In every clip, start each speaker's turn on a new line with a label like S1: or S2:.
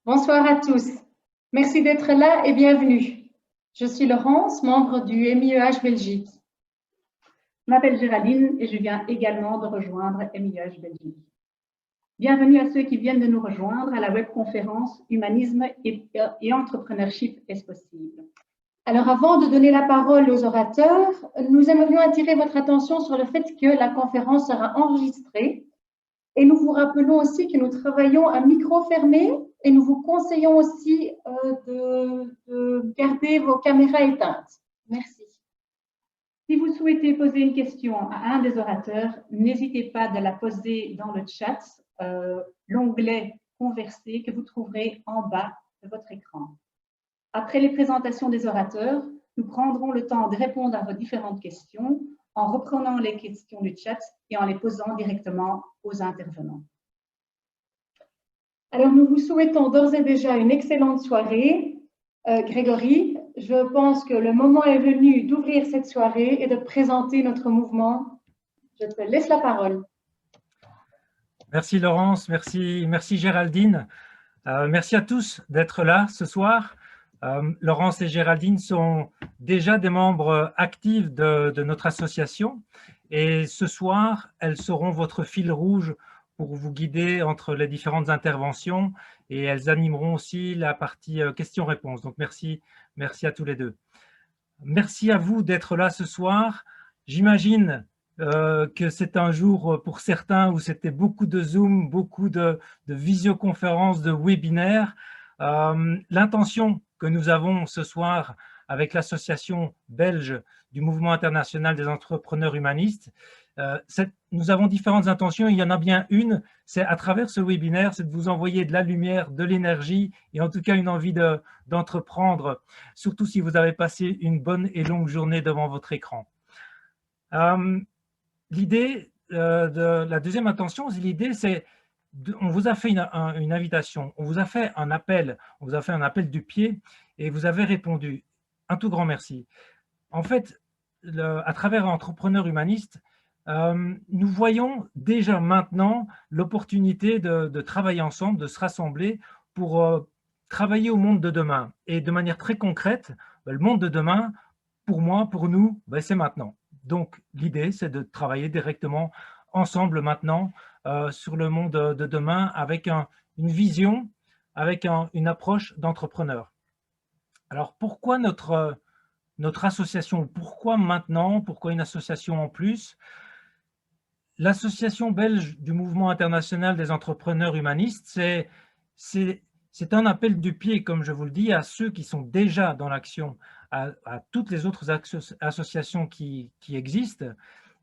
S1: Bonsoir à tous. Merci d'être là et bienvenue. Je suis Laurence, membre du MIEH Belgique.
S2: Je m'appelle Géraldine et je viens également de rejoindre MIEH Belgique. Bienvenue à ceux qui viennent de nous rejoindre à la webconférence Humanisme et Entrepreneurship est possible.
S1: Alors avant de donner la parole aux orateurs, nous aimerions attirer votre attention sur le fait que la conférence sera enregistrée et nous vous rappelons aussi que nous travaillons à micro fermé et nous vous conseillons aussi de garder vos caméras éteintes. Merci.
S2: Si vous souhaitez poser une question à un des orateurs, n'hésitez pas de la poser dans le chat, l'onglet « Converser » que vous trouverez en bas de votre écran. Après les présentations des orateurs, nous prendrons le temps de répondre à vos différentes questions en reprenant les questions du chat et en les posant directement aux intervenants.
S1: Alors, nous vous souhaitons d'ores et déjà une excellente soirée. Grégory, je pense que le moment est venu d'ouvrir cette soirée et de présenter notre mouvement. Je te laisse la parole.
S3: Merci Laurence, merci Géraldine. Merci à tous d'être là ce soir. Laurence et Géraldine sont déjà des membres actifs de notre association et ce soir, elles seront votre fil rouge pour vous guider entre les différentes interventions et elles animeront aussi la partie questions-réponses. Donc merci à tous les deux. Merci à vous d'être là ce soir. J'imagine que c'est un jour pour certains où c'était beaucoup de Zoom, beaucoup de visioconférences, de webinaires. L'intention que nous avons ce soir avec l'association belge du Mouvement international des entrepreneurs humanistes, nous avons différentes intentions. Il y en a bien une, c'est à travers ce webinaire, c'est de vous envoyer de la lumière, de l'énergie et en tout cas une envie d'entreprendre, surtout si vous avez passé une bonne et longue journée devant votre écran. L'idée de la deuxième intention, l'idée c'est, on vous a fait une invitation, on vous a fait un appel, du pied et vous avez répondu. Un tout grand merci. En fait, à travers Entrepreneurs Humanistes, nous voyons déjà maintenant l'opportunité de travailler ensemble, de se rassembler pour travailler au monde de demain. Et de manière très concrète, le monde de demain, pour moi, pour nous, c'est maintenant. Donc l'idée, c'est de travailler directement ensemble maintenant sur le monde de demain avec une vision, avec une approche d'entrepreneur. Alors pourquoi notre association? Pourquoi maintenant? Pourquoi une association en plus? L'association belge du Mouvement international des entrepreneurs humanistes, c'est un appel du pied, comme je vous le dis, à ceux qui sont déjà dans l'action, à toutes les autres associations qui existent.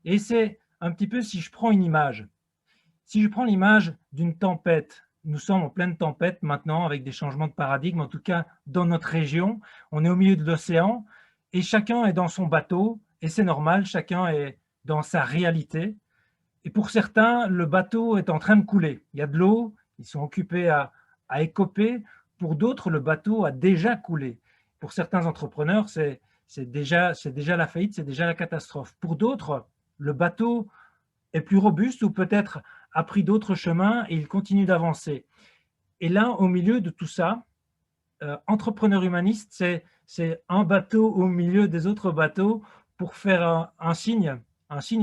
S3: Et c'est un petit peu, si je prends une image, si je prends l'image d'une tempête, nous sommes en pleine tempête maintenant avec des changements de paradigme, en tout cas dans notre région, on est au milieu de l'océan et chacun est dans son bateau et c'est normal, chacun est dans sa réalité. Et pour certains, le bateau est en train de couler. Il y a de l'eau, ils sont occupés à écoper. Pour d'autres, le bateau a déjà coulé. Pour certains entrepreneurs, c'est déjà la faillite, c'est déjà la catastrophe. Pour d'autres, le bateau est plus robuste ou peut-être a pris d'autres chemins et il continue d'avancer. Et là, au milieu de tout ça, entrepreneur humaniste, c'est un bateau au milieu des autres bateaux pour faire un signe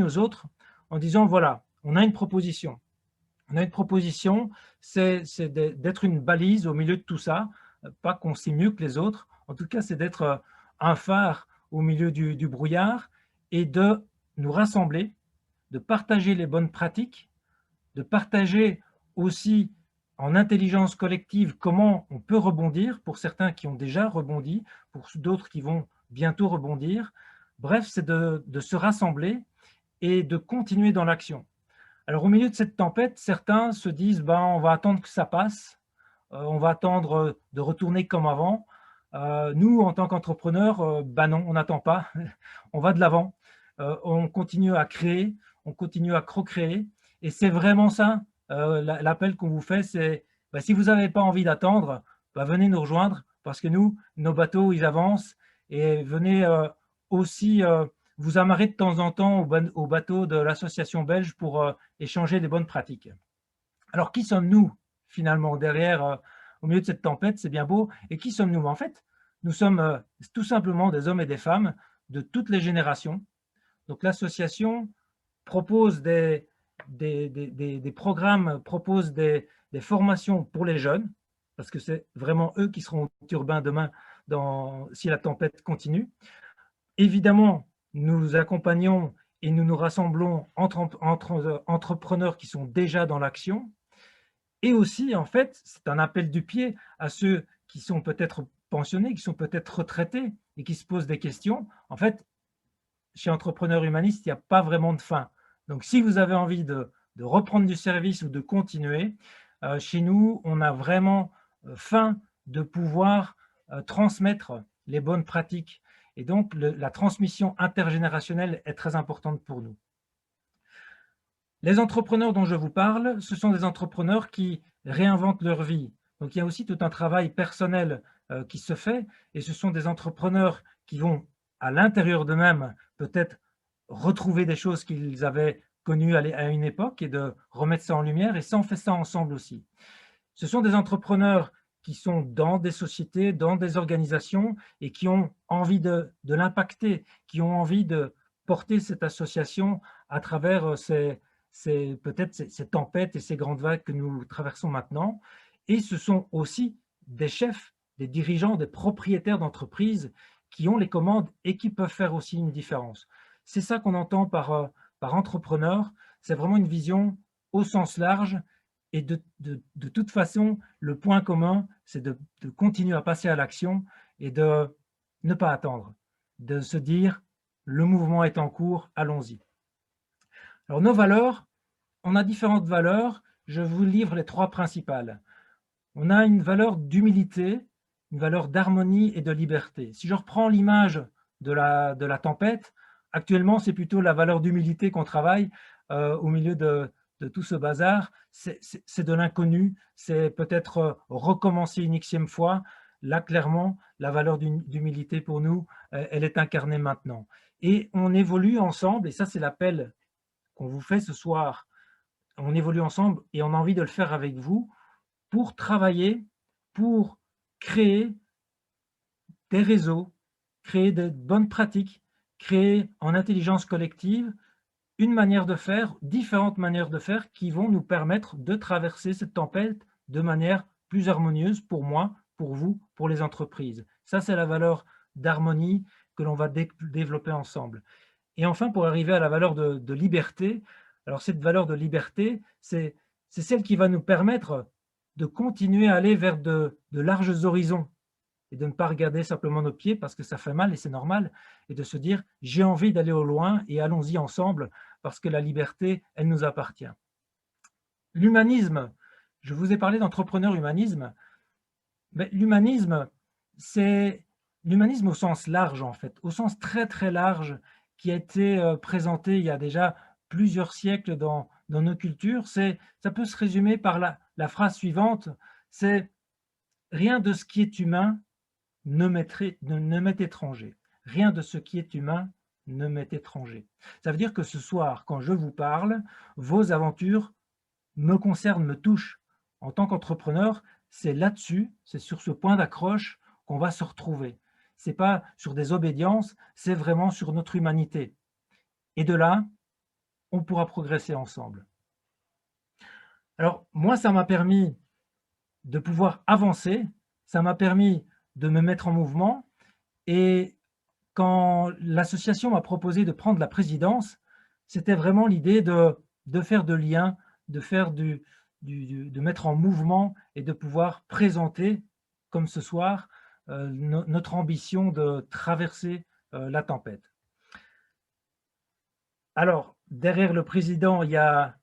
S3: aux autres en disant, voilà, on a une proposition. On a une proposition, c'est d'être une balise au milieu de tout ça, pas qu'on sait mieux que les autres, en tout cas, c'est d'être un phare au milieu du brouillard et de nous rassembler, de partager les bonnes pratiques, de partager aussi en intelligence collective comment on peut rebondir, pour certains qui ont déjà rebondi, pour d'autres qui vont bientôt rebondir. Bref, c'est de se rassembler et de continuer dans l'action. Alors au milieu de cette tempête, certains se disent on va attendre que ça passe, on va attendre de retourner comme avant. Nous, en tant qu'entrepreneurs, non, on n'attend pas, on va de l'avant, on continue à créer, on continue à co-créer. Et c'est vraiment ça, l'appel qu'on vous fait, c'est si vous n'avez pas envie d'attendre, venez nous rejoindre, parce que nous, nos bateaux, ils avancent, et venez aussi vous amarrer de temps en temps au bateau de l'association belge pour échanger des bonnes pratiques. Alors, qui sommes-nous, finalement, derrière au milieu de cette tempête, c'est bien beau. Et qui sommes-nous? En fait, nous sommes tout simplement des hommes et des femmes de toutes les générations. Donc l'association propose des programmes, propose des formations pour les jeunes, parce que c'est vraiment eux qui seront urbains demain si la tempête continue. Évidemment, nous accompagnons et nous nous rassemblons entre entrepreneurs qui sont déjà dans l'action. Et aussi, en fait, c'est un appel du pied à ceux qui sont peut-être pensionnés, qui sont peut-être retraités et qui se posent des questions. En fait, chez Entrepreneurs Humanistes, il n'y a pas vraiment de fin. Donc, si vous avez envie de reprendre du service ou de continuer, chez nous, on a vraiment faim de pouvoir transmettre les bonnes pratiques. Et donc, la transmission intergénérationnelle est très importante pour nous. Les entrepreneurs dont je vous parle, ce sont des entrepreneurs qui réinventent leur vie. Donc, il y a aussi tout un travail personnel qui se fait, et ce sont des entrepreneurs qui vont, à l'intérieur d'eux-mêmes, peut-être retrouver des choses qu'ils avaient connues à une époque et de remettre ça en lumière, et ça, on fait ça ensemble aussi. Ce sont des entrepreneurs qui sont dans des sociétés, dans des organisations et qui ont envie de l'impacter, qui ont envie de porter cette association à travers peut-être ces tempêtes et ces grandes vagues que nous traversons maintenant. Et ce sont aussi des chefs, des dirigeants, des propriétaires d'entreprises qui ont les commandes et qui peuvent faire aussi une différence. C'est ça qu'on entend par entrepreneur. C'est vraiment une vision au sens large. Et de toute façon, le point commun, c'est de continuer à passer à l'action et de ne pas attendre, de se dire, le mouvement est en cours, allons-y. Alors, nos valeurs, on a différentes valeurs. Je vous livre les trois principales. On a une valeur d'humilité, une valeur d'harmonie et de liberté. Si je reprends l'image de la tempête, actuellement, c'est plutôt la valeur d'humilité qu'on travaille au milieu de tout ce bazar. C'est de l'inconnu, c'est peut-être recommencer une xème fois. Là, clairement, la valeur d'humilité pour nous, elle est incarnée maintenant. Et on évolue ensemble, et ça, c'est l'appel qu'on vous fait ce soir. On évolue ensemble et on a envie de le faire avec vous pour travailler, pour créer des réseaux, créer de bonnes pratiques, créer en intelligence collective une manière de faire, différentes manières de faire qui vont nous permettre de traverser cette tempête de manière plus harmonieuse pour moi, pour vous, pour les entreprises. Ça, c'est la valeur d'harmonie que l'on va développer ensemble. Et enfin, pour arriver à la valeur de liberté, alors cette valeur de liberté, c'est celle qui va nous permettre de continuer à aller vers de larges horizons et de ne pas regarder simplement nos pieds parce que ça fait mal et c'est normal, et de se dire j'ai envie d'aller au loin et allons-y ensemble parce que la liberté, elle nous appartient. L'humanisme, je vous ai parlé d'entrepreneur humanisme, mais l'humanisme, c'est l'humanisme au sens large en fait, au sens très très large qui a été présenté il y a déjà plusieurs siècles dans nos cultures. Ça peut se résumer par la phrase suivante, c'est « rien de ce qui est humain ne m'est étranger. Rien de ce qui est humain ne m'est étranger. » Ça veut dire que ce soir, quand je vous parle, vos aventures me concernent, me touchent. En tant qu'entrepreneur, c'est là-dessus, c'est sur ce point d'accroche qu'on va se retrouver. Ce n'est pas sur des obédiences, c'est vraiment sur notre humanité. Et de là, on pourra progresser ensemble. Alors, moi, ça m'a permis de pouvoir avancer, ça m'a permis de me mettre en mouvement. Et quand l'association m'a proposé de prendre la présidence, c'était vraiment l'idée de faire de liens, de mettre en mouvement et de pouvoir présenter, comme ce soir, notre ambition de traverser la tempête. Alors, derrière le président, il y a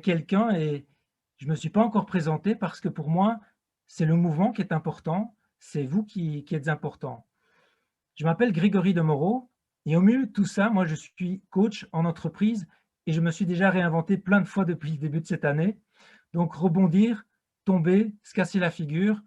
S3: quelqu'un et je ne me suis pas encore présenté parce que pour moi, c'est le mouvement qui est important, c'est vous qui êtes important. Je m'appelle Grégory Demoreau et au milieu de tout ça, moi je suis coach en entreprise et je me suis déjà réinventé plein de fois depuis le début de cette année. Donc rebondir, tomber, se casser la figure,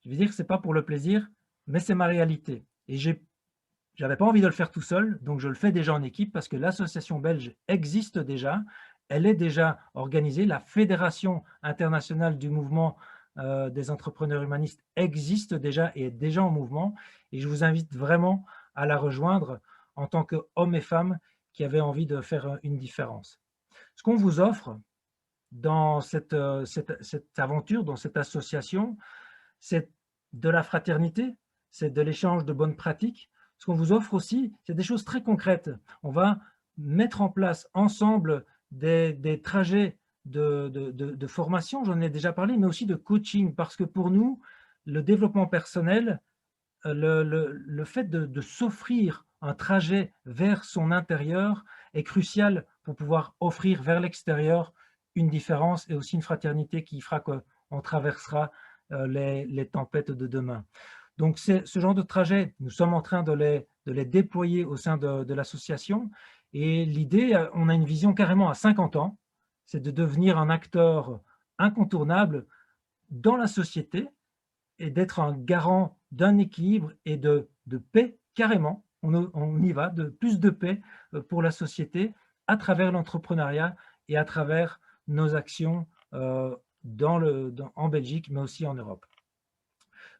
S3: je veux dire que ce n'est pas pour le plaisir, mais c'est ma réalité. Et j'avais pas envie de le faire tout seul, donc je le fais déjà en équipe parce que l'association belge existe déjà, elle est déjà organisée, la Fédération internationale du mouvement des entrepreneurs humanistes existe déjà et est déjà en mouvement. Et je vous invite vraiment à la rejoindre en tant qu'hommes et femmes qui avaient envie de faire une différence. Ce qu'on vous offre dans cette aventure, dans cette association, c'est de la fraternité, c'est de l'échange de bonnes pratiques. Ce qu'on vous offre aussi, c'est des choses très concrètes. On va mettre en place ensemble des trajets de formation, j'en ai déjà parlé, mais aussi de coaching, parce que pour nous, le développement personnel, le fait de s'offrir un trajet vers son intérieur est crucial pour pouvoir offrir vers l'extérieur une différence et aussi une fraternité qui fera qu'on traversera les tempêtes de demain. Donc, c'est ce genre de trajet, nous sommes en train de les déployer au sein de l'association. Et l'idée, on a une vision carrément à 50 ans, c'est de devenir un acteur incontournable dans la société et d'être un garant d'un équilibre et de paix, carrément. On y va, de plus de paix pour la société à travers l'entrepreneuriat et à travers nos actions en Belgique, mais aussi en Europe.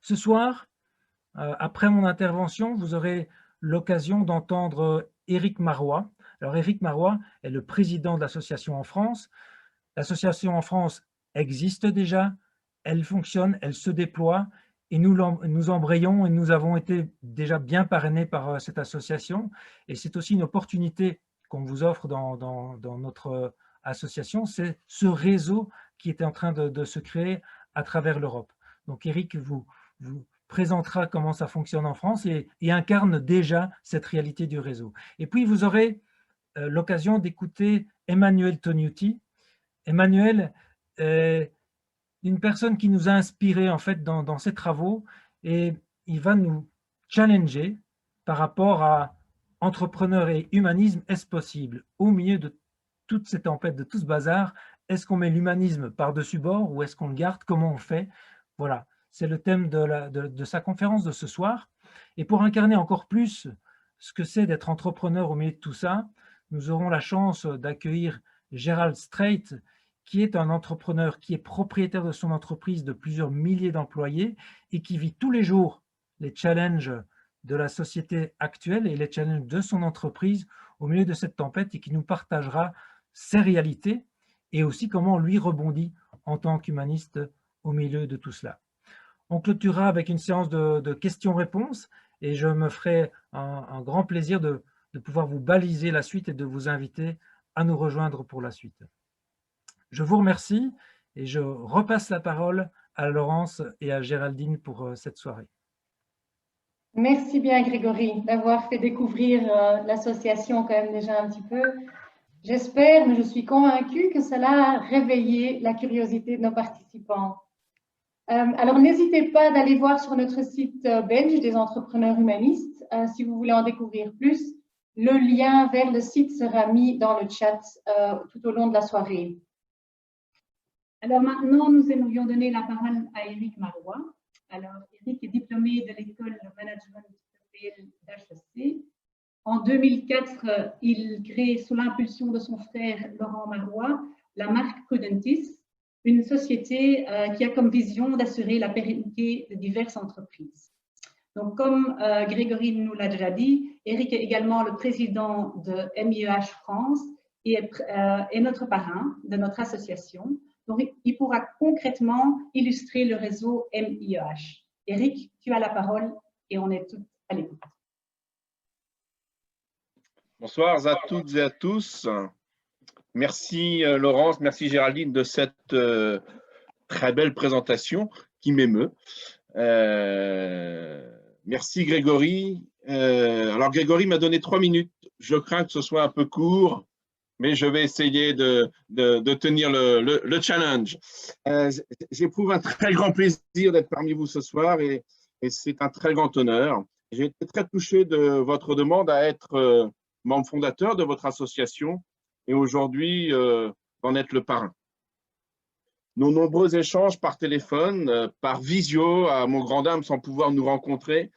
S3: Ce soir, après mon intervention, vous aurez l'occasion d'entendre Éric Marois. Alors, Éric Marois est le président de l'association en France. L'association en France existe déjà, elle fonctionne, elle se déploie et nous embrayons et nous avons été déjà bien parrainés par cette association. Et c'est aussi une opportunité qu'on vous offre dans notre association, c'est ce réseau qui est en train de se créer à travers l'Europe. Donc Éric vous présentera comment ça fonctionne en France et incarne déjà cette réalité du réseau. Et puis vous aurez l'occasion d'écouter Emmanuel Tognuti. Emmanuel est une personne qui nous a inspirés en fait dans ses travaux et il va nous challenger par rapport à entrepreneur et humanisme, est-ce possible? Au milieu de toutes ces tempêtes, de tout ce bazar, est-ce qu'on met l'humanisme par-dessus bord ou est-ce qu'on le garde? Comment on fait? Voilà, c'est le thème de sa conférence de ce soir. Et pour incarner encore plus ce que c'est d'être entrepreneur au milieu de tout ça, nous aurons la chance d'accueillir Gérald Strait, qui est un entrepreneur qui est propriétaire de son entreprise de plusieurs milliers d'employés et qui vit tous les jours les challenges de la société actuelle et les challenges de son entreprise au milieu de cette tempête et qui nous partagera ses réalités et aussi comment lui rebondit en tant qu'humaniste au milieu de tout cela. On clôturera avec une séance de questions-réponses et je me ferai un grand plaisir de pouvoir vous baliser la suite et de vous inviter à nous rejoindre pour la suite. Je vous remercie et je repasse la parole à Laurence et à Géraldine pour cette soirée.
S1: Merci bien Grégory d'avoir fait découvrir l'association quand même déjà un petit peu. J'espère, mais je suis convaincue que cela a réveillé la curiosité de nos participants. Alors n'hésitez pas d'aller voir sur notre site belge des entrepreneurs humanistes si vous voulez en découvrir plus. Le lien vers le site sera mis dans le chat tout au long de la soirée.
S2: Alors maintenant, nous aimerions donner la parole à Éric Marois. Alors, Éric est diplômé de l'école de management d'HEC. En 2004, il crée sous l'impulsion de son frère Laurent Marois la marque Prudentis, une société qui a comme vision d'assurer la pérennité de diverses entreprises. Donc, comme Grégory nous l'a déjà dit, Éric est également le président de MIEH France et est notre parrain de notre association. Donc, il pourra concrètement illustrer le réseau MIEH. Éric, tu as la parole et on est tous à l'écoute.
S4: Bonsoir à toutes et à tous. Merci Laurence, merci Géraldine de cette très belle présentation qui m'émeut. Merci Grégory. Alors Grégory m'a donné 3 minutes. Je crains que ce soit un peu court, mais je vais essayer de tenir le challenge. J'éprouve un très grand plaisir d'être parmi vous ce soir et c'est un très grand honneur. J'ai été très touché de votre demande à être membre fondateur de votre association et aujourd'hui d'en être le parrain. Nos nombreux échanges par téléphone, par visio, à mon grand dame sans pouvoir nous rencontrer,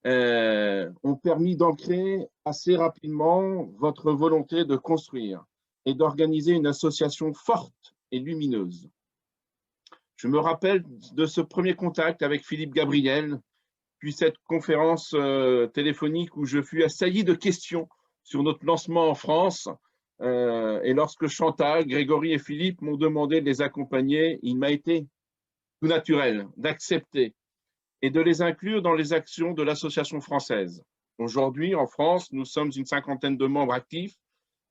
S4: ont permis d'ancrer assez rapidement votre volonté de construire et d'organiser une association forte et lumineuse. Je me rappelle de ce premier contact avec Philippe Gabriel, puis cette conférence téléphonique où je fus assailli de questions sur notre lancement en France. Et lorsque Chantal, Grégory et Philippe m'ont demandé de les accompagner, il m'a été tout naturel d'accepter et de les inclure dans les actions de l'association française. Aujourd'hui, en France, nous sommes une 50aine de membres actifs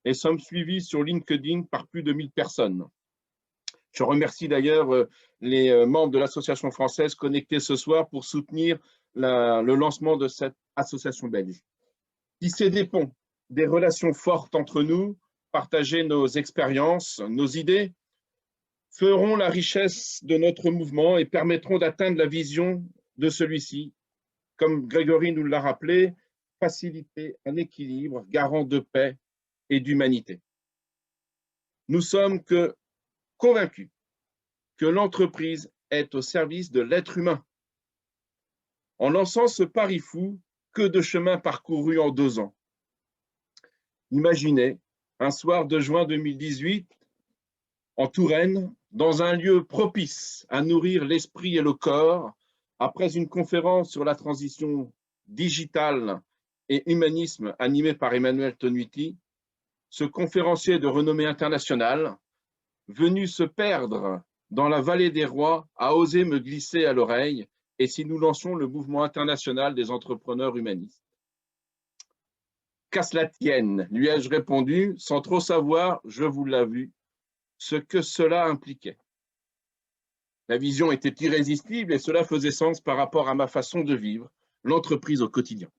S4: et sommes suivis sur LinkedIn par plus de 1000 personnes. Je remercie d'ailleurs les membres de l'association française connectés ce soir pour soutenir le lancement de cette association belge. Tisser des ponts, des relations fortes entre nous, partager nos expériences, nos idées, feront la richesse de notre mouvement et permettront d'atteindre la vision de celui-ci. Comme Grégory nous l'a rappelé, faciliter un équilibre garant de paix et d'humanité. Nous sommes convaincus que l'entreprise est au service de l'être humain. En lançant ce pari fou, que de chemin parcouru en 2 ans. Imaginez, un soir de juin 2018, en Touraine, dans un lieu propice à nourrir l'esprit et le corps, après une conférence sur la transition digitale et humanisme animée par Emmanuel Tonuti, ce conférencier de renommée internationale, venu se perdre dans la vallée des rois, a osé me glisser à l'oreille « Et si nous lancions le mouvement international des entrepreneurs humanistes ?» Qu'à cela tienne, lui ai-je répondu, sans trop savoir, je vous l'ai vu, ce que cela impliquait. La vision était irrésistible et cela faisait sens par rapport à ma façon de vivre l'entreprise au quotidien.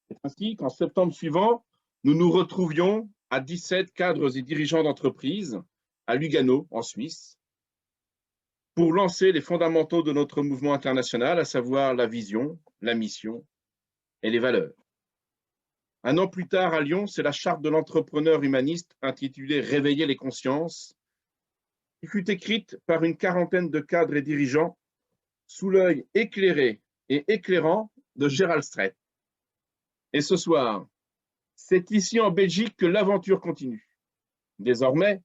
S4: C'est ainsi qu'en septembre suivant, nous nous retrouvions à 17 cadres et dirigeants d'entreprise à Lugano, en Suisse, pour lancer les fondamentaux de notre mouvement international, à savoir la vision, la mission et les valeurs. 1 an plus tard, à Lyon, c'est la charte de l'entrepreneur humaniste intitulée « Réveiller les consciences » qui fut écrite par une 40aine de cadres et dirigeants sous l'œil éclairé et éclairant de Gérald Strait. Et ce soir, c'est ici en Belgique que l'aventure continue. Désormais,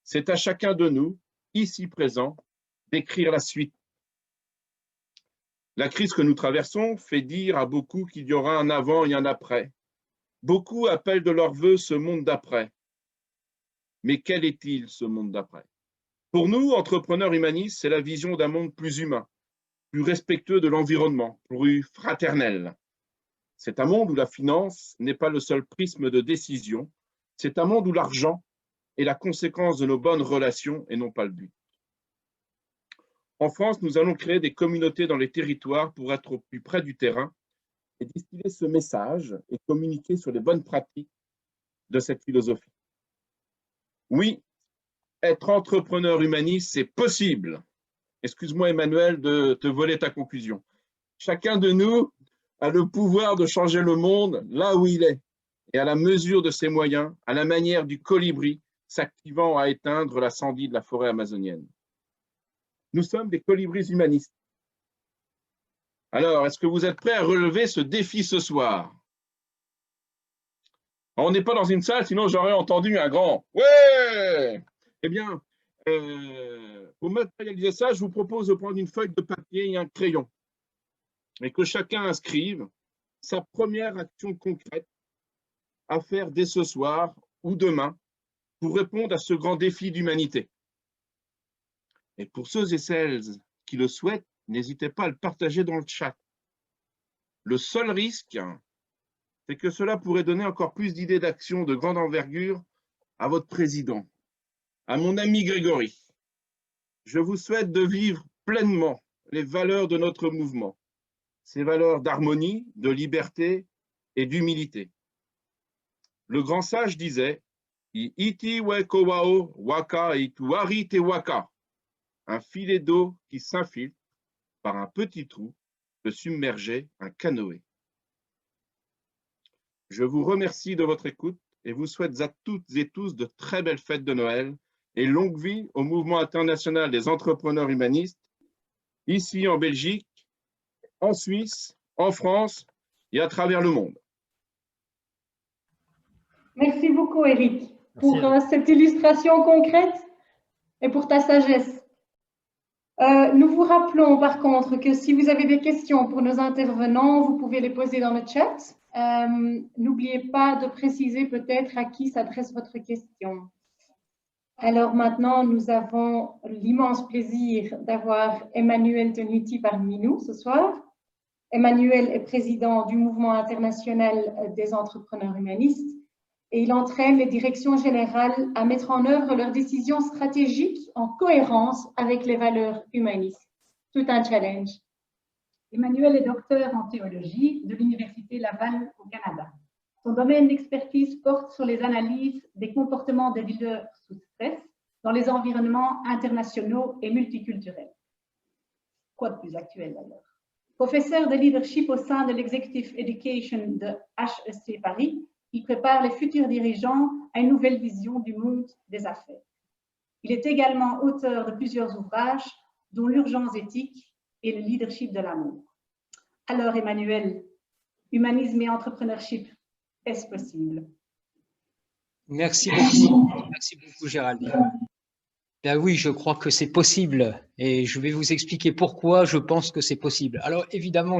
S4: c'est à chacun de nous, ici présents, d'écrire la suite. La crise que nous traversons fait dire à beaucoup qu'il y aura un avant et un après. Beaucoup appellent de leur vœu ce monde d'après. Mais quel est-il, ce monde d'après? Pour nous, entrepreneurs humanistes, c'est la vision d'un monde plus humain, plus respectueux de l'environnement, plus fraternel. C'est un monde où la finance n'est pas le seul prisme de décision, c'est un monde où l'argent est la conséquence de nos bonnes relations et non pas le but. En France, nous allons créer des communautés dans les territoires pour être au plus près du terrain et distiller ce message et communiquer sur les bonnes pratiques de cette philosophie. Oui, être entrepreneur humaniste, c'est possible. Excuse-moi Emmanuel de te voler ta conclusion. Chacun de nous a le pouvoir de changer le monde là où il est et à la mesure de ses moyens, à la manière du colibri s'activant à éteindre l'incendie de la forêt amazonienne. Nous sommes des colibris humanistes. Alors, est-ce que vous êtes prêts à relever ce défi ce soir? On n'est pas dans une salle, sinon j'aurais entendu un grand « Ouais !» Eh bien, pour matérialiser ça, je vous propose de prendre une feuille de papier et un crayon et que chacun inscrive sa première action concrète à faire dès ce soir ou demain pour répondre à ce grand défi d'humanité. Et pour ceux et celles qui le souhaitent, n'hésitez pas à le partager dans le chat. Le seul risque, c'est que cela pourrait donner encore plus d'idées d'action de grande envergure à votre président, à mon ami Grégory. Je vous souhaite de vivre pleinement les valeurs de notre mouvement, ces valeurs d'harmonie, de liberté et d'humilité. Le grand sage disait « Iti weko wao waka ituari te waka » un filet d'eau qui s'infiltre par un petit trou peut submerger un canoë. Je vous remercie de votre écoute et vous souhaite à toutes et tous de très belles fêtes de Noël et longue vie au mouvement international des entrepreneurs humanistes, ici en Belgique, en Suisse, en France et à travers le monde.
S1: Merci beaucoup, Eric, pour cette illustration concrète et pour ta sagesse. Nous vous rappelons par contre que si vous avez des questions pour nos intervenants, vous pouvez les poser dans le chat. N'oubliez pas de préciser peut-être à qui s'adresse votre question. Alors maintenant, nous avons l'immense plaisir d'avoir Emmanuel Tenuti parmi nous ce soir. Emmanuel est président du Mouvement international des entrepreneurs humanistes et il entraîne les directions générales à mettre en œuvre leurs décisions stratégiques en cohérence avec les valeurs humanistes. Tout un challenge.
S2: Emmanuel est docteur en théologie de l'Université Laval au Canada. Son domaine d'expertise porte sur les analyses des comportements des leaders sous stress dans les environnements internationaux et multiculturels. Quoi de plus actuel d'ailleurs? Professeur de leadership au sein de l'Executive Education de HEC Paris, il prépare les futurs dirigeants à une nouvelle vision du monde des affaires. Il est également auteur de plusieurs ouvrages, dont L'urgence éthique et le leadership de l'amour. Alors Emmanuel, humanisme et entrepreneurship, est-ce possible?
S5: Merci beaucoup Géraldine. Bien oui, je crois que c'est possible et je vais vous expliquer pourquoi je pense que c'est possible. Alors évidemment,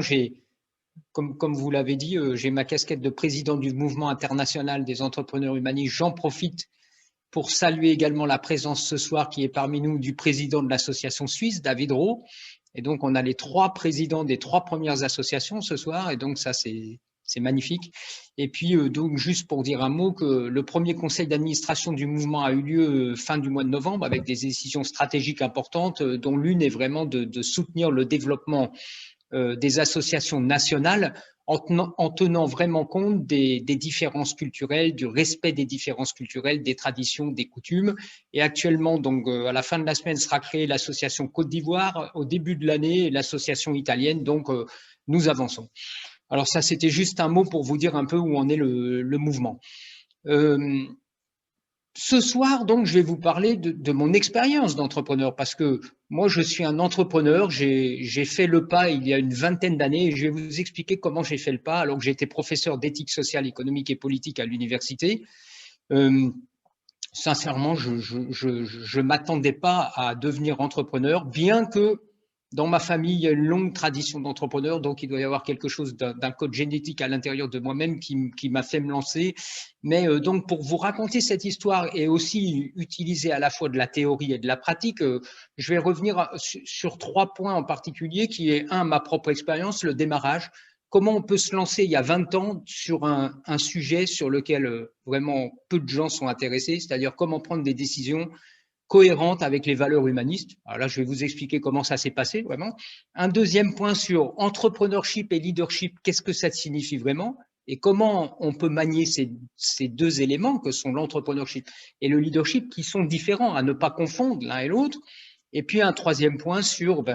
S5: comme vous l'avez dit, j'ai ma casquette de président du Mouvement international des entrepreneurs humanistes. J'en profite pour saluer également la présence ce soir qui est parmi nous du président de l'association suisse, David Rowe. Et donc, on a les 3 présidents des 3 premières associations ce soir et donc ça, c'est magnifique. Et puis, donc, juste pour dire un mot, que le premier conseil d'administration du mouvement a eu lieu fin du mois de novembre avec des décisions stratégiques importantes, dont l'une est vraiment de soutenir le développement des associations nationales en tenant vraiment compte des différences culturelles, du respect des différences culturelles, des traditions, des coutumes. Et actuellement, donc, à la fin de la semaine, sera créée l'association Côte d'Ivoire. Au début de l'année, l'association italienne. Donc, nous avançons. Alors ça, c'était juste un mot pour vous dire un peu où en est le mouvement. Ce soir, donc, je vais vous parler de mon expérience d'entrepreneur parce que moi, je suis un entrepreneur. J'ai fait le pas il y a une vingtaine d'années et je vais vous expliquer comment j'ai fait le pas alors que j'étais professeur d'éthique sociale, économique et politique à l'université. Sincèrement, je ne m'attendais pas à devenir entrepreneur, bien que dans ma famille, il y a une longue tradition d'entrepreneur, donc il doit y avoir quelque chose d'un code génétique à l'intérieur de moi-même qui m'a fait me lancer. Mais donc, pour vous raconter cette histoire et aussi utiliser à la fois de la théorie et de la pratique, je vais revenir sur 3 points en particulier, qui est ma propre expérience, le démarrage. Comment on peut se lancer il y a 20 ans sur un sujet sur lequel vraiment peu de gens sont intéressés, c'est-à-dire comment prendre des décisions cohérente avec les valeurs humanistes. Alors là, je vais vous expliquer comment ça s'est passé vraiment. Un deuxième point sur entrepreneurship et leadership, qu'est-ce que ça signifie vraiment et comment on peut manier ces 2 éléments que sont l'entrepreneurship et le leadership qui sont différents, à ne pas confondre l'un et l'autre. Et puis un 3e point sur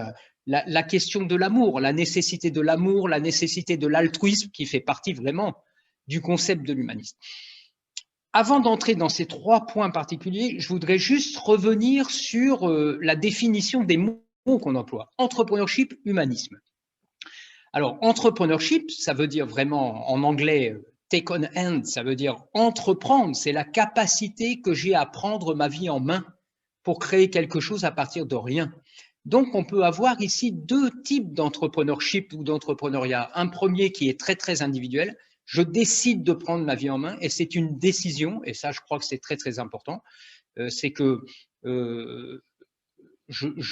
S5: la question de l'amour, la nécessité de l'amour, la nécessité de l'altruisme qui fait partie vraiment du concept de l'humanisme. Avant d'entrer dans ces 3 points particuliers, je voudrais juste revenir sur la définition des mots qu'on emploie. Entrepreneurship, humanisme. Alors, entrepreneurship, ça veut dire vraiment en anglais take on hand, ça veut dire entreprendre. C'est la capacité que j'ai à prendre ma vie en main pour créer quelque chose à partir de rien. Donc, on peut avoir ici 2 types d'entrepreneurship ou d'entrepreneuriat. Un premier qui est très, très individuel. Je décide de prendre ma vie en main et c'est une décision, et ça, je crois que c'est très, très important. C'est que je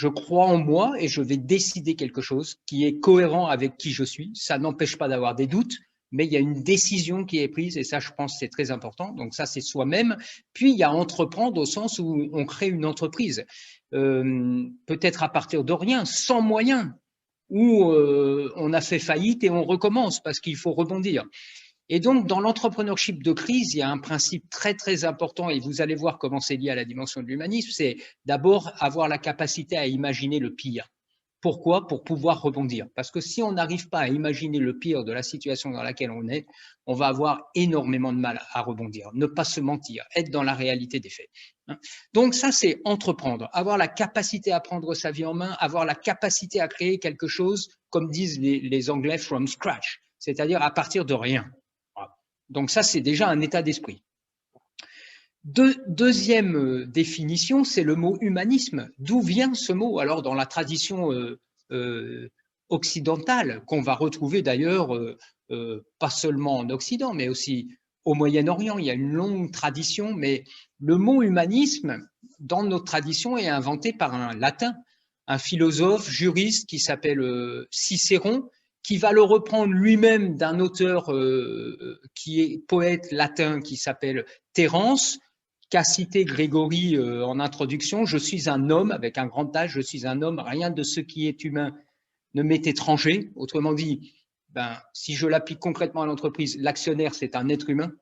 S5: crois en moi et je vais décider quelque chose qui est cohérent avec qui je suis. Ça n'empêche pas d'avoir des doutes, mais il y a une décision qui est prise et ça, je pense, c'est très important. Donc ça, c'est soi-même. Puis, il y a entreprendre au sens où on crée une entreprise, peut-être à partir de rien, sans moyens, où on a fait faillite et on recommence parce qu'il faut rebondir. Et donc, dans l'entrepreneurship de crise, il y a un principe très, très important et vous allez voir comment c'est lié à la dimension de l'humanisme, c'est d'abord avoir la capacité à imaginer le pire. Pourquoi? Pour pouvoir rebondir. Parce que si on n'arrive pas à imaginer le pire de la situation dans laquelle on est, on va avoir énormément de mal à rebondir. Ne pas se mentir, être dans la réalité des faits. Donc ça, c'est entreprendre, avoir la capacité à prendre sa vie en main, avoir la capacité à créer quelque chose, comme disent les Anglais, from scratch, c'est-à-dire à partir de rien. Donc ça, c'est déjà un état d'esprit. Deuxième définition, c'est le mot humanisme. D'où vient ce mot? Alors, dans la tradition occidentale, qu'on va retrouver d'ailleurs pas seulement en Occident, mais aussi au Moyen-Orient, il y a une longue tradition, mais le mot humanisme, dans notre tradition, est inventé par un latin, un philosophe, juriste qui s'appelle Cicéron, qui va le reprendre lui-même d'un auteur qui est poète latin, qui s'appelle Terence, qu'a cité Grégory en introduction. Je suis un homme, avec un grand H, je suis un homme, rien de ce qui est humain ne m'est étranger. Autrement dit, si je l'applique concrètement à l'entreprise, l'actionnaire, c'est un être humain.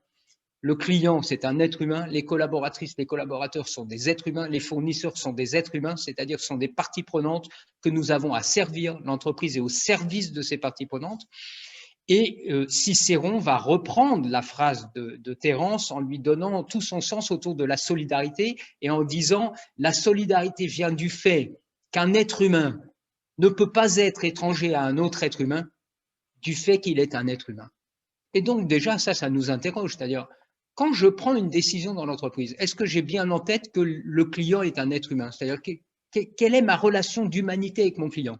S5: Le client, c'est un être humain. Les collaboratrices, les collaborateurs sont des êtres humains. Les fournisseurs sont des êtres humains, c'est-à-dire sont des parties prenantes que nous avons à servir l'entreprise et au service de ces parties prenantes. Et Cicéron va reprendre la phrase de Terence en lui donnant tout son sens autour de la solidarité et en disant « la solidarité vient du fait qu'un être humain ne peut pas être étranger à un autre être humain du fait qu'il est un être humain ». Et donc déjà, ça nous interroge, c'est-à-dire quand je prends une décision dans l'entreprise, est-ce que j'ai bien en tête que le client est un être humain? C'est-à-dire quelle est ma relation d'humanité avec mon client?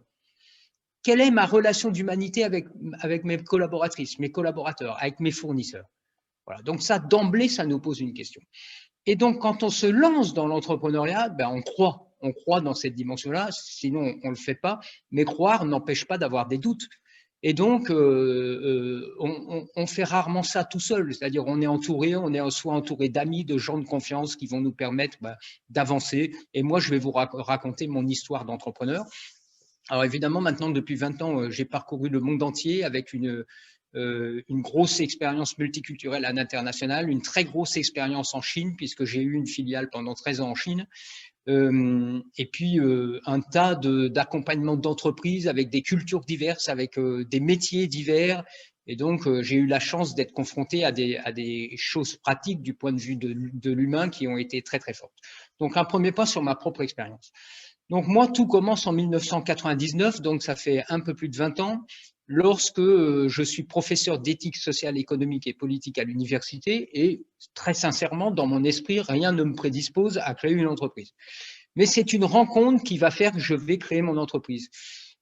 S5: Quelle est ma relation d'humanité avec mes collaboratrices, mes collaborateurs, avec mes fournisseurs? Voilà. Donc ça, d'emblée, ça nous pose une question. Et donc, quand on se lance dans l'entrepreneuriat, on croit dans cette dimension-là, sinon on ne le fait pas, mais croire n'empêche pas d'avoir des doutes. Et donc, on fait rarement ça tout seul, c'est-à-dire on est soit entouré d'amis, de gens de confiance qui vont nous permettre d'avancer. Et moi, je vais vous raconter mon histoire d'entrepreneur. Alors évidemment, maintenant, depuis 20 ans, j'ai parcouru le monde entier avec une grosse expérience multiculturelle à l'international, une très grosse expérience en Chine, puisque j'ai eu une filiale pendant 13 ans en Chine, et puis un tas d'accompagnement d'entreprises avec des cultures diverses, avec des métiers divers. Et donc, j'ai eu la chance d'être confronté à des choses pratiques du point de vue de l'humain qui ont été très, très fortes. Donc, un premier point sur ma propre expérience. Donc moi, tout commence en 1999, donc ça fait un peu plus de 20 ans, lorsque je suis professeur d'éthique sociale, économique et politique à l'université et très sincèrement, dans mon esprit, rien ne me prédispose à créer une entreprise. Mais c'est une rencontre qui va faire que je vais créer mon entreprise.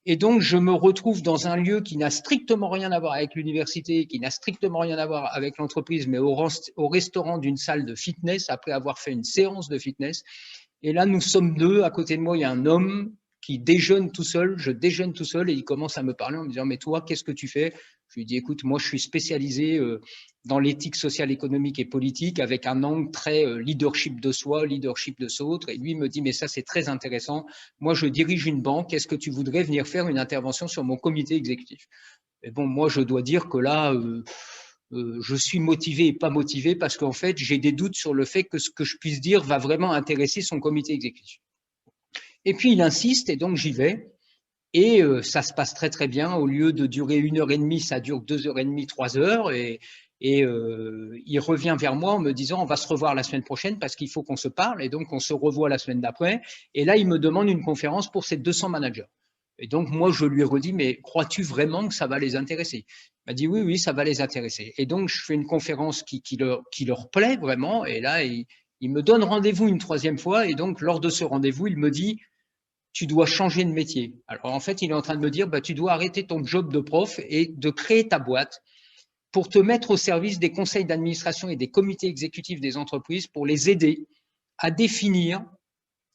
S5: Et donc, je me retrouve dans un lieu qui n'a strictement rien à voir avec l'université, qui n'a strictement rien à voir avec l'entreprise, mais au restaurant d'une salle de fitness, après avoir fait une séance de fitness. Et là, nous sommes deux. À côté de moi, il y a un homme qui déjeune tout seul. Je déjeune tout seul et il commence à me parler en me disant « Mais toi, qu'est-ce que tu fais ?» Je lui dis « Écoute, moi, je suis spécialisé dans l'éthique sociale, économique et politique avec un angle très leadership de soi, leadership de l'autre. » Et lui me dit « Mais ça, c'est très intéressant. Moi, je dirige une banque. Est-ce que tu voudrais venir faire une intervention sur mon comité exécutif ?» Et bon, moi, je dois dire que là… je suis motivé et pas motivé parce qu'en fait, j'ai des doutes sur le fait que ce que je puisse dire va vraiment intéresser son comité exécutif. Et puis, il insiste et donc j'y vais. Et ça se passe très, très bien. Au lieu de durer 1h30, ça dure 2h30, 3h. Et il revient vers moi en me disant « On va se revoir la semaine prochaine parce qu'il faut qu'on se parle. » Et donc, on se revoit la semaine d'après. Et là, il me demande une conférence pour ses 200 managers. Et donc, moi, je lui ai redit « Mais crois-tu vraiment que ça va les intéresser ?» Il m'a dit « Oui, oui, ça va les intéresser. » Et donc, je fais une conférence qui leur plaît vraiment. Et là, il me donne rendez-vous une 3e fois. Et donc, lors de ce rendez-vous, il me dit « Tu dois changer de métier. » Alors, en fait, il est en train de me dire « Tu dois arrêter ton job de prof et de créer ta boîte pour te mettre au service des conseils d'administration et des comités exécutifs des entreprises pour les aider à définir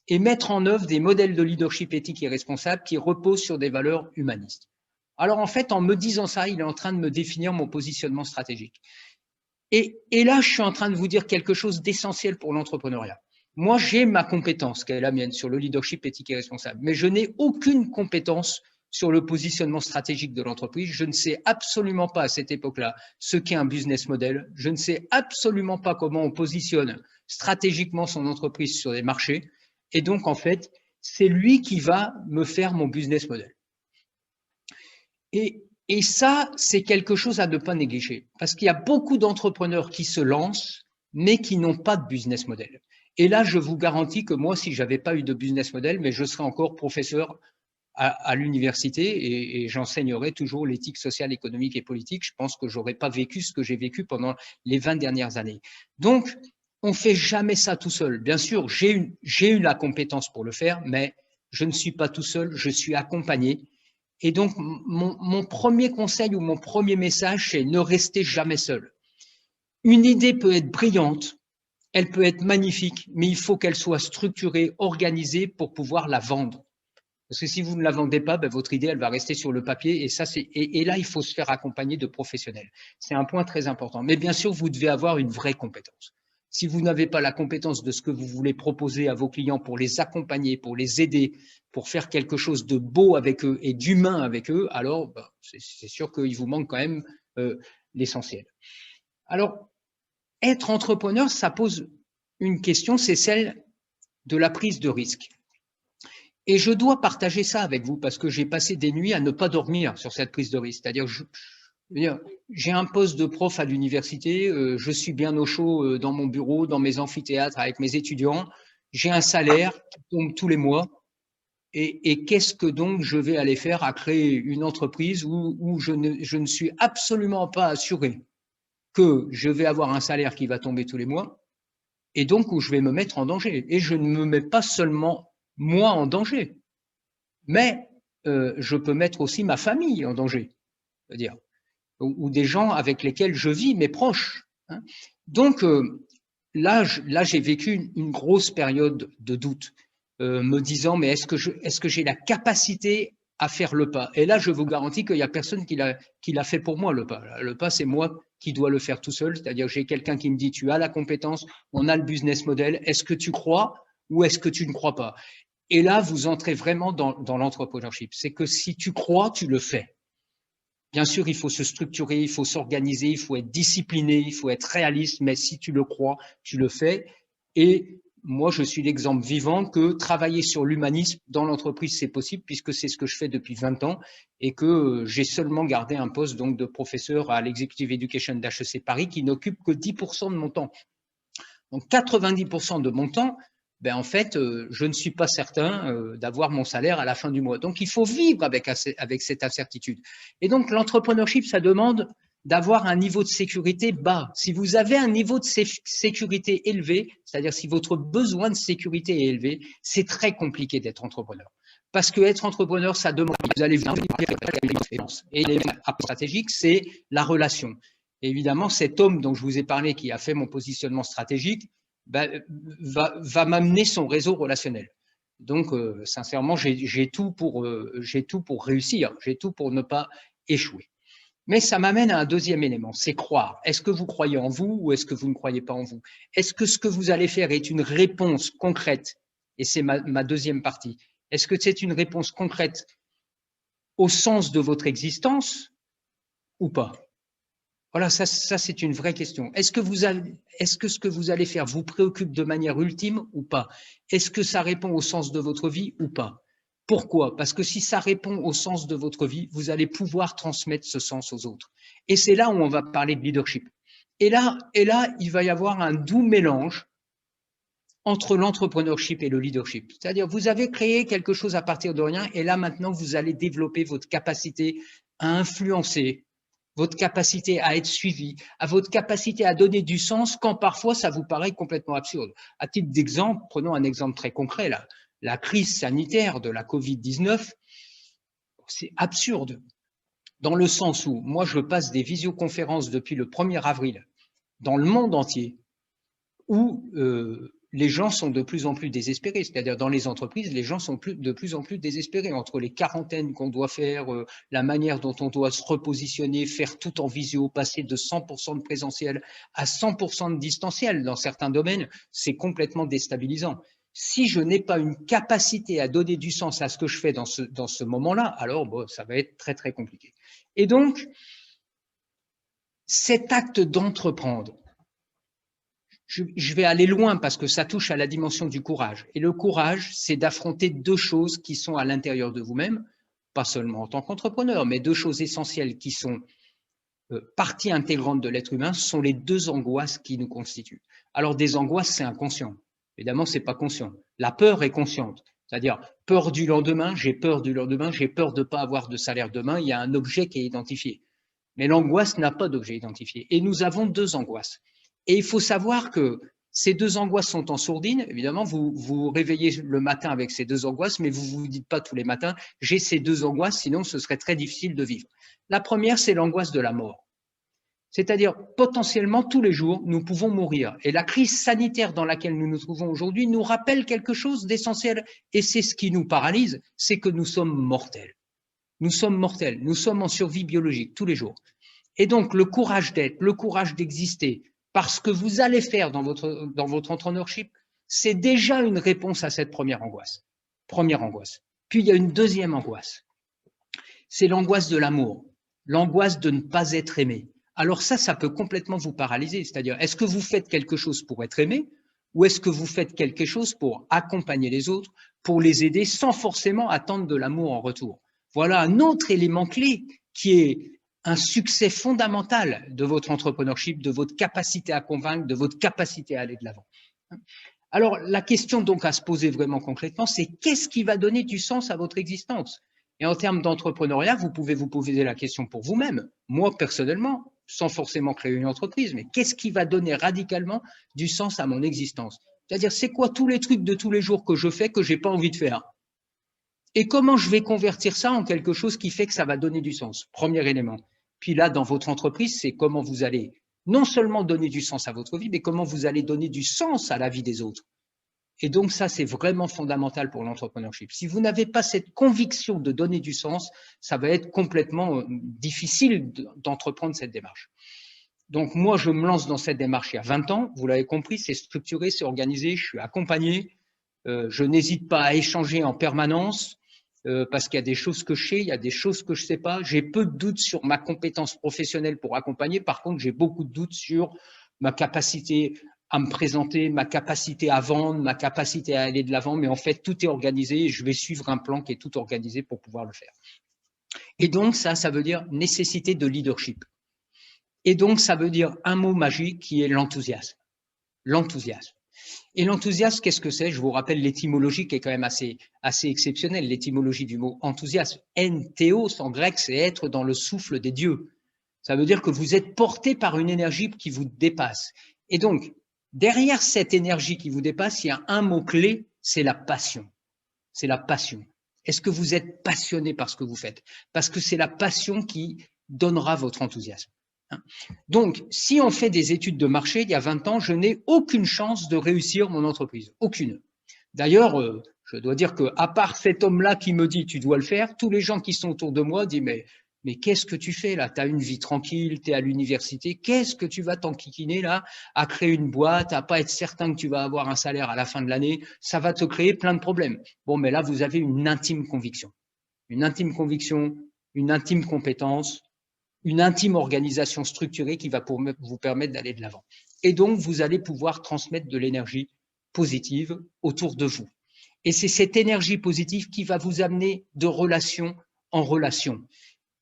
S5: et mettre en œuvre des modèles de leadership éthique et responsable qui reposent sur des valeurs humanistes. » Alors, en fait, en me disant ça, il est en train de me définir mon positionnement stratégique. Et là, je suis en train de vous dire quelque chose d'essentiel pour l'entrepreneuriat. Moi, j'ai ma compétence, qui est la mienne, sur le leadership éthique et responsable, mais je n'ai aucune compétence sur le positionnement stratégique de l'entreprise. Je ne sais absolument pas à cette époque-là ce qu'est un business model. Je ne sais absolument pas comment on positionne stratégiquement son entreprise sur les marchés. Et donc, en fait, c'est lui qui va me faire mon business model. Et ça, c'est quelque chose à ne pas négliger, parce qu'il y a beaucoup d'entrepreneurs qui se lancent, mais qui n'ont pas de business model. Et là, je vous garantis que moi, si je n'avais pas eu de business model, mais je serais encore professeur à l'université et j'enseignerais toujours l'éthique sociale, économique et politique. Je pense que je n'aurais pas vécu ce que j'ai vécu pendant les 20 dernières années. Donc, on ne fait jamais ça tout seul. Bien sûr, j'ai eu la compétence pour le faire, mais je ne suis pas tout seul, je suis accompagné. Et donc, mon premier conseil ou mon premier message, c'est ne restez jamais seul. Une idée peut être brillante, elle peut être magnifique, mais il faut qu'elle soit structurée, organisée pour pouvoir la vendre. Parce que si vous ne la vendez pas, ben, votre idée, elle va rester sur le papier. Et là, il faut se faire accompagner de professionnels. C'est un point très important. Mais bien sûr, vous devez avoir une vraie compétence. Si vous n'avez pas la compétence de ce que vous voulez proposer à vos clients pour les accompagner, pour les aider, pour faire quelque chose de beau avec eux et d'humain avec eux, alors ben, c'est sûr qu'il vous manque quand même l'essentiel. Alors, être entrepreneur, ça pose une question, c'est celle de la prise de risque. Et je dois partager ça avec vous parce que j'ai passé des nuits à ne pas dormir sur cette prise de risque. C'est-à-dire, j'ai un poste de prof à l'université, je suis bien au chaud dans mon bureau, dans mes amphithéâtres avec mes étudiants, j'ai un salaire qui tombe tous les mois. Et qu'est-ce que donc je vais aller faire à créer une entreprise où je ne suis absolument pas assuré que je vais avoir un salaire qui va tomber tous les mois et donc où je vais me mettre en danger. Et je ne me mets pas seulement moi en danger, mais je peux mettre aussi ma famille en danger, c'est-à-dire, ou des gens avec lesquels je vis, mes proches. Hein. Donc là, j'ai vécu une grosse période de doute, me disant, mais est-ce que j'ai la capacité à faire le pas? Et là, je vous garantis qu'il n'y a personne qui l'a fait pour moi, le pas. Le pas, c'est moi qui dois le faire tout seul, c'est-à-dire j'ai quelqu'un qui me dit, tu as la compétence, on a le business model, est-ce que tu crois ou est-ce que tu ne crois pas? Et là, vous entrez vraiment dans l'entrepreneurship. C'est que si tu crois, tu le fais. Bien sûr, il faut se structurer, il faut s'organiser, il faut être discipliné, il faut être réaliste, mais si tu le crois, tu le fais. Et moi, je suis l'exemple vivant que travailler sur l'humanisme dans l'entreprise, c'est possible puisque c'est ce que je fais depuis 20 ans et que j'ai seulement gardé un poste donc de professeur à l'Executive Education d'HEC Paris qui n'occupe que 10% de mon temps. Donc 90% de mon temps, ben en fait, je ne suis pas certain d'avoir mon salaire à la fin du mois. Donc, il faut vivre avec cette incertitude. Et donc, l'entrepreneurship, ça demande d'avoir un niveau de sécurité bas. Si vous avez un niveau de sécurité élevé, c'est-à-dire si votre besoin de sécurité est élevé, c'est très compliqué d'être entrepreneur. Parce que être entrepreneur, ça demande, vous allez vivre l'expérience. Et l'élément stratégique, c'est la relation. Et évidemment, cet homme dont je vous ai parlé, qui a fait mon positionnement stratégique, ben, va m'amener son réseau relationnel. Donc, sincèrement, j'ai tout pour réussir, j'ai tout pour ne pas échouer. Mais ça m'amène à un deuxième élément, c'est croire. Est-ce que vous croyez en vous ou est-ce que vous ne croyez pas en vous? Est-ce que ce que vous allez faire est une réponse concrète? Et c'est ma deuxième partie. Est-ce que c'est une réponse concrète au sens de votre existence ou pas? Voilà, ça c'est une vraie question. Est-ce que ce que vous allez faire vous préoccupe de manière ultime ou pas? Est-ce que ça répond au sens de votre vie ou pas? Pourquoi? Parce que si ça répond au sens de votre vie, vous allez pouvoir transmettre ce sens aux autres. Et c'est là où on va parler de leadership. Et là, il va y avoir un doux mélange entre l'entrepreneurship et le leadership. C'est-à-dire, vous avez créé quelque chose à partir de rien et là, maintenant, vous allez développer votre capacité à influencer, votre capacité à être suivi, à votre capacité à donner du sens quand parfois ça vous paraît complètement absurde. À titre d'exemple, prenons un exemple très concret, la crise sanitaire de la Covid-19, c'est absurde dans le sens où moi je passe des visioconférences depuis le 1er avril dans le monde entier où les gens sont de plus en plus désespérés, c'est-à-dire dans les entreprises, les gens sont de plus en plus désespérés entre les quarantaines qu'on doit faire, la manière dont on doit se repositionner, faire tout en visio, passer de 100% de présentiel à 100% de distanciel dans certains domaines, c'est complètement déstabilisant. Si je n'ai pas une capacité à donner du sens à ce que je fais dans ce moment-là, alors bon, ça va être très, très compliqué. Et donc, cet acte d'entreprendre, je vais aller loin parce que ça touche à la dimension du courage. Et le courage, c'est d'affronter deux choses qui sont à l'intérieur de vous-même, pas seulement en tant qu'entrepreneur, mais deux choses essentielles qui sont partie intégrante de l'être humain, sont les deux angoisses qui nous constituent. Alors, des angoisses, c'est inconscient. Évidemment, c'est pas conscient. La peur est consciente. C'est-à-dire, peur du lendemain, j'ai peur du lendemain, j'ai peur de ne pas avoir de salaire demain, il y a un objet qui est identifié. Mais l'angoisse n'a pas d'objet identifié. Et nous avons deux angoisses. Et il faut savoir que Ces deux angoisses sont en sourdine. Évidemment, vous vous réveillez le matin avec ces deux angoisses, mais vous ne vous dites pas tous les matins « j'ai ces deux angoisses », sinon ce serait très difficile de vivre. La première, c'est l'angoisse de la mort. C'est-à-dire, potentiellement, tous les jours, nous pouvons mourir. Et la crise sanitaire dans laquelle nous nous trouvons aujourd'hui nous rappelle quelque chose d'essentiel. Et c'est ce qui nous paralyse, c'est que nous sommes mortels. Nous sommes mortels, nous sommes en survie biologique tous les jours. Et donc, le courage d'être, le courage d'exister, parce que vous allez faire dans votre entrepreneurship, c'est déjà une réponse à cette première angoisse. Première angoisse. Puis, il y a une deuxième angoisse. C'est l'angoisse de l'amour, l'angoisse de ne pas être aimé. Alors ça peut complètement vous paralyser. C'est-à-dire, est-ce que vous faites quelque chose pour être aimé ou est-ce que vous faites quelque chose pour accompagner les autres, pour les aider sans forcément attendre de l'amour en retour? Voilà un autre élément clé qui est un succès fondamental de votre entrepreneurship, de votre capacité à convaincre, de votre capacité à aller de l'avant. Alors, la question donc à se poser vraiment concrètement, c'est qu'est-ce qui va donner du sens à votre existence? Et en termes d'entrepreneuriat, vous pouvez vous poser la question pour vous-même. Moi, personnellement, sans forcément créer une entreprise, mais qu'est-ce qui va donner radicalement du sens à mon existence? C'est-à-dire, c'est quoi tous les trucs de tous les jours que je fais que j'ai pas envie de faire? Et comment je vais convertir ça en quelque chose qui fait que ça va donner du sens? Premier élément. Puis là, dans votre entreprise, c'est comment vous allez non seulement donner du sens à votre vie, mais comment vous allez donner du sens à la vie des autres. Et donc ça, c'est vraiment fondamental pour l'entrepreneurship. Si vous n'avez pas cette conviction de donner du sens, ça va être complètement difficile d'entreprendre cette démarche. Donc moi, je me lance dans cette démarche il y a 20 ans. Vous l'avez compris, c'est structuré, c'est organisé, je suis accompagné. Je n'hésite pas à échanger en permanence parce qu'il y a des choses que je sais, il y a des choses que je ne sais pas. J'ai peu de doutes sur ma compétence professionnelle pour accompagner. Par contre, j'ai beaucoup de doutes sur ma capacité à me présenter, ma capacité à vendre, ma capacité à aller de l'avant. Mais en fait, tout est organisé et je vais suivre un plan qui est tout organisé pour pouvoir le faire. Et donc, ça veut dire nécessité de leadership. Et donc, ça veut dire un mot magique qui est l'enthousiasme. L'enthousiasme. Et l'enthousiasme, qu'est-ce que c'est? Je vous rappelle l'étymologie qui est quand même assez exceptionnelle, l'étymologie du mot enthousiasme. Entheos en grec, c'est être dans le souffle des dieux. Ça veut dire que vous êtes porté par une énergie qui vous dépasse. Et donc, derrière cette énergie qui vous dépasse, il y a un mot-clé, c'est la passion. C'est la passion. Est-ce que vous êtes passionné par ce que vous faites? Parce que c'est la passion qui donnera votre enthousiasme. Donc, si on fait des études de marché, il y a 20 ans, je n'ai aucune chance de réussir mon entreprise. Aucune. D'ailleurs, je dois dire qu'à part cet homme-là qui me dit « tu dois le faire », tous les gens qui sont autour de moi disent « mais qu'est-ce que tu fais là? Tu as une vie tranquille, tu es à l'université, qu'est-ce que tu vas t'enquiquiner là à créer une boîte, à pas être certain que tu vas avoir un salaire à la fin de l'année, ça va te créer plein de problèmes. » Bon, mais là, vous avez une intime conviction. Une intime conviction, une intime compétence, une intime organisation structurée qui va vous permettre d'aller de l'avant. Et donc, vous allez pouvoir transmettre de l'énergie positive autour de vous. Et c'est cette énergie positive qui va vous amener de relation en relation.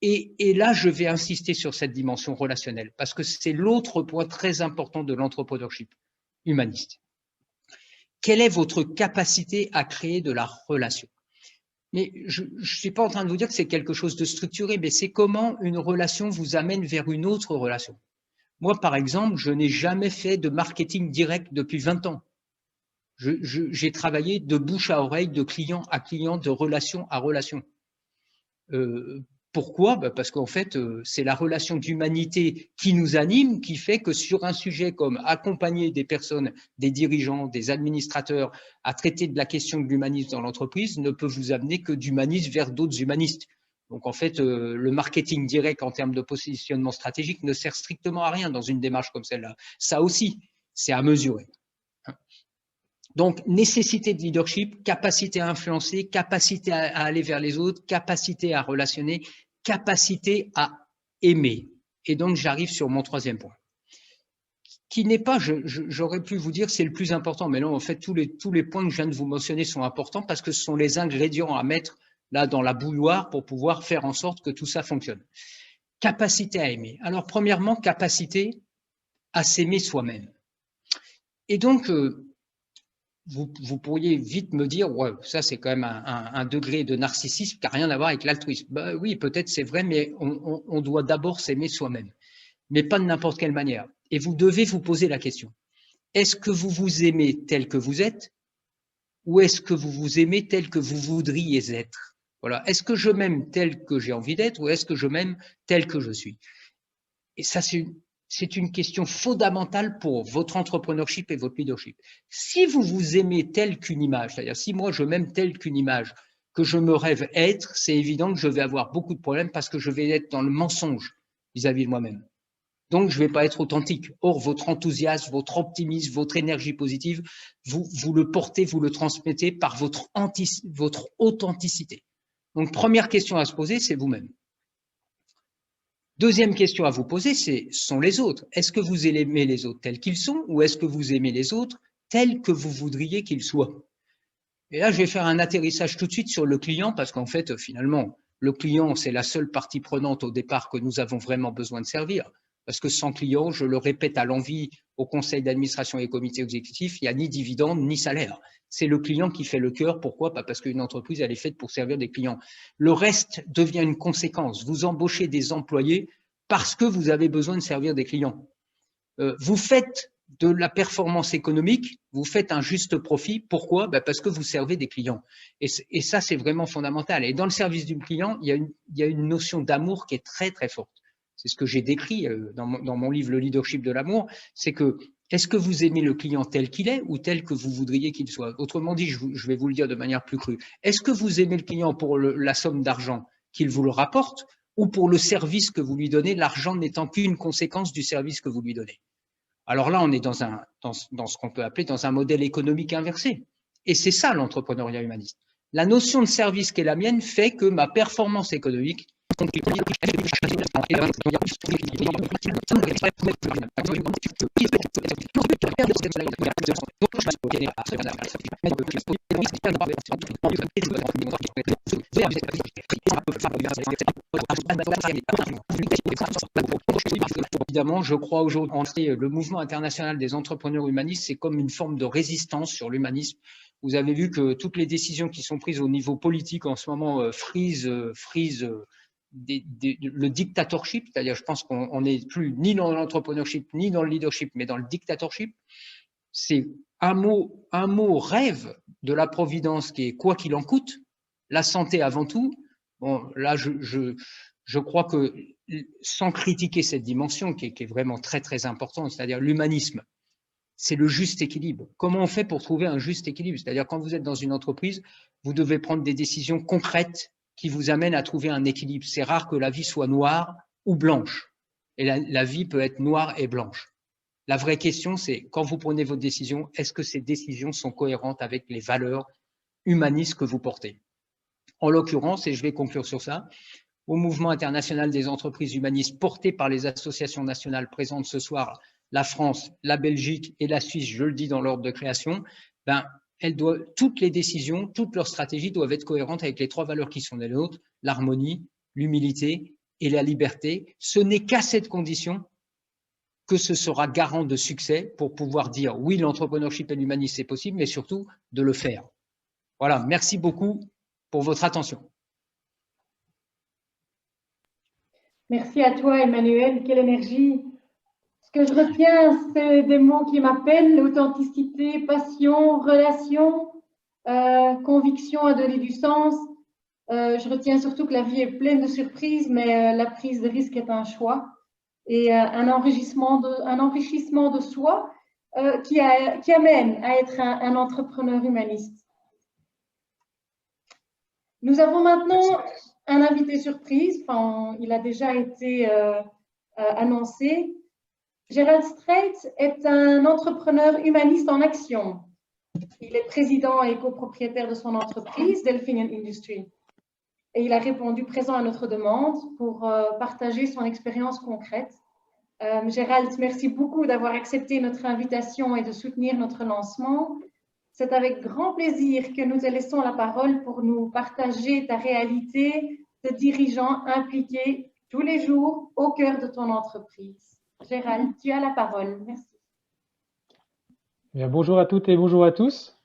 S5: Et là, je vais insister sur cette dimension relationnelle parce que c'est l'autre point très important de l'entrepreneurship humaniste. Quelle est votre capacité à créer de la relation? Mais je ne suis pas en train de vous dire que c'est quelque chose de structuré, mais c'est comment une relation vous amène vers une autre relation. Moi, par exemple, je n'ai jamais fait de marketing direct depuis 20 ans. J'ai travaillé de bouche à oreille, de client à client, de relation à relation. Pourquoi? Parce qu'en fait, c'est la relation d'humanité qui nous anime, qui fait que sur un sujet comme accompagner des personnes, des dirigeants, des administrateurs à traiter de la question de l'humanisme dans l'entreprise ne peut vous amener que d'humanistes vers d'autres humanistes. Donc en fait, le marketing direct en termes de positionnement stratégique ne sert strictement à rien dans une démarche comme celle-là. Ça aussi, c'est à mesurer. Donc, nécessité de leadership, capacité à influencer, capacité à aller vers les autres, capacité à relationner, capacité à aimer. Et donc, j'arrive sur mon troisième point, qui n'est pas, j'aurais pu vous dire, c'est le plus important, mais non, en fait, tous les points que je viens de vous mentionner sont importants parce que ce sont les ingrédients à mettre là dans la bouilloire pour pouvoir faire en sorte que tout ça fonctionne. Capacité à aimer. Alors, premièrement, capacité à s'aimer soi-même. Et donc, vous pourriez vite me dire, ouais, ça c'est quand même un degré de narcissisme qui n'a rien à voir avec l'altruisme. Ben, oui, peut-être c'est vrai, mais on doit d'abord s'aimer soi-même, mais pas de n'importe quelle manière. Et vous devez vous poser la question, est-ce que vous vous aimez tel que vous êtes ou est-ce que vous vous aimez tel que vous voudriez être? Voilà. Est-ce que je m'aime tel que j'ai envie d'être ou est-ce que je m'aime tel que je suis? Et ça, c'est une question fondamentale pour votre entrepreneurship et votre leadership. Si vous vous aimez tel qu'une image, c'est-à-dire si moi je m'aime tel qu'une image que je me rêve être, c'est évident que je vais avoir beaucoup de problèmes parce que je vais être dans le mensonge vis-à-vis de moi-même. Donc, je ne vais pas être authentique. Or, votre enthousiasme, votre optimisme, votre énergie positive, vous le portez, vous le transmettez par votre authenticité. Donc, première question à se poser, c'est vous-même. Deuxième question à vous poser, sont les autres. Est-ce que vous aimez les autres tels qu'ils sont ou est-ce que vous aimez les autres tels que vous voudriez qu'ils soient? Et là, je vais faire un atterrissage tout de suite sur le client parce qu'en fait, finalement, le client, c'est la seule partie prenante au départ que nous avons vraiment besoin de servir. Parce que sans client, je le répète à l'envi au conseil d'administration et au comité exécutif, il n'y a ni dividende ni salaire. C'est le client qui fait le cœur. Pourquoi? Pas parce qu'une entreprise, elle est faite pour servir des clients. Le reste devient une conséquence. Vous embauchez des employés parce que vous avez besoin de servir des clients. Vous faites de la performance économique, vous faites un juste profit. Pourquoi? Parce que vous servez des clients. Et ça, c'est vraiment fondamental. Et dans le service du client, il y a une notion d'amour qui est très, très forte. C'est ce que j'ai décrit dans mon livre « Le leadership de l'amour », c'est que est-ce que vous aimez le client tel qu'il est ou tel que vous voudriez qu'il soit? Autrement dit, je vais vous le dire de manière plus crue. Est-ce que vous aimez le client pour la somme d'argent qu'il vous le rapporte ou pour le service que vous lui donnez, l'argent n'étant qu'une conséquence du service que vous lui donnez? Alors là, on est dans ce qu'on peut appeler dans un modèle économique inversé. Et c'est ça l'entrepreneuriat humaniste. La notion de service qui est la mienne fait que ma performance économique Évidemment, je crois aujourd'hui, le mouvement international des entrepreneurs humanistes, c'est comme une forme de résistance sur l'humanisme. Vous avez vu que toutes les décisions qui sont prises au niveau politique en ce moment frisent le dictatorship, c'est-à-dire je pense qu'on n'est plus ni dans l'entrepreneurship ni dans le leadership, mais dans le dictatorship. C'est un mot rêve de la providence qui est quoi qu'il en coûte, la santé avant tout. Bon, là, je crois que sans critiquer cette dimension qui est vraiment très, très importante, c'est-à-dire l'humanisme, c'est le juste équilibre. Comment on fait pour trouver un juste équilibre? C'est-à-dire quand vous êtes dans une entreprise, vous devez prendre des décisions concrètes qui vous amènent à trouver un équilibre. C'est rare que la vie soit noire ou blanche. Et la vie peut être noire et blanche. La vraie question, c'est quand vous prenez vos décisions, est-ce que ces décisions sont cohérentes avec les valeurs humanistes que vous portez? En l'occurrence, et je vais conclure sur ça, au mouvement international des entreprises humanistes porté par les associations nationales présentes ce soir, la France, la Belgique et la Suisse, je le dis dans l'ordre de création, toutes les décisions, toutes leurs stratégies doivent être cohérentes avec les trois valeurs qui sont les nôtres, l'harmonie, l'humilité et la liberté. Ce n'est qu'à cette condition que ce sera garant de succès pour pouvoir dire oui, l'entrepreneurship et l'humanisme, c'est possible, mais surtout de le faire. Voilà, merci beaucoup pour votre attention.
S1: Merci à toi, Emmanuel. Quelle énergie! Ce que je retiens, c'est des mots qui m'appellent, authenticité, passion, relation, conviction à donner du sens. Je retiens surtout que la vie est pleine de surprises, mais la prise de risque est un choix et un enrichissement de soi qui amène à être un entrepreneur humaniste. Nous avons maintenant un invité surprise, enfin, il a déjà été annoncé. Gérald Strait est un entrepreneur humaniste en action. Il est président et copropriétaire de son entreprise, Delphinian Industry. Et il a répondu présent à notre demande pour partager son expérience concrète. Gérald, merci beaucoup d'avoir accepté notre invitation et de soutenir notre lancement. C'est avec grand plaisir que nous te laissons la parole pour nous partager ta réalité de dirigeant impliqué tous les jours au cœur de ton entreprise. Gérald, tu as la parole. Merci.
S6: Bien, bonjour à toutes et bonjour à tous.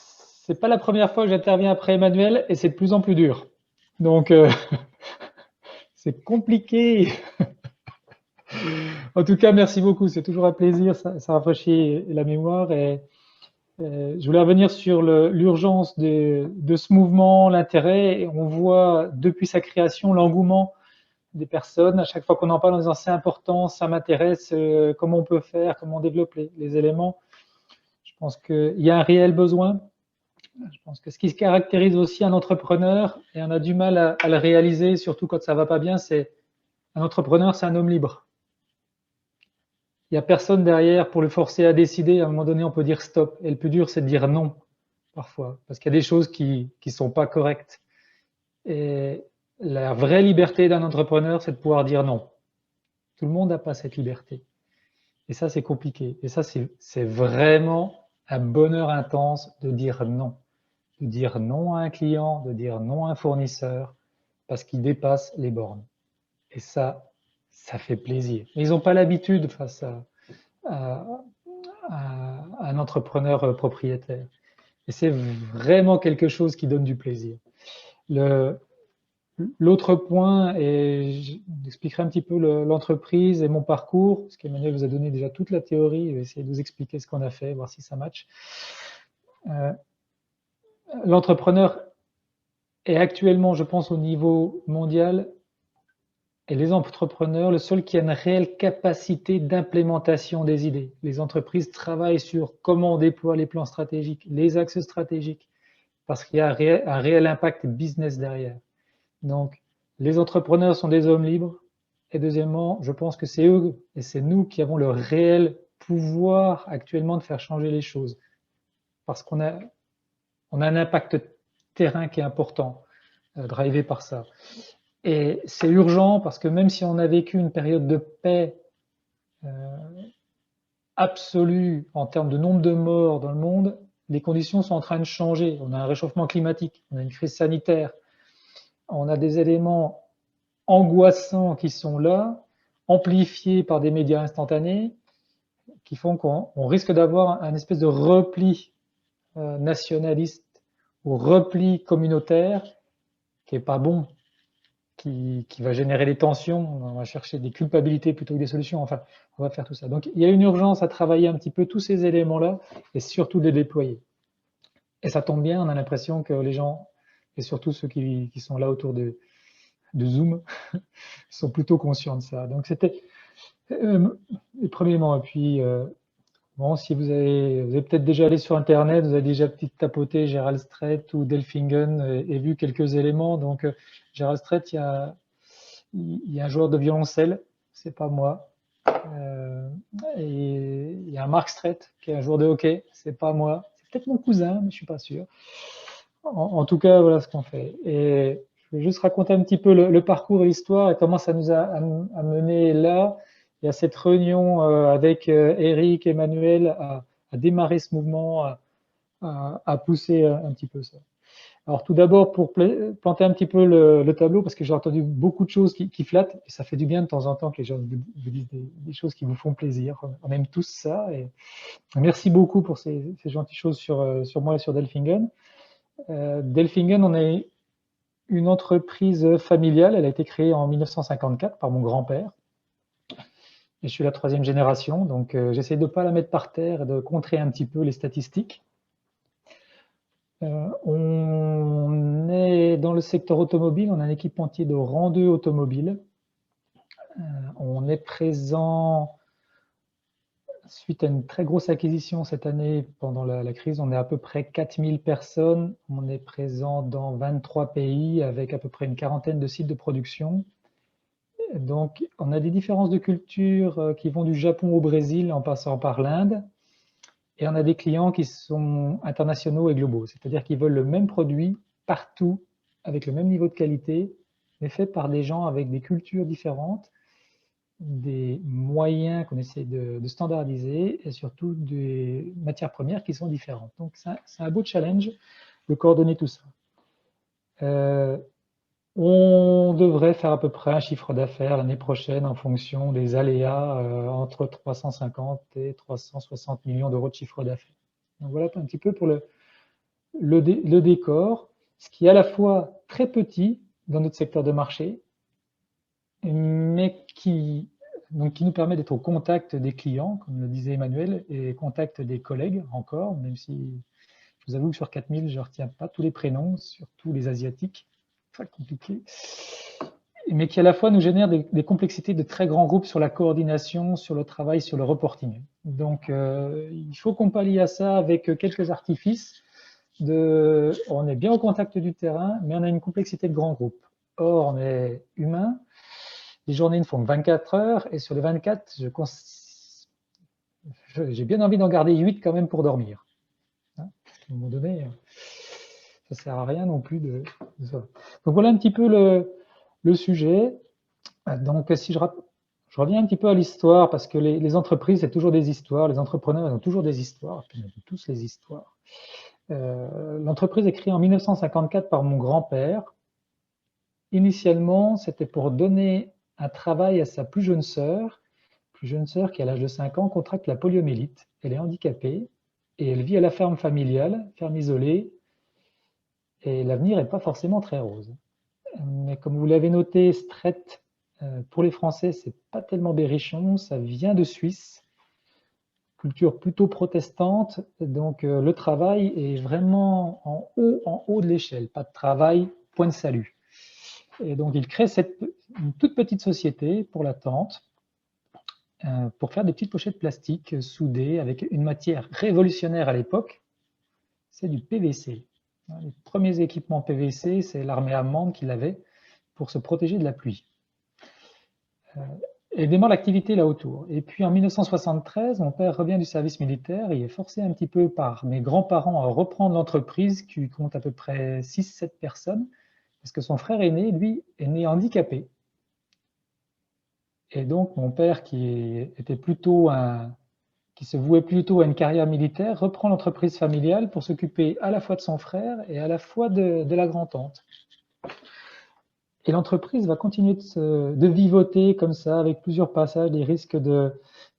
S6: C'est pas la première fois que j'interviens après Emmanuel et c'est de plus en plus dur. Donc, c'est compliqué. En tout cas, merci beaucoup. C'est toujours un plaisir. Ça rafraîchit la mémoire. Et je voulais revenir sur l'urgence de ce mouvement, l'intérêt. Et on voit depuis sa création l'engouement des personnes. À chaque fois qu'on en parle, en disant c'est important, ça m'intéresse, comment on peut faire, comment on développe les éléments. Je pense qu'il y a un réel besoin. Je pense que ce qui caractérise aussi un entrepreneur, et on a du mal à le réaliser, surtout quand ça va pas bien, c'est un entrepreneur, c'est un homme libre. Il n'y a personne derrière pour le forcer à décider. À un moment donné, on peut dire stop. Et le plus dur, c'est de dire non, parfois, parce qu'il y a des choses qui ne sont pas correctes. Et la vraie liberté d'un entrepreneur, c'est de pouvoir dire non. Tout le monde n'a pas cette liberté. Et ça, c'est compliqué. Et ça, c'est vraiment un bonheur intense de dire non. De dire non à un client, de dire non à un fournisseur, parce qu'il dépasse les bornes. Et ça fait plaisir. Mais ils n'ont pas l'habitude face à un entrepreneur propriétaire. Et c'est vraiment quelque chose qui donne du plaisir. L'autre point, et j'expliquerai un petit peu l'entreprise et mon parcours, parce qu'Emmanuel vous a donné déjà toute la théorie, je vais essayer de vous expliquer ce qu'on a fait, voir si ça match. L'entrepreneur est actuellement, je pense, au niveau mondial, et les entrepreneurs, le seul qui a une réelle capacité d'implémentation des idées. Les entreprises travaillent sur comment on déploie les plans stratégiques, les axes stratégiques, parce qu'il y a un réel impact business derrière. Donc, les entrepreneurs sont des hommes libres. Et deuxièmement, je pense que c'est eux et c'est nous qui avons le réel pouvoir actuellement de faire changer les choses. Parce qu'on a un impact terrain qui est important, drivé par ça. Et c'est urgent parce que même si on a vécu une période de paix absolue en termes de nombre de morts dans le monde, les conditions sont en train de changer. On a un réchauffement climatique, on a une crise sanitaire, on a des éléments angoissants qui sont là, amplifiés par des médias instantanés, qui font qu'on risque d'avoir un espèce de repli nationaliste ou repli communautaire qui est pas bon, qui va générer des tensions, on va chercher des culpabilités plutôt que des solutions, enfin, on va faire tout ça. Donc, il y a une urgence à travailler un petit peu tous ces éléments-là et surtout de les déployer. Et ça tombe bien, on a l'impression que les gens, et surtout ceux qui sont là autour de Zoom, sont plutôt conscients de ça. Donc, c'était les premiers mots. Et puis, bon, si vous avez peut-être déjà allé sur Internet, vous avez déjà peut-être tapoté Gerald Strait ou Delfingen et vu quelques éléments. Donc, Gerald Strait, il y a un joueur de violoncelle, c'est pas moi. Et il y a un Mark Strait, qui est un joueur de hockey, c'est pas moi. C'est peut-être mon cousin, mais je suis pas sûr. En tout cas, voilà ce qu'on fait. Et je vais juste raconter un petit peu le parcours et l'histoire et comment ça nous a amené là. Et à cette réunion avec Eric, Emmanuel, à démarrer ce mouvement, à pousser un petit peu ça. Alors tout d'abord, pour planter un petit peu le tableau, parce que j'ai entendu beaucoup de choses qui flattent, et ça fait du bien de temps en temps que les gens vous disent des choses qui vous font plaisir. On aime tous ça. Et merci beaucoup pour ces gentilles choses sur moi et sur Delfingen. Delfingen, on est une entreprise familiale. Elle a été créée en 1954 par mon grand-père. Et je suis la 3e génération, donc j'essaie de ne pas la mettre par terre et de contrer un petit peu les statistiques. On est dans le secteur automobile, on a un équipementier de rang 2 automobile. On est présent, suite à une très grosse acquisition cette année pendant la crise, on est à peu près 4000 personnes. On est présent dans 23 pays avec à peu près une 40aine de sites de production. Donc, on a des différences de culture qui vont du Japon au Brésil en passant par l'Inde. Et on a des clients qui sont internationaux et globaux, c'est-à-dire qu'ils veulent le même produit partout, avec le même niveau de qualité, mais fait par des gens avec des cultures différentes, des moyens qu'on essaie de standardiser et surtout des matières premières qui sont différentes. Donc, c'est un beau challenge de coordonner tout ça. On devrait faire à peu près un chiffre d'affaires l'année prochaine en fonction des aléas entre 350 et 360 millions d'euros de chiffre d'affaires. Donc voilà un petit peu pour le décor, ce qui est à la fois très petit dans notre secteur de marché, mais qui donc qui nous permet d'être au contact des clients, comme le disait Emmanuel, et contact des collègues encore, même si je vous avoue que sur 4000, je ne retiens pas tous les prénoms, surtout les asiatiques, très compliqué, mais qui à la fois nous génère des complexités de très grands groupes sur la coordination, sur le travail, sur le reporting. Donc il faut qu'on pallie à ça avec quelques artifices. On est bien au contact du terrain, mais on a une complexité de grands groupes. Or, on est humain, les journées ne font que 24 heures, et sur les 24, j'ai bien envie d'en garder 8 quand même pour dormir. Hein, à un moment donné, ça ne sert à rien non plus de ça. Donc voilà un petit peu le sujet. Donc si je reviens un petit peu à l'histoire, parce que les entreprises, c'est toujours des histoires, les entrepreneurs, ils ont toujours des histoires, puis ils ont tous les histoires. L'entreprise est créée en 1954 par mon grand-père. Initialement, c'était pour donner un travail à sa plus jeune sœur qui, à l'âge de 5 ans, contracte la poliomyélite. Elle est handicapée et elle vit à la ferme familiale, ferme isolée, et l'avenir n'est pas forcément très rose. Mais comme vous l'avez noté, Stret, pour les Français, c'est pas tellement berrichon, ça vient de Suisse, culture plutôt protestante, donc le travail est vraiment en haut de l'échelle, pas de travail, point de salut. Et donc il crée une toute petite société pour la tente, pour faire des petites pochettes plastiques soudées avec une matière révolutionnaire à l'époque, c'est du PVC. Les premiers équipements PVC, c'est l'armée allemande qui l'avait pour se protéger de la pluie. Et démarre l'activité là autour. Et puis en 1973, mon père revient du service militaire, il est forcé un petit peu par mes grands-parents à reprendre l'entreprise qui compte à peu près 6-7 personnes, parce que son frère aîné, lui, est né handicapé. Et donc mon père, qui se vouait plutôt à une carrière militaire, reprend l'entreprise familiale pour s'occuper à la fois de son frère et à la fois de la grand-tante. Et l'entreprise va continuer de vivoter comme ça, avec plusieurs passages, des risques de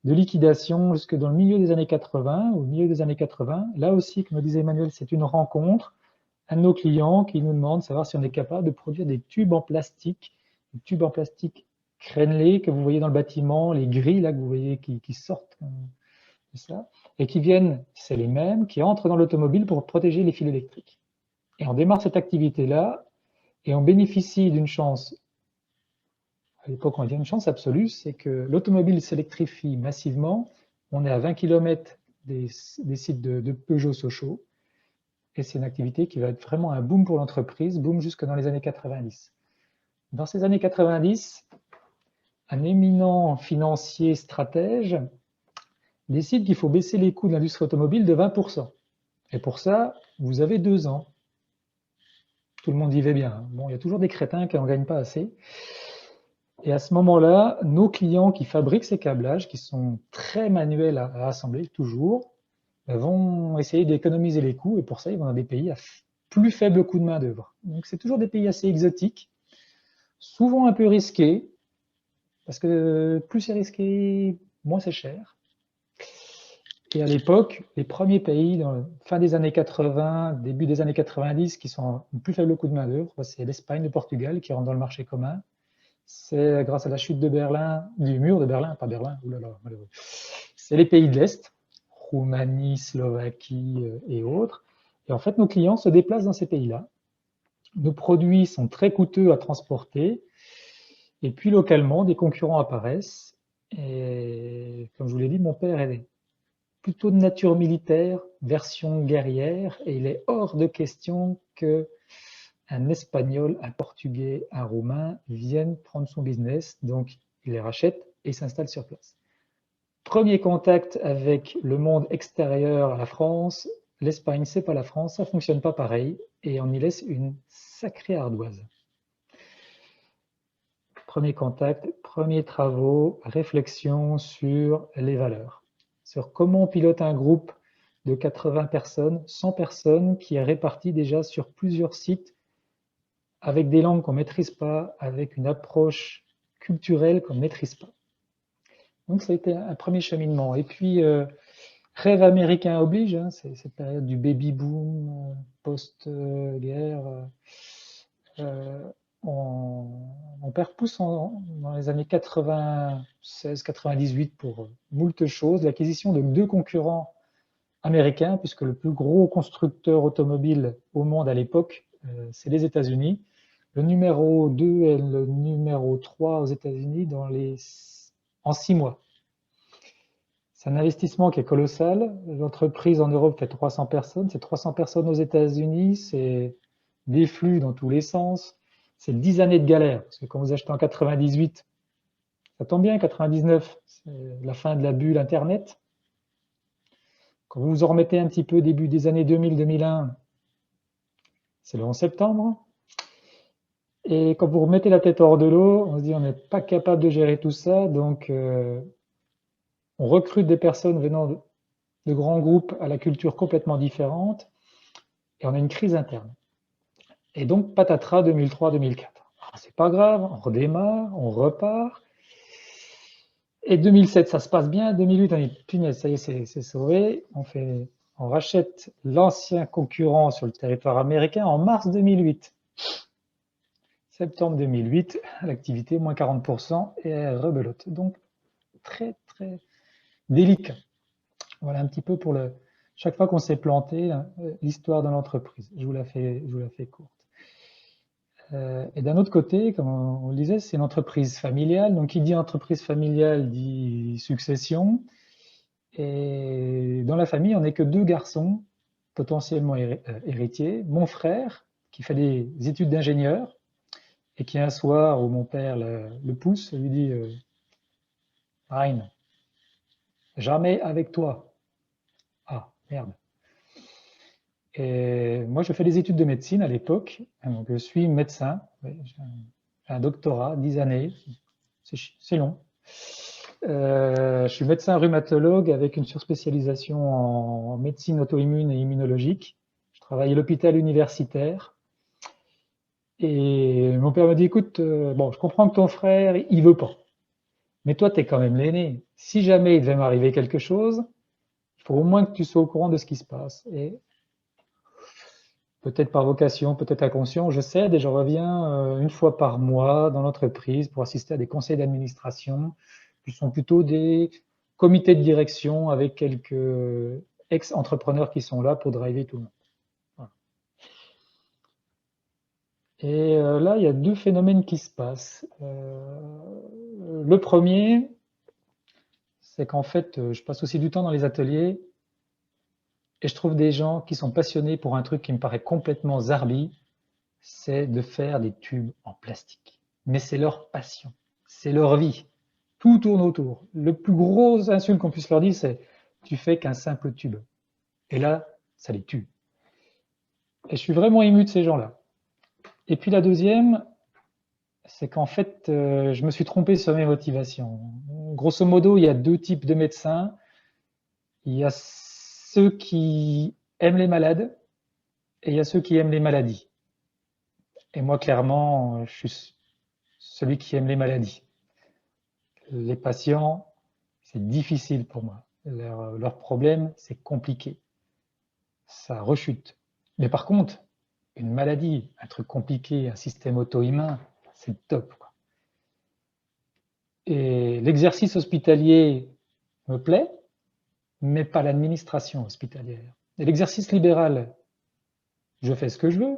S6: liquidation jusque dans le milieu des années 80. Au milieu des années 80, là aussi, comme le disait Emmanuel, c'est une rencontre. Un de nos clients qui nous demande de savoir si on est capable de produire des tubes en plastique crénelés que vous voyez dans le bâtiment, les grilles là que vous voyez qui sortent de ça, et qui viennent, c'est les mêmes, qui entrent dans l'automobile pour protéger les fils électriques. Et on démarre cette activité-là, et on bénéficie d'une chance, à l'époque on va dire une chance absolue, c'est que l'automobile s'électrifie massivement, on est à 20 km des sites de Peugeot-Sochaux, et c'est une activité qui va être vraiment un boom pour l'entreprise, boom jusque dans les années 90. Dans ces années 90, un éminent financier stratège décide qu'il faut baisser les coûts de l'industrie automobile de 20%. Et pour ça, vous avez 2 ans. Tout le monde vivait bien. Bon, il y a toujours des crétins qui n'en gagnent pas assez. Et à ce moment-là, nos clients qui fabriquent ces câblages, qui sont très manuels à assembler, toujours, vont essayer d'économiser les coûts. Et pour ça, ils vont dans des pays à plus faible coût de main-d'œuvre. Donc, c'est toujours des pays assez exotiques, souvent un peu risqués, parce que plus c'est risqué, moins c'est cher. Et à l'époque, les premiers pays, dans la fin des années 80, début des années 90, qui sont au plus faible coût de main-d'œuvre, c'est l'Espagne, le Portugal, qui rentrent dans le marché commun. C'est grâce à la chute de Berlin, du mur de Berlin, pas Berlin, oulala, malheureux. C'est les pays de l'Est, Roumanie, Slovaquie et autres. Et en fait, nos clients se déplacent dans ces pays-là. Nos produits sont très coûteux à transporter. Et puis, localement, des concurrents apparaissent. Et comme je vous l'ai dit, mon père est plutôt de nature militaire, version guerrière, et il est hors de question qu'un Espagnol, un Portugais, un Roumain viennent prendre son business, donc il les rachète et s'installe sur place. Premier contact avec le monde extérieur à la France, l'Espagne c'est pas la France, ça fonctionne pas pareil, et on y laisse une sacrée ardoise. Premier contact, premiers travaux, réflexion sur les valeurs, sur comment on pilote un groupe de 80 personnes, 100 personnes qui est réparti déjà sur plusieurs sites avec des langues qu'on ne maîtrise pas, avec une approche culturelle qu'on ne maîtrise pas. Donc ça a été un premier cheminement. Et puis, rêve américain oblige, hein, c'est cette période du baby boom, post-guerre. mon père pousse dans les années 96-98 pour moult choses, l'acquisition de 2 concurrents américains, puisque le plus gros constructeur automobile au monde à l'époque, c'est les États-Unis. Le numéro 2 et le numéro 3 aux États-Unis en 6 mois. C'est un investissement qui est colossal. L'entreprise en Europe fait 300 personnes. C'est 300 personnes aux États-Unis. C'est des flux dans tous les sens. C'est 10 années de galère. Parce que quand vous achetez en 98, ça tombe bien, 99, c'est la fin de la bulle Internet. Quand vous vous en remettez un petit peu début des années 2000-2001, c'est le 11 septembre. Et quand vous remettez la tête hors de l'eau, on se dit on n'est pas capable de gérer tout ça. Donc, on recrute des personnes venant de grands groupes à la culture complètement différente et on a une crise interne. Et donc, patatras 2003-2004. C'est pas grave, on redémarre, on repart. Et 2007, ça se passe bien. 2008, on dit punaise, ça y est, c'est sauvé. On rachète l'ancien concurrent sur le territoire américain en mars 2008. Septembre 2008, l'activité, moins 40% et rebelote. Donc, très, très délicat. Voilà un petit peu pour chaque fois qu'on s'est planté, l'histoire de l'entreprise. Je vous la fais courte. Et d'un autre côté, comme on le disait, c'est une entreprise familiale. Donc, qui dit entreprise familiale dit succession. Et dans la famille, on n'est que 2 garçons potentiellement héritiers. Mon frère, qui fait des études d'ingénieur, et qui un soir où mon père le pousse, lui dit Ryan, jamais avec toi. Ah, merde. Et moi, je fais des études de médecine à l'époque. Donc, je suis médecin. J'ai un doctorat, 10 années. C'est long. Je suis médecin rhumatologue avec une surspécialisation en médecine auto-immune et immunologique. Je travaille à l'hôpital universitaire. Et mon père me dit, écoute, bon, je comprends que ton frère, il veut pas. Mais toi, tu es quand même l'aîné. Si jamais il devait m'arriver quelque chose, il faut au moins que tu sois au courant de ce qui se passe. Et peut-être par vocation, peut-être inconscient, je cède et je reviens 1 fois par mois dans l'entreprise pour assister à des conseils d'administration qui sont plutôt des comités de direction avec quelques ex-entrepreneurs qui sont là pour driver tout le monde. Voilà. Et là, il y a 2 phénomènes qui se passent. Le premier, c'est qu'en fait, je passe aussi du temps dans les ateliers et je trouve des gens qui sont passionnés pour un truc qui me paraît complètement zarbi, c'est de faire des tubes en plastique. Mais c'est leur passion, c'est leur vie. Tout tourne autour. Le plus gros insulte qu'on puisse leur dire, c'est « tu fais qu'un simple tube ». Et là, ça les tue. Et je suis vraiment ému de ces gens-là. Et puis la deuxième, c'est qu'en fait, je me suis trompé sur mes motivations. Grosso modo, il y a 2 types de médecins. Il y a ceux qui aiment les malades et il y a ceux qui aiment les maladies. Et moi, clairement, je suis celui qui aime les maladies. Les patients, c'est difficile pour moi. Leur problème, c'est compliqué. Ça rechute. Mais par contre, une maladie, un truc compliqué, un système auto-immun, c'est top, quoi. Et l'exercice hospitalier me plaît, mais pas l'administration hospitalière. Et l'exercice libéral, je fais ce que je veux,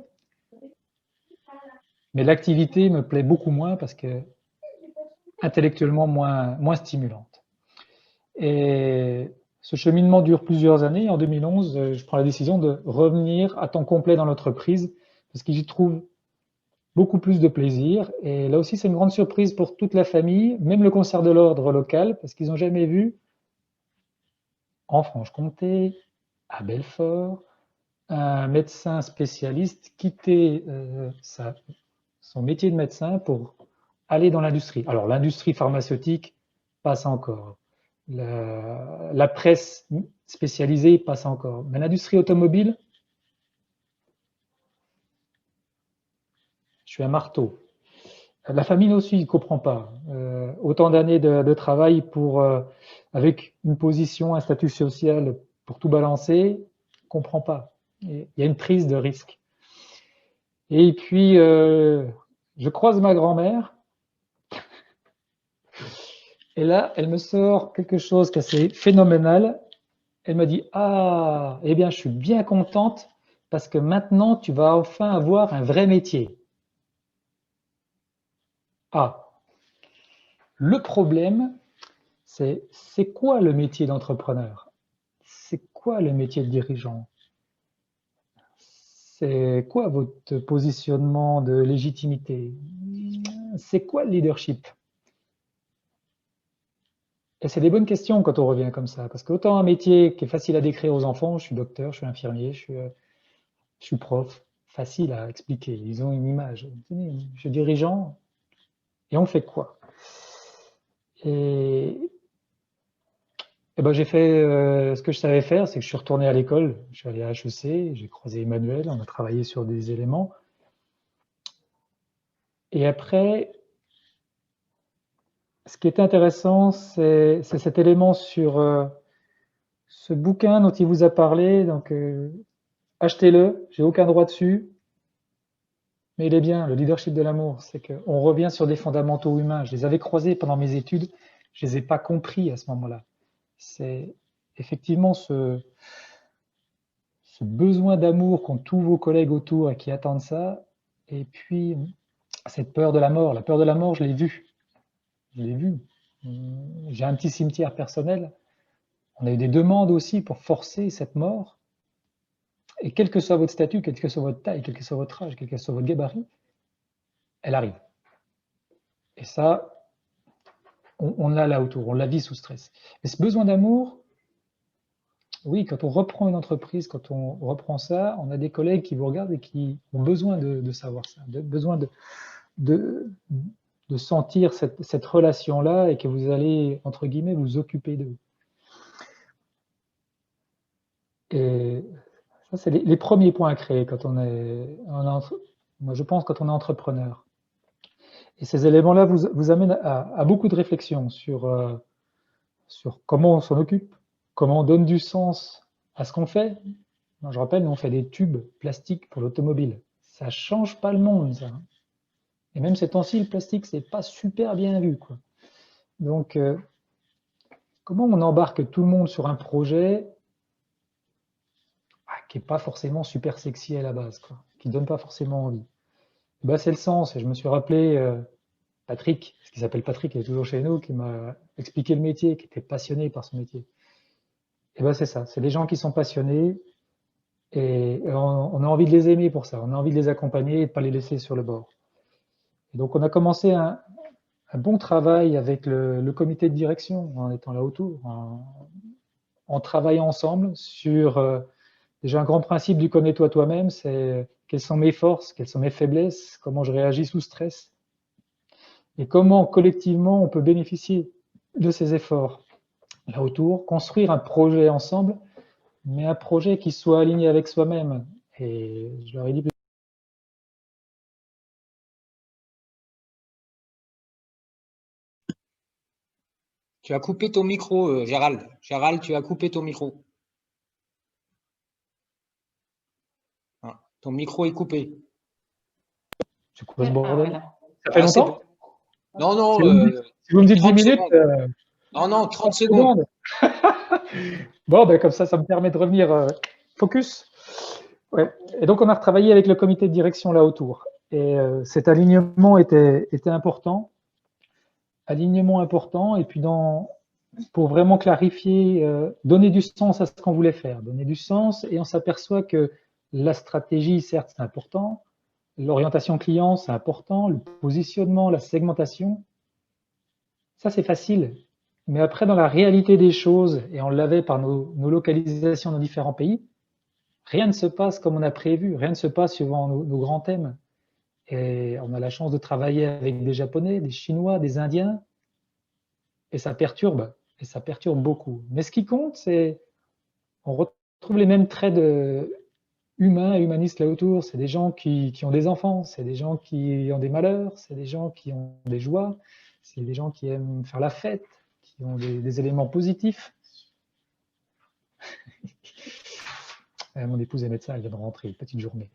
S6: mais l'activité me plaît beaucoup moins parce que intellectuellement moins stimulante. Et ce cheminement dure plusieurs années. En 2011, je prends la décision de revenir à temps complet dans l'entreprise parce que j'y trouve beaucoup plus de plaisir. Et là aussi, c'est une grande surprise pour toute la famille, même le concert de l'ordre local, parce qu'ils n'ont jamais vu en Franche-Comté, à Belfort, un médecin spécialiste quitter son métier de médecin pour aller dans l'industrie. Alors, l'industrie pharmaceutique passe encore. La presse spécialisée passe encore. Mais l'industrie automobile, je suis un marteau. La famille aussi ne comprend pas. Autant d'années de travail avec une position, un statut social pour tout balancer, ne comprend pas. Il y a une prise de risque. Et puis, Je croise ma grand-mère. Et là, elle me sort quelque chose qui est assez phénoménal. Elle me dit, ah, eh bien, je suis bien contente parce que maintenant, tu vas enfin avoir un vrai métier. Ah, le problème, c'est quoi le métier d'entrepreneur? C'est quoi le métier de dirigeant? C'est quoi votre positionnement de légitimité? C'est quoi le leadership? Et c'est des bonnes questions quand on revient comme ça, parce qu'autant un métier qui est facile à décrire aux enfants, je suis docteur, je suis infirmier, je suis prof, facile à expliquer, ils ont une image. Je suis dirigeant, et on fait quoi? Et, ben j'ai fait ce que je savais faire, c'est que je suis retourné à l'école, je suis allé à HEC, j'ai croisé Emmanuel, on a travaillé sur des éléments. Et après, ce qui est intéressant, c'est cet élément sur ce bouquin dont il vous a parlé. Donc, achetez-le, j'ai aucun droit dessus, mais il est bien, le leadership de l'amour. C'est qu'on revient sur des fondamentaux humains. Je les avais croisés pendant mes études, je les ai pas compris à ce moment-là. C'est effectivement ce besoin d'amour qu'ont tous vos collègues autour et qui attendent ça. Et puis, cette peur de la mort. La peur de la mort, je l'ai vue. Je l'ai vue. J'ai un petit cimetière personnel. On a eu des demandes aussi pour forcer cette mort. Et quel que soit votre statut, quelle que soit votre taille, quel que soit votre âge, quel que soit votre gabarit, elle arrive. Et ça, on l'a là autour, on la vit sous stress. Mais ce besoin d'amour, oui, quand on reprend une entreprise, quand on reprend ça, on a des collègues qui vous regardent et qui ont besoin de savoir ça, besoin de sentir cette relation-là et que vous allez, entre guillemets, vous occuper d'eux. Et ça, c'est les premiers points à créer quand on est, moi je pense, quand on est entrepreneur. Et ces éléments-là vous amènent à beaucoup de réflexions sur comment on s'en occupe, comment on donne du sens à ce qu'on fait. Je rappelle, nous on fait des tubes plastiques pour l'automobile. Ça change pas le monde, ça. Et même ces temps-ci, le plastique, c'est pas super bien vu, quoi. Donc, comment on embarque tout le monde sur un projet qui n'est pas forcément super sexy à la base, quoi, qui ne donne pas forcément envie? Ben, c'est le sens. Et je me suis rappelé Patrick, ce qui s'appelle Patrick, il est toujours chez nous, qui m'a expliqué le métier, qui était passionné par ce métier. Et ben c'est ça, c'est des gens qui sont passionnés et on a envie de les aimer pour ça, on a envie de les accompagner et de ne pas les laisser sur le bord. Et donc on a commencé un bon travail avec le comité de direction en étant là autour, en travaillant ensemble sur déjà un grand principe du connais-toi toi-même, c'est quelles sont mes forces, quelles sont mes faiblesses, comment je réagis sous stress et comment collectivement on peut bénéficier de ces efforts là autour, construire un projet ensemble, mais un projet qui soit aligné avec soi-même. Et je leur ai dit...
S5: Tu as coupé ton micro, Gérald. Gérald, tu as coupé ton micro. Ah, ton micro est coupé.
S6: C'est quoi ce bordel?
S1: Voilà.
S6: Ça fait longtemps?
S5: Non, non.
S6: Si vous me dites 10 minutes...
S5: non, non, 30 secondes.
S6: Bon, ben comme ça me permet de revenir focus. Ouais. Et donc, on a retravaillé avec le comité de direction là autour. Et cet alignement était important. Alignement important. Et puis, pour vraiment clarifier, donner du sens à ce qu'on voulait faire. Donner du sens. Et on s'aperçoit que la stratégie, certes, c'est important. L'orientation client, c'est important. Le positionnement, la segmentation, ça, c'est facile. Mais après, dans la réalité des choses, et on l'avait par nos localisations dans différents pays, rien ne se passe comme on a prévu, rien ne se passe suivant nos grands thèmes. Et on a la chance de travailler avec des Japonais, des Chinois, des Indiens, et ça perturbe beaucoup. Mais ce qui compte, c'est on retrouve les mêmes traits humains et humanistes là autour. C'est des gens qui ont des enfants, c'est des gens qui ont des malheurs, c'est des gens qui ont des joies, c'est des gens qui aiment faire la fête, qui ont des éléments positifs. Mon épouse est médecin, elle vient de rentrer, petite journée.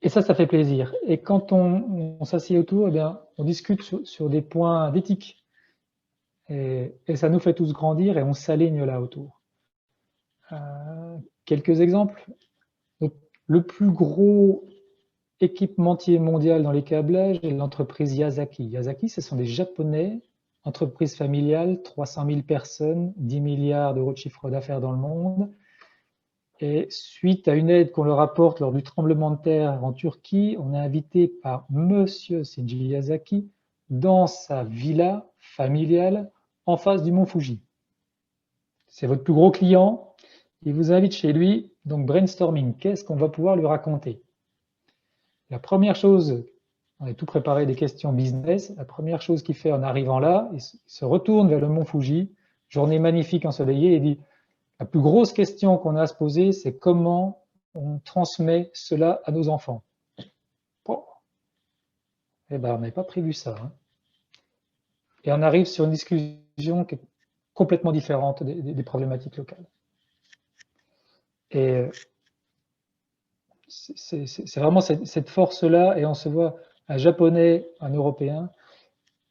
S6: Et ça fait plaisir. Et quand on s'assied autour, eh bien, on discute sur des points d'éthique. Et ça nous fait tous grandir et on s'aligne là autour. Quelques exemples. Donc, le plus gros équipementier mondial dans les câblages est l'entreprise Yazaki. Yazaki, ce sont des Japonais, entreprise familiale, 300 000 personnes, 10 milliards d'euros de chiffre d'affaires dans le monde. Et suite à une aide qu'on leur apporte lors du tremblement de terre en Turquie, on est invité par Monsieur Shinji Yazaki dans sa villa familiale en face du mont Fuji. C'est votre plus gros client, il vous invite chez lui, donc brainstorming, qu'est-ce qu'on va pouvoir lui raconter? La première chose, on a tout préparé des questions business, la première chose qu'il fait en arrivant là, il se retourne vers le mont Fuji, journée magnifique ensoleillée, et dit la plus grosse question qu'on a à se poser, c'est comment on transmet cela à nos enfants. Oh. Eh bien, on n'avait pas prévu ça. Hein. Et on arrive sur une discussion qui est complètement différente des problématiques locales. Et c'est vraiment cette force-là, et on se voit un Japonais, un Européen,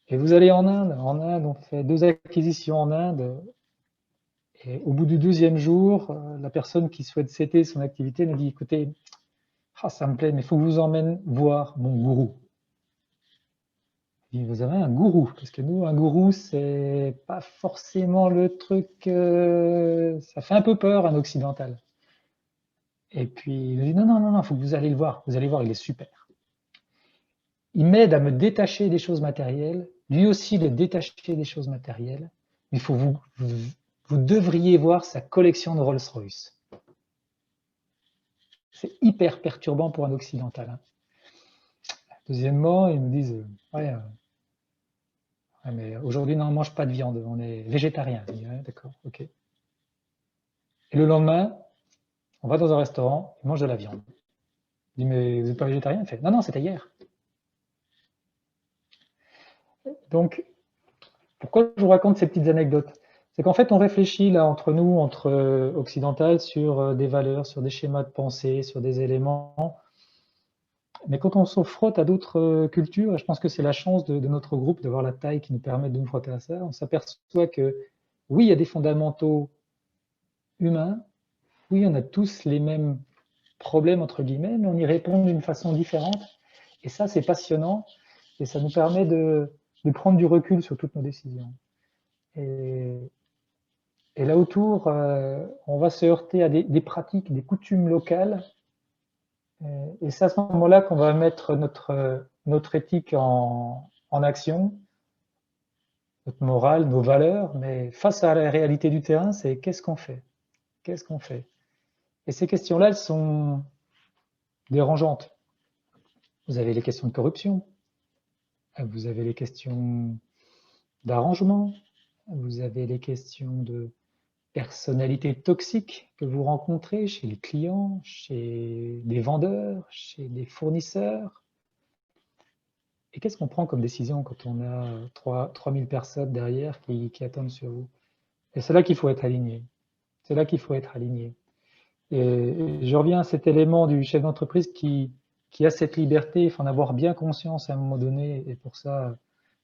S6: et vous allez en Inde, on fait 2 acquisitions en Inde, et au bout du 2e jour, la personne qui souhaite céder son activité nous dit, écoutez, ça me plaît, mais il faut que je vous emmène voir mon gourou. Et vous avez un gourou, parce que nous, un gourou, c'est pas forcément le truc, ça fait un peu peur, un occidental. Et puis, il nous dit, non, il faut que vous allez le voir, il est super. Il m'aide à me détacher des choses matérielles, lui aussi de détacher des choses matérielles, mais il faut vous devriez voir sa collection de Rolls-Royce. C'est hyper perturbant pour un occidental. Hein. Deuxièmement, ils me disent, ouais, mais aujourd'hui, on ne mange pas de viande, on est végétarien. Ouais, d'accord, ok. Et le lendemain, on va dans un restaurant, ils mangent de la viande. Je dis, mais vous n'êtes pas végétarien? Il fait, non, c'était hier. Donc, pourquoi je vous raconte ces petites anecdotes? C'est qu'en fait, on réfléchit là entre nous, entre occidentales, sur des valeurs, sur des schémas de pensée, sur des éléments. Mais quand on se frotte à d'autres cultures, et je pense que c'est la chance de notre groupe d'avoir la taille qui nous permet de nous frotter à ça, on s'aperçoit que oui, il y a des fondamentaux humains, oui, on a tous les mêmes problèmes, entre guillemets, mais on y répond d'une façon différente. Et ça, c'est passionnant, et ça nous permet de prendre du recul sur toutes nos décisions. Et là autour, on va se heurter à des pratiques, des coutumes locales. Et c'est à ce moment-là qu'on va mettre notre éthique en action, notre morale, nos valeurs. Mais face à la réalité du terrain, c'est qu'est-ce qu'on fait? Qu'est-ce qu'on fait? Et ces questions-là, elles sont dérangeantes. Vous avez les questions de corruption, vous avez les questions d'arrangement, vous avez les questions de personnalités toxiques que vous rencontrez chez les clients, chez des vendeurs, chez des fournisseurs. Et qu'est-ce qu'on prend comme décision quand on a 3000 personnes derrière qui attendent sur vous? Et c'est là qu'il faut être aligné. C'est là qu'il faut être aligné. Et je reviens à cet élément du chef d'entreprise qui a cette liberté, il faut en avoir bien conscience à un moment donné. Et pour ça,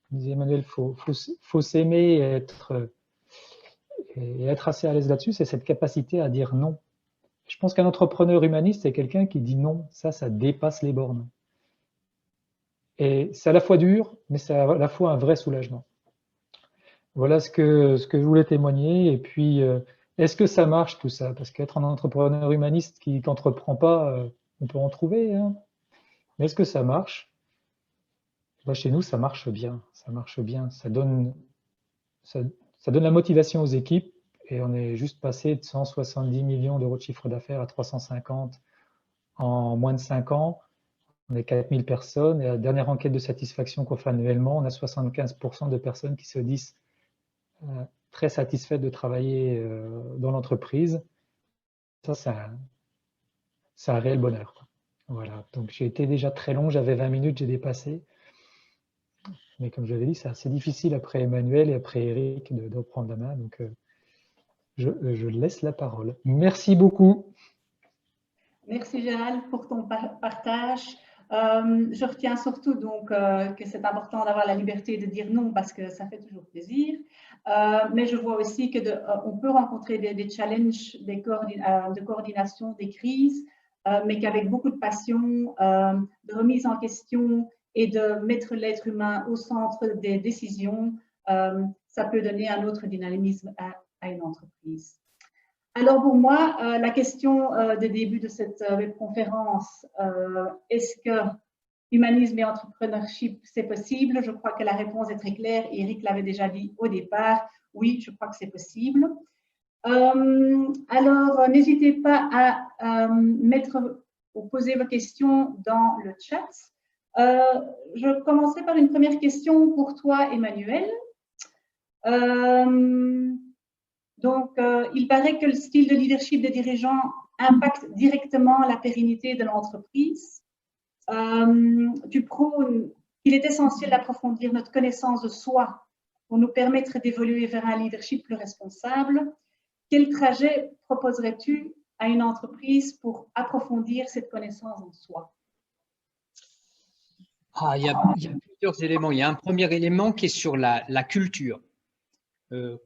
S6: comme disait Emmanuel, il faut s'aimer et être assez à l'aise là-dessus, c'est cette capacité à dire non. Je pense qu'un entrepreneur humaniste, c'est quelqu'un qui dit non. Ça dépasse les bornes. Et c'est à la fois dur, mais c'est à la fois un vrai soulagement. Voilà ce que je voulais témoigner. Et puis, est-ce que ça marche tout ça? Parce qu'être un entrepreneur humaniste qui n'entreprend pas, on peut en trouver. Hein. Mais est-ce que ça marche? Bah, chez nous, ça marche bien. Ça marche bien. Ça donne la motivation aux équipes. Et on est juste passé de 170 millions d'euros de chiffre d'affaires à 350 en moins de 5 ans. On est 4000 personnes. Et à la dernière enquête de satisfaction qu'on fait annuellement, on a 75% de personnes qui se disent très satisfaites de travailler dans l'entreprise. Ça, c'est un réel bonheur. Quoi. Voilà. Donc, j'ai été déjà très long. J'avais 20 minutes, j'ai dépassé. Mais comme je l'avais dit, c'est assez difficile après Emmanuel et après Eric de reprendre la main. Donc, je laisse la parole. Merci beaucoup.
S2: Merci Gérald pour ton partage. Je retiens surtout donc que c'est important d'avoir la liberté de dire non parce que ça fait toujours plaisir. Mais je vois aussi que on peut rencontrer des challenges de coordination, des crises, mais qu'avec beaucoup de passion, de remise en question et de mettre l'être humain au centre des décisions, ça peut donner un autre dynamisme à une entreprise. Alors pour moi, la question de début de cette webconférence, est-ce que humanisme et entrepreneurship, c'est possible? Je crois que la réponse est très claire. Eric l'avait déjà dit au départ. Oui, je crois que c'est possible. Alors, n'hésitez pas à mettre ou poser vos questions dans le chat. Je commencerai par une première question pour toi, Emmanuel. Donc, il paraît que le style de leadership des dirigeants impacte directement la pérennité de l'entreprise. Tu prônes qu'il est essentiel d'approfondir notre connaissance de soi pour nous permettre d'évoluer vers un leadership plus responsable. Quel trajet proposerais-tu à une entreprise pour approfondir cette connaissance en soi?
S5: Il y a plusieurs éléments. Il y a un premier élément qui est sur la culture.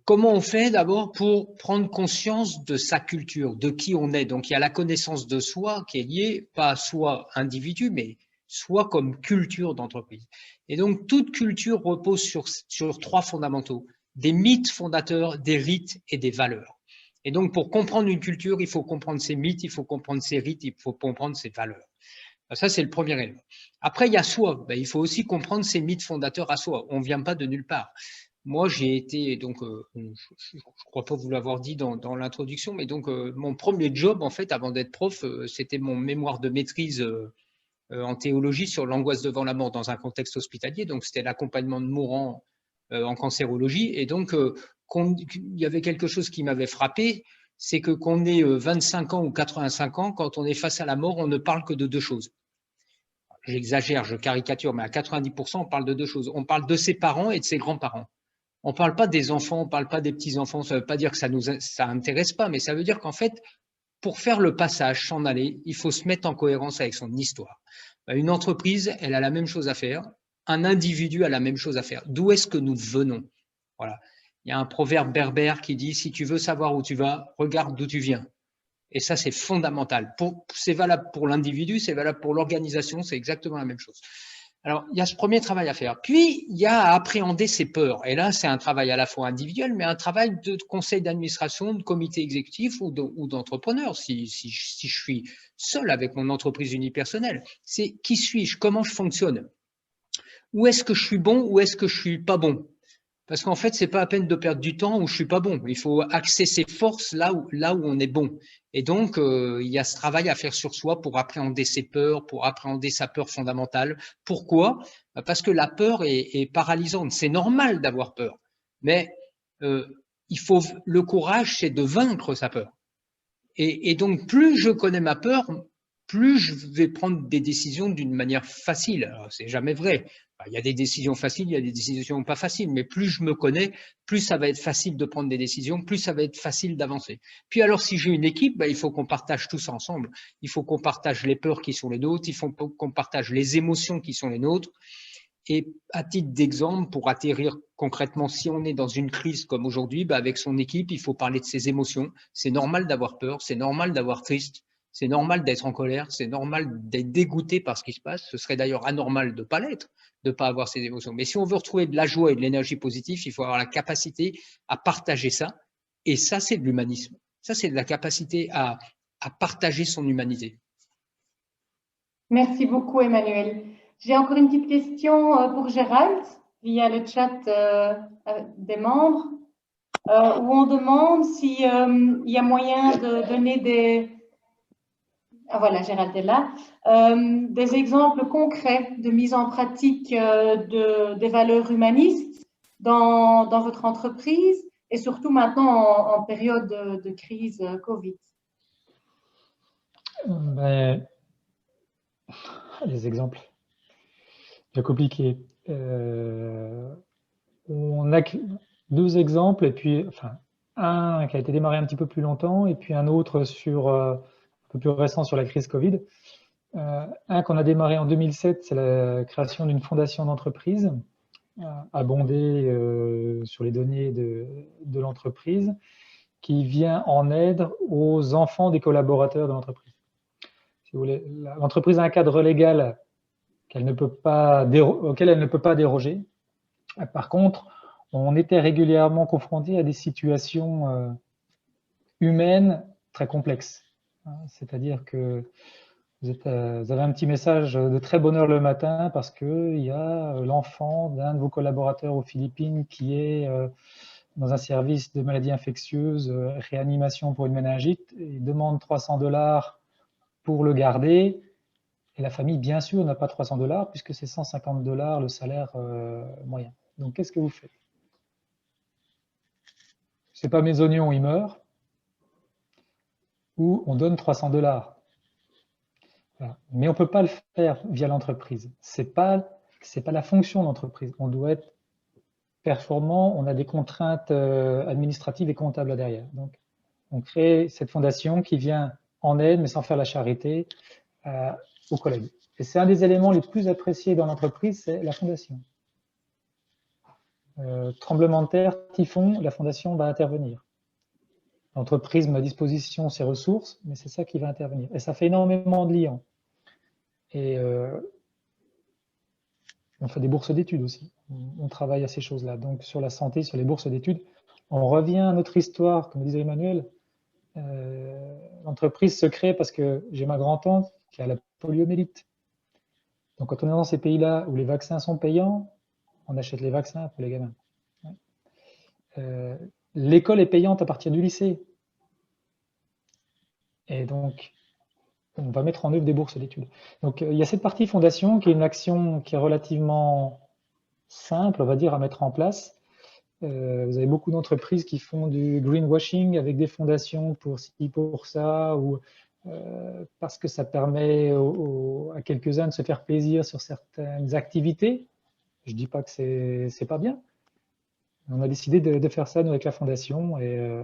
S5: Comment on fait d'abord pour prendre conscience de sa culture, de qui on est? Donc, il y a la connaissance de soi qui est liée, pas à soi individu, mais soi comme culture d'entreprise. Et donc, toute culture repose sur trois fondamentaux, des mythes fondateurs, des rites et des valeurs. Et donc, pour comprendre une culture, il faut comprendre ses mythes, il faut comprendre ses rites, il faut comprendre ses valeurs. Ça, c'est le premier élément. Après, il y a soi. Il faut aussi comprendre ses mythes fondateurs à soi. On ne vient pas de nulle part. Moi, j'ai été, donc, je ne crois pas vous l'avoir dit dans l'introduction, mais donc, mon premier job, en fait, avant d'être prof, c'était mon mémoire de maîtrise en théologie sur l'angoisse devant la mort dans un contexte hospitalier. Donc, c'était l'accompagnement de mourants en cancérologie. Et donc, il y avait quelque chose qui m'avait frappé, c'est que qu'on ait 25 ans ou 85 ans, quand on est face à la mort, on ne parle que de deux choses. J'exagère, je caricature, mais à 90%, on parle de deux choses. On parle de ses parents et de ses grands-parents. On ne parle pas des enfants, on ne parle pas des petits-enfants. Ça ne veut pas dire que ça intéresse pas, mais ça veut dire qu'en fait, pour faire le passage, s'en aller, il faut se mettre en cohérence avec son histoire. Une entreprise, elle a la même chose à faire. Un individu a la même chose à faire. D'où est-ce que nous venons? Voilà. Il y a un proverbe berbère qui dit « Si tu veux savoir où tu vas, regarde d'où tu viens ». Et ça, c'est fondamental. C'est valable pour l'individu, c'est valable pour l'organisation, c'est exactement la même chose. Alors, il y a ce premier travail à faire. Puis, il y a à appréhender ses peurs. Et là, c'est un travail à la fois individuel, mais un travail de conseil d'administration, de comité exécutif ou d'entrepreneur. Si je suis seul avec mon entreprise unipersonnelle, c'est qui suis-je? Comment je fonctionne? Où est-ce que je suis bon? Où est-ce que je suis pas bon? Parce qu'en fait, c'est pas à peine de perdre du temps où je suis pas bon. Il faut axer ses forces là où on est bon. Et donc, il y a ce travail à faire sur soi pour appréhender ses peurs, pour appréhender sa peur fondamentale. Pourquoi? Parce que la peur est paralysante. C'est normal d'avoir peur. Mais le courage, c'est de vaincre sa peur. Et donc, plus je connais ma peur, plus je vais prendre des décisions d'une manière facile. Alors, c'est jamais vrai. Il y a des décisions faciles, il y a des décisions pas faciles, mais plus je me connais, plus ça va être facile de prendre des décisions, plus ça va être facile d'avancer. Puis alors, si j'ai une équipe, il faut qu'on partage tout ça ensemble. Il faut qu'on partage les peurs qui sont les nôtres, il faut qu'on partage les émotions qui sont les nôtres. Et à titre d'exemple, pour atterrir concrètement, si on est dans une crise comme aujourd'hui, avec son équipe, il faut parler de ses émotions. C'est normal d'avoir peur, c'est normal d'avoir triste. C'est normal d'être en colère, c'est normal d'être dégoûté par ce qui se passe. Ce serait d'ailleurs anormal de ne pas l'être, de ne pas avoir ces émotions. Mais si on veut retrouver de la joie et de l'énergie positive, il faut avoir la capacité à partager ça. Et ça, c'est de l'humanisme. Ça, c'est de la capacité à partager son humanité.
S1: Merci beaucoup, Emmanuel. J'ai encore une petite question pour Gérald, via le chat des membres, où on demande s'il y a moyen de donner des... Ah, voilà, Gérald est là. Des exemples concrets de mise en pratique des valeurs humanistes dans votre entreprise et surtout maintenant en période de crise Covid.
S6: Les exemples, c'est compliqué. On a deux exemples, et puis un qui a été démarré un petit peu plus longtemps, et puis un autre un peu plus récent sur la crise Covid. Un qu'on a démarré en 2007, c'est la création d'une fondation d'entreprise abondée sur les données de l'entreprise qui vient en aide aux enfants des collaborateurs de l'entreprise. Si vous voulez, l'entreprise a un cadre légal auquel elle ne peut pas déroger. Par contre, on était régulièrement confronté à des situations humaines très complexes. C'est-à-dire que vous avez un petit message de très bonne heure le matin parce qu'il y a l'enfant d'un de vos collaborateurs aux Philippines qui est dans un service de maladies infectieuses, réanimation pour une méningite, et il demande 300 $ pour le garder. Et la famille, bien sûr, n'a pas 300 $ puisque c'est 150 $ le salaire moyen. Donc, qu'est-ce que vous faites? C'est pas mes oignons, ils meurent. Ou on donne 300 $. Voilà. Mais on ne peut pas le faire via l'entreprise. C'est pas la fonction de l'entreprise. On doit être performant, on a des contraintes administratives et comptables derrière. Donc, on crée cette fondation qui vient en aide, mais sans faire la charité, aux collègues. Et c'est un des éléments les plus appréciés dans l'entreprise, c'est la fondation. Tremblement de terre, typhon, la fondation va intervenir. L'entreprise met à disposition ses ressources, mais c'est ça qui va intervenir. Et ça fait énormément de liens. Et on fait des bourses d'études aussi. On travaille à ces choses-là. Donc, sur la santé, sur les bourses d'études, on revient à notre histoire, comme disait Emmanuel. L'entreprise se crée parce que j'ai ma grand-tante qui a la poliomyélite. Donc, quand on est dans ces pays-là où les vaccins sont payants, on achète les vaccins pour les gamins. L'école est payante à partir du lycée. Et donc, on va mettre en œuvre des bourses d'études. Donc, il y a cette partie fondation qui est une action qui est relativement simple, on va dire, à mettre en place. Vous avez beaucoup d'entreprises qui font du greenwashing avec des fondations pour ci, pour ça, ou parce que ça permet à quelques-uns de se faire plaisir sur certaines activités. Je ne dis pas que c'est pas bien. On a décidé de faire ça, nous, avec la fondation, et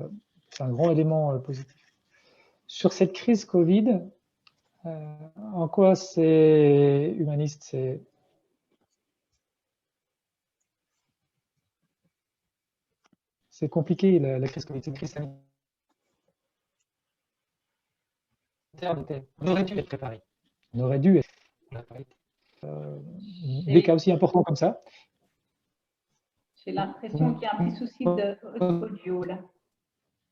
S6: c'est un grand élément positif. Sur cette crise Covid, en quoi c'est humaniste? C'est compliqué, la crise Covid, c'est une crise sanitaire. On aurait dû être préparé. On aurait dû être préparé. Des cas aussi importants comme ça.
S2: J'ai l'impression qu'il y a un petit souci d'audio là.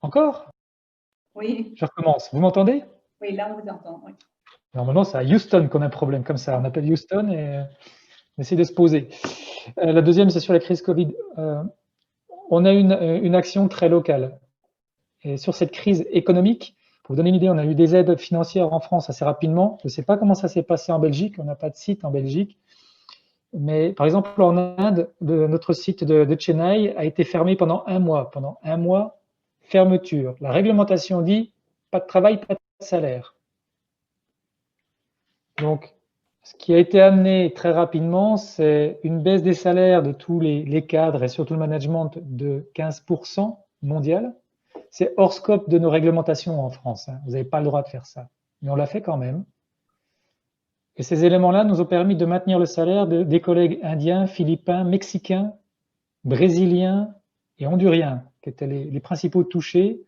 S6: Encore?
S2: Oui.
S6: Je recommence. Vous m'entendez?
S2: Oui, là on vous entend. Oui.
S6: Normalement, c'est à Houston qu'on a un problème comme ça. On appelle Houston et on essaie de se poser. La deuxième, c'est sur la crise Covid. On a une action très locale. Et sur cette crise économique, pour vous donner une idée, on a eu des aides financières en France assez rapidement. Je ne sais pas comment ça s'est passé en Belgique. On n'a pas de site en Belgique. Mais par exemple, en Inde, notre site de Chennai a été fermé pendant 1 mois. Pendant 1 mois, fermeture. La réglementation dit pas de travail, pas de salaire. Donc, ce qui a été amené très rapidement, c'est une baisse des salaires de tous les cadres et surtout le management de 15% mondial. C'est hors scope de nos réglementations en France. Vous n'avez pas le droit de faire ça. Mais on l'a fait quand même. Et ces éléments-là nous ont permis de maintenir le salaire des collègues indiens, philippins, mexicains, brésiliens et honduriens, qui étaient les principaux touchés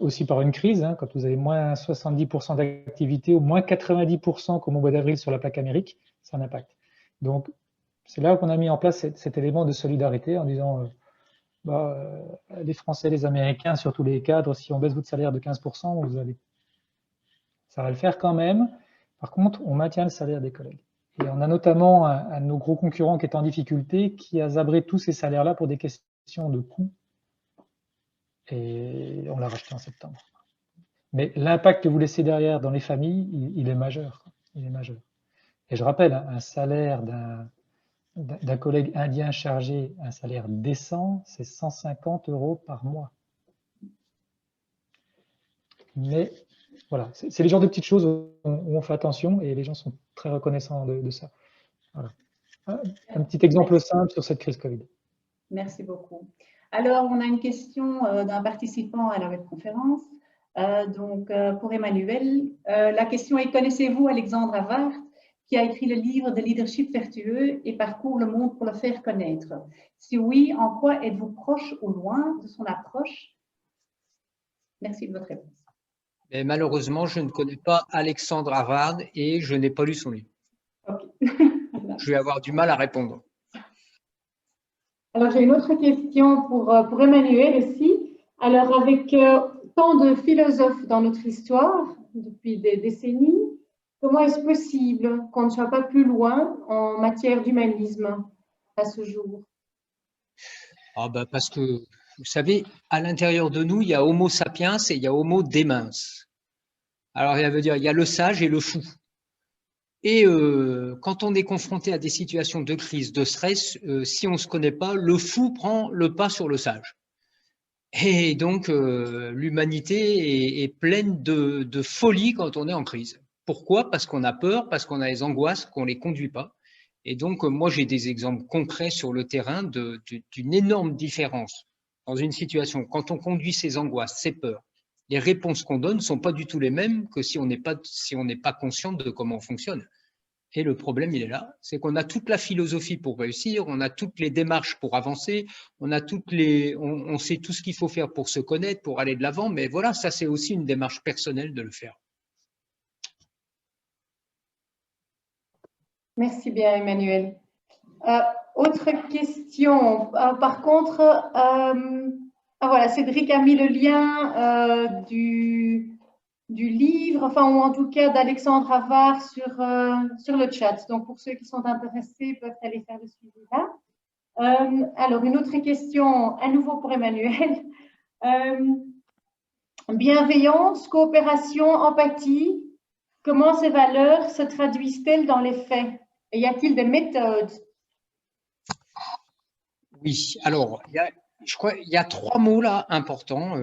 S6: aussi par une crise. Quand vous avez moins 70% d'activité ou moins 90% comme au mois d'avril sur la plaque Amérique, ça a un impact. Donc, c'est là qu'on a mis en place cet élément de solidarité en disant les Français, les Américains, surtout les cadres, si on baisse votre salaire de 15%, ça va le faire quand même. Par contre, on maintient le salaire des collègues. Et on a notamment un de nos gros concurrents qui est en difficulté, qui a zabré tous ces salaires-là pour des questions de coûts. Et on l'a racheté en septembre. Mais l'impact que vous laissez derrière dans les familles, il est majeur. Il est majeur. Et je rappelle, un salaire d'un collègue indien chargé, un salaire décent, c'est 150 € par mois. Mais voilà, c'est les genres de petites choses où on fait attention et les gens sont très reconnaissants de ça. Voilà. Un petit exemple simple sur cette crise Covid.
S2: Merci beaucoup. Alors, on a une question d'un participant à la webconférence. Pour Emmanuel, la question est: connaissez-vous Alexandre Havard, qui a écrit le livre de leadership vertueux et parcourt le monde pour le faire connaître? Si oui, en quoi êtes-vous proche ou loin de son approche? Merci de votre réponse.
S5: Mais malheureusement, je ne connais pas Alexandre Havard et je n'ai pas lu son livre.
S2: Okay.
S5: Je vais avoir du mal à répondre.
S1: Alors, j'ai une autre question pour Emmanuel aussi. Alors, avec tant de philosophes dans notre histoire, depuis des décennies, comment est-ce possible qu'on ne soit pas plus loin en matière d'humanisme à ce jour?
S5: Ah bah parce que, vous savez, à l'intérieur de nous, il y a Homo sapiens et il y a Homo démens. Alors, ça veut dire il y a le sage et le fou. Et quand on est confronté à des situations de crise, de stress, si on ne se connaît pas, le fou prend le pas sur le sage. Et donc, l'humanité est pleine de folie quand on est en crise. Pourquoi? Parce qu'on a peur, parce qu'on a des angoisses, qu'on ne les conduit pas. Et donc, moi, j'ai des exemples concrets sur le terrain d'une énorme différence dans une situation. Quand on conduit ses angoisses, ses peurs, les réponses qu'on donne ne sont pas du tout les mêmes que si on n'est pas conscient de comment on fonctionne. Et le problème, il est là, c'est qu'on a toute la philosophie pour réussir, on a toutes les démarches pour avancer, on sait tout ce qu'il faut faire pour se connaître, pour aller de l'avant, mais voilà, ça c'est aussi une démarche personnelle de le faire.
S1: Merci bien, Emmanuel. Autre question. Par contre, voilà, Cédric a mis le lien du livre, enfin, ou en tout cas d'Alexandre Havard sur le chat. Donc, pour ceux qui sont intéressés, peuvent aller faire le suivi là. Alors, une autre question, à nouveau pour Emmanuel. Bienveillance, coopération, empathie, comment ces valeurs se traduisent-elles dans les faits? Et y a-t-il des méthodes?
S5: Oui, alors, je crois qu'il y a 3 mots là importants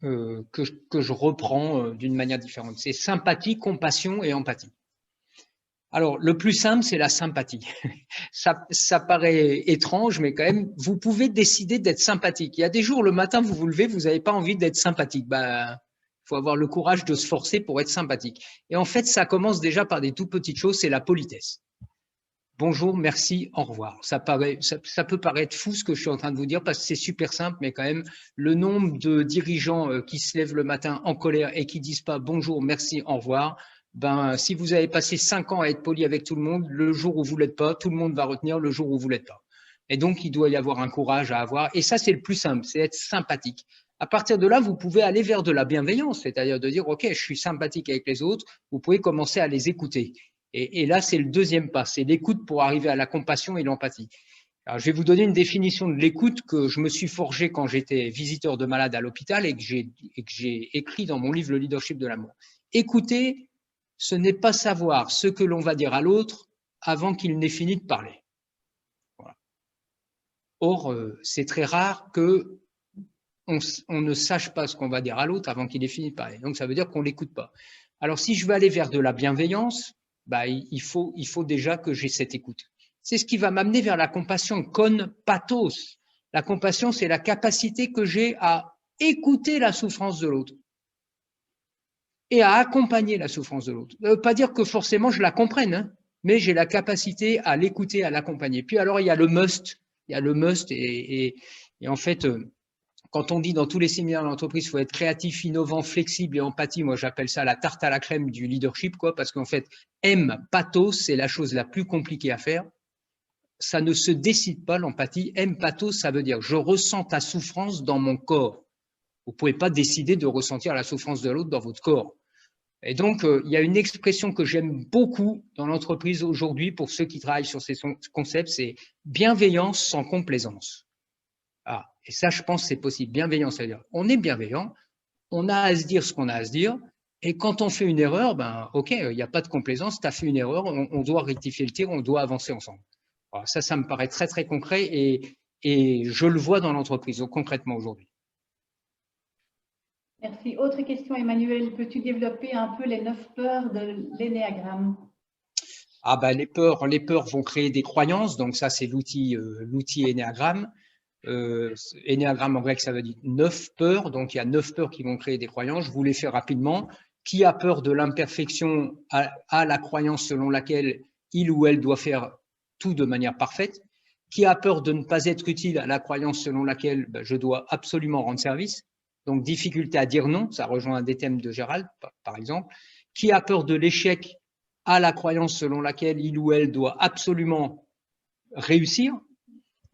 S5: que je reprends d'une manière différente. C'est sympathie, compassion et empathie. Alors, le plus simple, c'est la sympathie. Ça paraît étrange, mais quand même, vous pouvez décider d'être sympathique. Il y a des jours, le matin, vous vous levez, vous n'avez pas envie d'être sympathique. Il faut avoir le courage de se forcer pour être sympathique. Et en fait, ça commence déjà par des toutes petites choses, c'est la politesse. Bonjour, merci, au revoir. Ça peut paraître fou ce que je suis en train de vous dire parce que c'est super simple, mais quand même, le nombre de dirigeants qui se lèvent le matin en colère et qui disent pas bonjour, merci, au revoir, si vous avez passé 5 ans à être poli avec tout le monde, le jour où vous l'êtes pas, tout le monde va retenir le jour où vous l'êtes pas. Et donc, il doit y avoir un courage à avoir. Et ça, c'est le plus simple, c'est être sympathique. À partir de là, vous pouvez aller vers de la bienveillance, c'est-à-dire de dire, OK, je suis sympathique avec les autres, vous pouvez commencer à les écouter. Et là, c'est le deuxième pas, c'est l'écoute pour arriver à la compassion et l'empathie. Alors, je vais vous donner une définition de l'écoute que je me suis forgée quand j'étais visiteur de malade à l'hôpital et que j'ai écrit dans mon livre Le leadership de l'amour. Écouter, ce n'est pas savoir ce que l'on va dire à l'autre avant qu'il n'ait fini de parler. Voilà. Or, c'est très rare que on ne sache pas ce qu'on va dire à l'autre avant qu'il ait fini de parler. Donc, ça veut dire qu'on ne l'écoute pas. Alors, si je veux aller vers de la bienveillance, il faut déjà que j'ai cette écoute. C'est ce qui va m'amener vers la compassion, con pathos. La compassion, c'est la capacité que j'ai à écouter la souffrance de l'autre et à accompagner la souffrance de l'autre. Ça ne veut pas dire que forcément je la comprenne, hein, mais j'ai la capacité à l'écouter, à l'accompagner. Puis alors, il y a le must. Il y a le must et en fait, quand on dit dans tous les séminaires d'entreprise, il faut être créatif, innovant, flexible et empathie, moi j'appelle ça la tarte à la crème du leadership, quoi, parce qu'en fait, pathos, c'est la chose la plus compliquée à faire. Ça ne se décide pas, l'empathie. Pathos, ça veut dire je ressens ta souffrance dans mon corps. Vous ne pouvez pas décider de ressentir la souffrance de l'autre dans votre corps. Et donc, il y a une expression que j'aime beaucoup dans l'entreprise aujourd'hui pour ceux qui travaillent sur ces concepts, c'est bienveillance sans complaisance. Ah, et ça, je pense que c'est possible. Bienveillance, c'est-à-dire on est bienveillant, on a à se dire ce qu'on a à se dire, et quand on fait une erreur, OK, il n'y a pas de complaisance, tu as fait une erreur, on doit rectifier le tir, on doit avancer ensemble. Alors, ça me paraît très, très concret et je le vois dans l'entreprise, donc concrètement aujourd'hui.
S2: Merci. Autre question, Emmanuel. Peux-tu développer un peu les 9 peurs de l'énéagramme?
S5: Les peurs vont créer des croyances, donc ça, c'est l'outil énéagramme. Énéagramme en grec, ça veut dire 9 peurs. Donc, il y a 9 peurs qui vont créer des croyances. Je vous les fais rapidement. Qui a peur de l'imperfection a la croyance selon laquelle il ou elle doit faire tout de manière parfaite. Qui a peur de ne pas être utile à la croyance selon laquelle je dois absolument rendre service. Donc, difficulté à dire non, ça rejoint un des thèmes de Gérald, par exemple. Qui a peur de l'échec à la croyance selon laquelle il ou elle doit absolument réussir.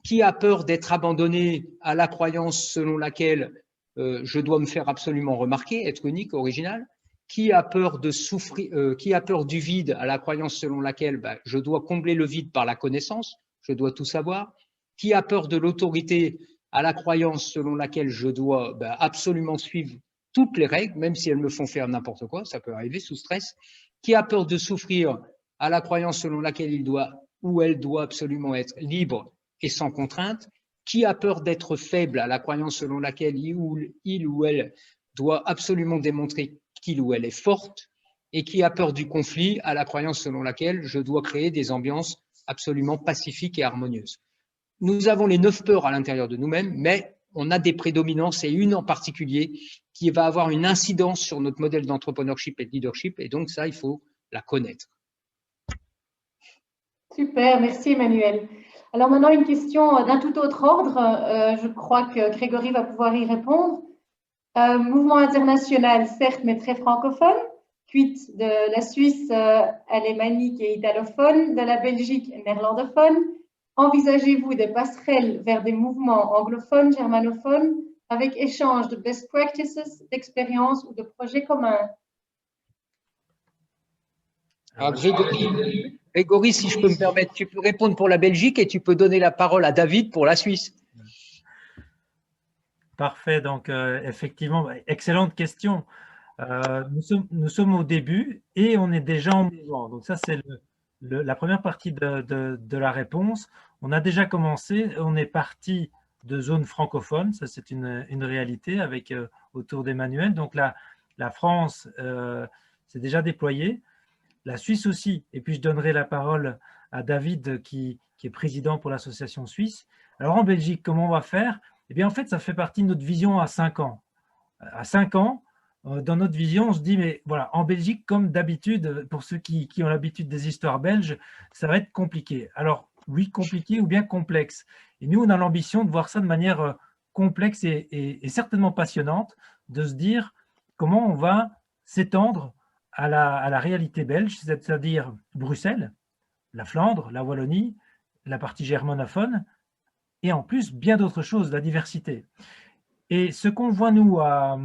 S5: Qui a peur d'être abandonné à la croyance selon laquelle je dois me faire absolument remarquer, être unique, original. Qui a peur de souffrir, qui a peur du vide à la croyance selon laquelle je dois combler le vide par la connaissance, je dois tout savoir. Qui a peur de l'autorité à la croyance selon laquelle je dois absolument suivre toutes les règles, même si elles me font faire n'importe quoi, ça peut arriver sous stress. Qui a peur de souffrir à la croyance selon laquelle il doit ou elle doit absolument être libre et sans contrainte. Qui a peur d'être faible à la croyance selon laquelle il ou elle doit absolument démontrer qu'il ou elle est forte, et qui a peur du conflit à la croyance selon laquelle je dois créer des ambiances absolument pacifiques et harmonieuses. Nous avons les 9 peurs à l'intérieur de nous-mêmes, mais on a des prédominances et une en particulier qui va avoir une incidence sur notre modèle d'entrepreneurship et de leadership, et donc ça, il faut la connaître.
S1: Super, merci Emmanuel. Alors maintenant, une question d'un tout autre ordre. Je crois que Grégory va pouvoir y répondre. Mouvement international, certes, mais très francophone. Quid de la Suisse alémanique et italophone, de la Belgique néerlandophone. Envisagez-vous des passerelles vers des mouvements anglophones, germanophones, avec échange de best practices, d'expériences ou de projets communs?
S5: Alors, Grégory, si je peux me permettre, tu peux répondre pour la Belgique et tu peux donner la parole à David pour la Suisse.
S3: Parfait, donc effectivement, excellente question. Nous sommes au début et on est déjà en mouvement. Donc ça, c'est la première partie de la réponse. On a déjà commencé, on est parti de zones francophones, ça c'est une réalité avec autour d'Emmanuel. Donc la France s'est déjà déployée, la Suisse aussi. Et puis je donnerai la parole à David qui est président pour l'association suisse. Alors en Belgique, comment on va faire? Eh bien en fait, ça fait partie de notre vision à 5 ans. À 5 ans, dans notre vision, on se dit, mais voilà, en Belgique, comme d'habitude, pour ceux qui ont l'habitude des histoires belges, ça va être compliqué. Alors, oui, compliqué ou bien complexe. Et nous, on a l'ambition de voir ça de manière complexe et certainement passionnante, de se dire comment on va s'étendre à la réalité belge, c'est-à-dire Bruxelles, la Flandre, la Wallonie, la partie germanophone, et en plus, bien d'autres choses, la diversité. Et ce qu'on voit, nous, à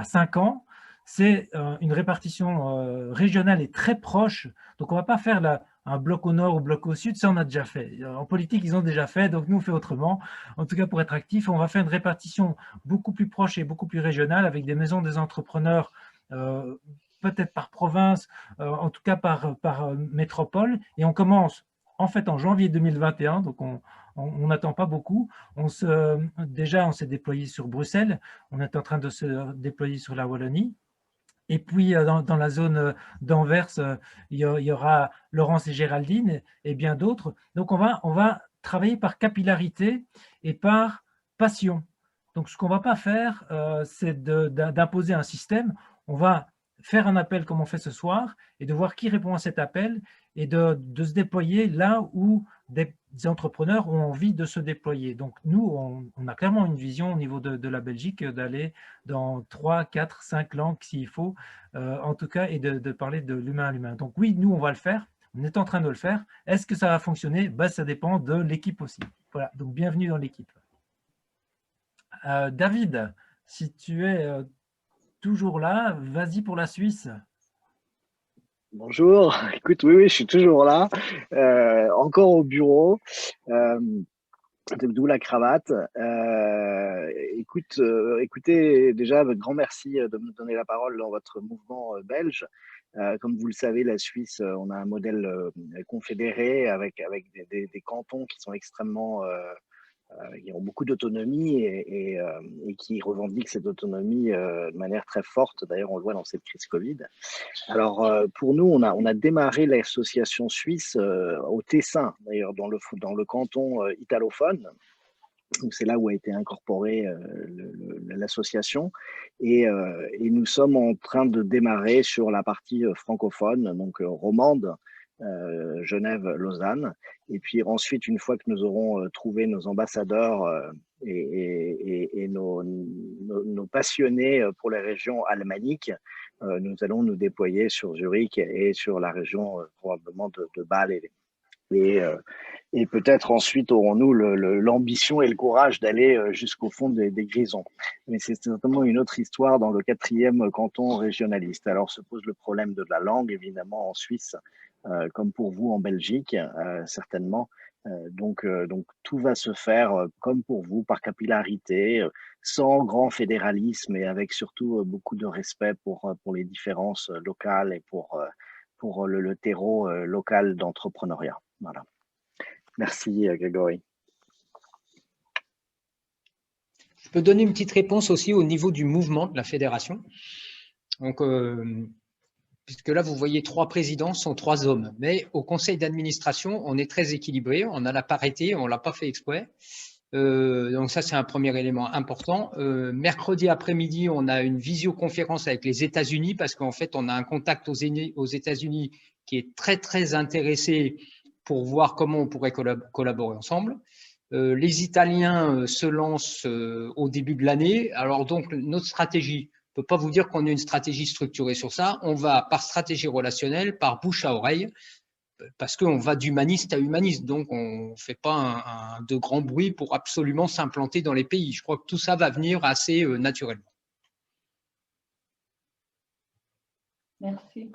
S3: 5 ans, c'est une répartition régionale et très proche. Donc, on ne va pas faire un bloc au nord ou bloc au sud, ça, on a déjà fait. En politique, ils ont déjà fait, donc nous, on fait autrement. En tout cas, pour être actif, on va faire une répartition beaucoup plus proche et beaucoup plus régionale avec des maisons des entrepreneurs, peut-être par province, en tout cas par métropole. Et on commence, en fait, en janvier 2021, donc on n'attend pas beaucoup. Déjà, on s'est déployé sur Bruxelles. On est en train de se déployer sur la Wallonie. Et puis, dans la zone d'Anvers, il y aura Laurence et Géraldine et bien d'autres. Donc, on va travailler par capillarité et par passion. Donc, ce qu'on ne va pas faire, c'est d'imposer un système. On va faire un appel comme on fait ce soir et de voir qui répond à cet appel et de se déployer là où des entrepreneurs ont envie de se déployer. Donc nous, on a clairement une vision au niveau de la Belgique d'aller dans 3, 4, 5 langues s'il faut, en tout cas, et de parler de l'humain à l'humain. Donc oui, nous, on va le faire. On est en train de le faire. Est-ce que ça va fonctionner? Ça dépend de l'équipe aussi. Voilà, donc bienvenue dans l'équipe. David, si tu es toujours là, vas-y pour la Suisse.
S7: Bonjour, écoute, oui, je suis toujours là, encore au bureau, d'où la cravate. Écoutez, déjà, un grand merci de me donner la parole dans votre mouvement belge. Comme vous le savez, la Suisse, on a un modèle confédéré avec des cantons qui sont extrêmement qui ont beaucoup d'autonomie et qui revendiquent cette autonomie de manière très forte. D'ailleurs, on le voit dans cette crise Covid. Alors, pour nous, on a démarré l'association suisse au Tessin, d'ailleurs, dans le canton italophone. C'est là où a été incorporée l'association. Et nous sommes en train de démarrer sur la partie francophone, donc romande, Genève, Lausanne. Et puis ensuite, une fois que nous aurons trouvé nos ambassadeurs et nos passionnés pour les régions alémaniques, nous allons nous déployer sur Zurich et sur la région probablement de Bâle et peut-être ensuite aurons-nous l'ambition et le courage d'aller jusqu'au fond des Grisons. Mais c'est certainement une autre histoire dans le 4e canton régionaliste. Alors se pose le problème de la langue, évidemment, en Suisse, comme pour vous en Belgique, certainement. Donc tout va se faire, comme pour vous, par capillarité, sans grand fédéralisme et avec surtout beaucoup de respect pour les différences locales et pour le terreau local d'entrepreneuriat. Voilà. Merci Grégory.
S5: Je peux donner une petite réponse aussi au niveau du mouvement de la fédération. Donc, puisque là, vous voyez 3 présidents, sont 3 hommes. Mais au conseil d'administration, on est très équilibré. On a la parité, on ne l'a pas fait exprès. Donc ça, c'est un premier élément important. Mercredi après-midi, on a une visioconférence avec les États-Unis parce qu'en fait, on a un contact aux États-Unis qui est très, très intéressé pour voir comment on pourrait collaborer ensemble. Les Italiens se lancent au début de l'année. Alors donc, notre stratégie, je ne peux pas vous dire qu'on a une stratégie structurée sur ça. On va par stratégie relationnelle, par bouche à oreille, parce qu'on va d'humaniste à humaniste. Donc, on ne fait pas de grand bruit pour absolument s'implanter dans les pays. Je crois que tout ça va venir assez naturellement.
S2: Merci.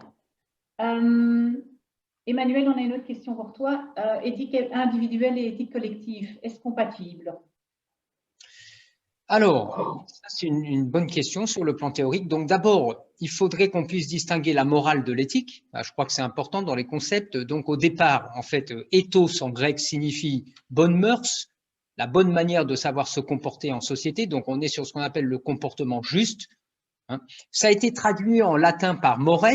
S2: Emmanuel, on a une autre question pour toi. Éthique individuelle et éthique collective, est-ce compatible?
S5: Alors, c'est une bonne question sur le plan théorique. Donc d'abord, il faudrait qu'on puisse distinguer la morale de l'éthique. Je crois que c'est important dans les concepts. Donc au départ, en fait, ethos en grec signifie bonne mœurs, la bonne manière de savoir se comporter en société. Donc on est sur ce qu'on appelle le comportement juste. Ça a été traduit en latin par mores,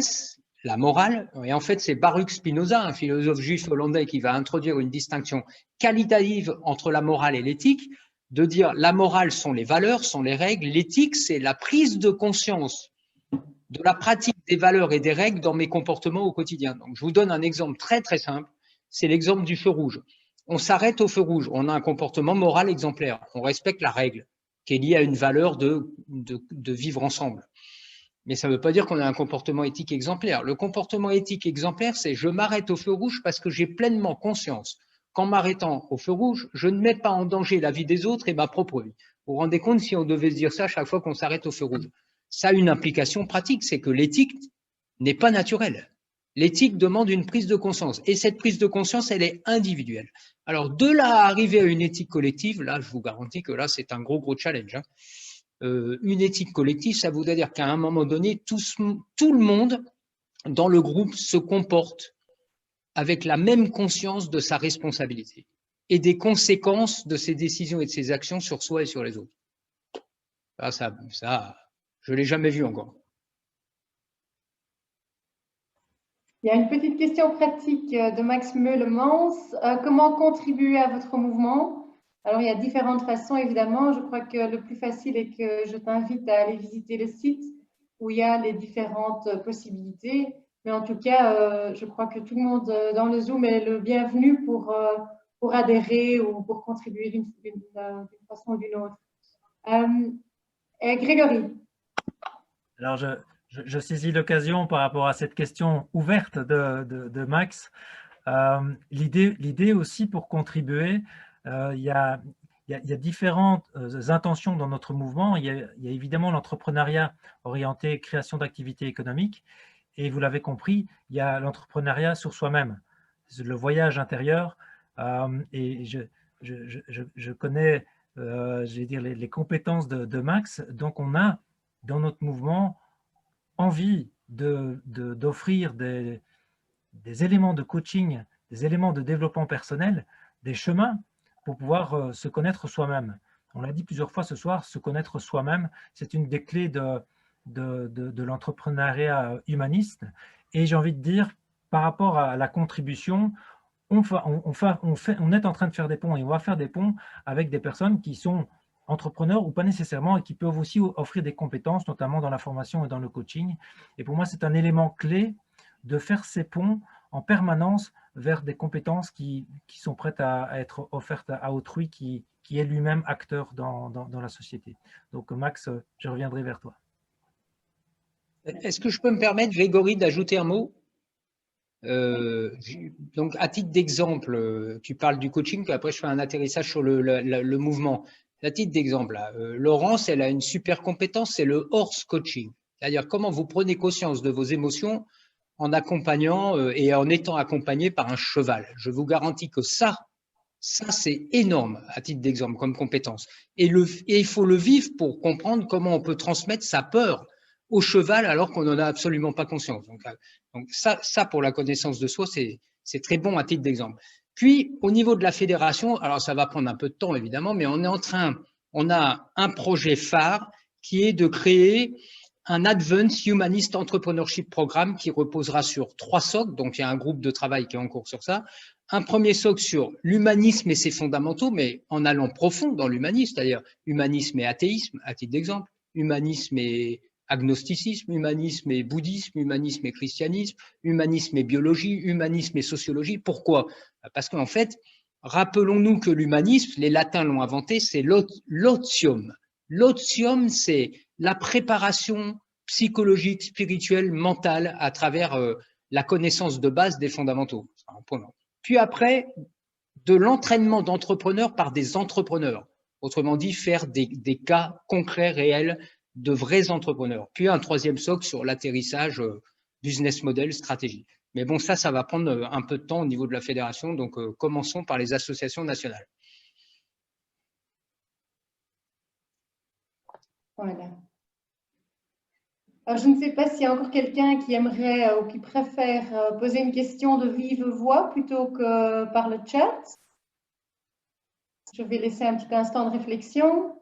S5: la morale. Et en fait, c'est Baruch Spinoza, un philosophe juif hollandais, qui va introduire une distinction qualitative entre la morale et l'éthique, de dire la morale sont les valeurs, sont les règles, l'éthique c'est la prise de conscience de la pratique des valeurs et des règles dans mes comportements au quotidien. Donc, je vous donne un exemple très très simple, c'est l'exemple du feu rouge. On s'arrête au feu rouge, on a un comportement moral exemplaire, on respecte la règle qui est liée à une valeur de vivre ensemble. Mais ça ne veut pas dire qu'on a un comportement éthique exemplaire. Le comportement éthique exemplaire, c'est je m'arrête au feu rouge parce que j'ai pleinement conscience qu'en m'arrêtant au feu rouge, je ne mets pas en danger la vie des autres et ma propre vie. Vous vous rendez compte si on devait se dire ça chaque fois qu'on s'arrête au feu rouge? Ça a une implication pratique, c'est que l'éthique n'est pas naturelle. L'éthique demande une prise de conscience et cette prise de conscience, elle est individuelle. Alors de là à arriver à une éthique collective, là, je vous garantis que là, c'est un gros challenge. Une éthique collective, ça voudrait dire qu'à un moment donné, tout le monde dans le groupe se comporte avec la même conscience de sa responsabilité et des conséquences de ses décisions et de ses actions sur soi et sur les autres. Ça je ne l'ai jamais vu encore.
S1: Il y a une petite question pratique de Max Meulemans. Comment contribuer à votre mouvement? Alors, il y a différentes façons, évidemment. Je crois que le plus facile est que je t'invite à aller visiter le site où il y a les différentes possibilités. Mais en tout cas, je crois que tout le monde dans le Zoom est le bienvenu pour adhérer ou pour contribuer d'une façon ou d'une autre. Grégory.
S3: Alors, je saisis l'occasion par rapport à cette question ouverte de Max. L'idée aussi pour contribuer, il y a différentes intentions dans notre mouvement. Il y a évidemment l'entrepreneuriat orienté création d'activités économiques. Et vous l'avez compris, il y a l'entrepreneuriat sur soi-même, le voyage intérieur. Et je connais je vais dire, les compétences de Max. Donc, on a dans notre mouvement envie d'offrir des éléments de coaching, des éléments de développement personnel, des chemins pour pouvoir se connaître soi-même. On l'a dit plusieurs fois ce soir, se connaître soi-même, c'est une des clés de l'entrepreneuriat humaniste. Et j'ai envie de dire, par rapport à la contribution, on est en train de faire des ponts et on va faire des ponts avec des personnes qui sont entrepreneurs ou pas nécessairement et qui peuvent aussi offrir des compétences, notamment dans la formation et dans le coaching. Et pour moi, c'est un élément clé de faire ces ponts en permanence vers des compétences qui sont prêtes à être offertes à autrui qui est lui-même acteur dans la société. Donc Max, je reviendrai vers toi.
S5: Est-ce que je peux me permettre, Grégory, d'ajouter un mot? Donc, à titre d'exemple, tu parles du coaching, après je fais un atterrissage sur le mouvement. À titre d'exemple, Laurence, elle a une super compétence, c'est le horse coaching. C'est-à-dire comment vous prenez conscience de vos émotions en accompagnant et en étant accompagné par un cheval. Je vous garantis que ça c'est énorme à titre d'exemple comme compétence. Et il faut le vivre pour comprendre comment on peut transmettre sa peur au cheval alors qu'on n'en a absolument pas conscience. Donc ça, pour la connaissance de soi, c'est très bon à titre d'exemple. Puis, au niveau de la fédération, alors ça va prendre un peu de temps évidemment, mais on a un projet phare qui est de créer un Advanced Humanist Entrepreneurship Programme qui reposera sur 3 socles. Donc, il y a un groupe de travail qui est en cours sur ça. Un premier socle sur l'humanisme et ses fondamentaux, mais en allant profond dans l'humanisme, c'est-à-dire humanisme et athéisme, à titre d'exemple, humanisme et agnosticisme, humanisme et bouddhisme, humanisme et christianisme, humanisme et biologie, humanisme et sociologie. Pourquoi? Parce qu'en fait, rappelons-nous que l'humanisme, les latins l'ont inventé, c'est l'otium. L'otium, c'est la préparation psychologique, spirituelle, mentale à travers la connaissance de base des fondamentaux. Puis après, de l'entraînement d'entrepreneurs par des entrepreneurs. Autrement dit, faire des cas concrets, réels, de vrais entrepreneurs. Puis un troisième socle sur l'atterrissage business model, stratégie. Mais bon, ça va prendre un peu de temps au niveau de la fédération. Donc, commençons par les associations nationales.
S1: Voilà. Alors, je ne sais pas s'il y a encore quelqu'un qui aimerait ou qui préfère poser une question de vive voix plutôt que par le chat. Je vais laisser un petit instant de réflexion.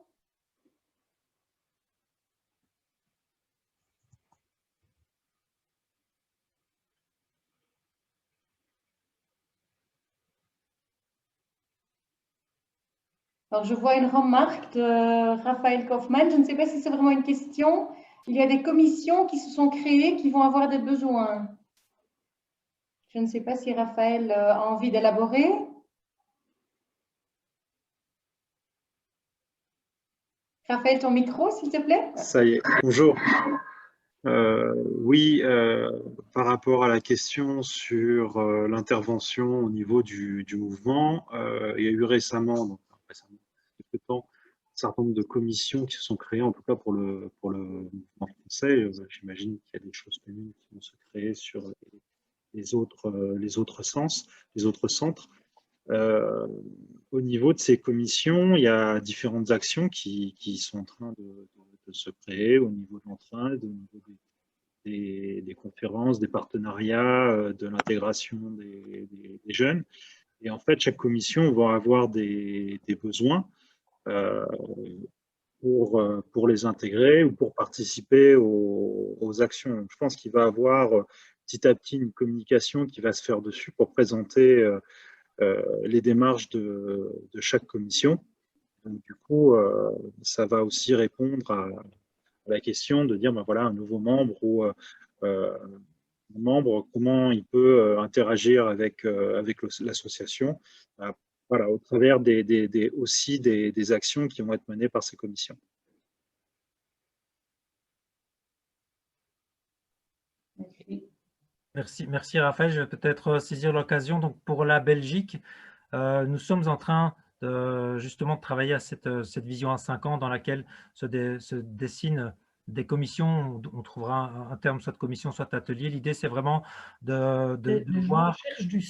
S1: Alors, je vois une remarque de Raphaël Kaufmann. Je ne sais pas si c'est vraiment une question. Il y a des commissions qui se sont créées qui vont avoir des besoins. Je ne sais pas si Raphaël a envie d'élaborer. Raphaël, ton micro, s'il te plaît.
S8: Ça y est, bonjour. Oui, par rapport à la question sur l'intervention au niveau du mouvement, il y a eu récemment quelques temps, un certain nombre de commissions qui se sont créées, en tout cas pour le mouvement français. J'imagine qu'il y a des choses communes qui vont se créer sur les autres centres. Au niveau de ces commissions, il y a différentes actions qui sont en train de se créer au niveau de l'entraide, au niveau des conférences, des partenariats, de l'intégration des jeunes. Et en fait, chaque commission va avoir des besoins pour les intégrer ou pour participer aux actions. Je pense qu'il va y avoir petit à petit une communication qui va se faire dessus pour présenter les démarches de chaque commission. Donc, du coup, ça va aussi répondre à la question de dire, ben voilà, un nouveau membre ou un membre, comment il peut interagir avec l'association, voilà, au travers aussi des actions qui vont être menées par ces commissions.
S3: Merci Raphaël. Je vais peut-être saisir l'occasion. Donc pour la Belgique, nous sommes en train justement de travailler à cette vision à 5 ans dans laquelle se dessinent des commissions. On trouvera un terme, soit de commission, soit d'atelier. L'idée, c'est vraiment de voir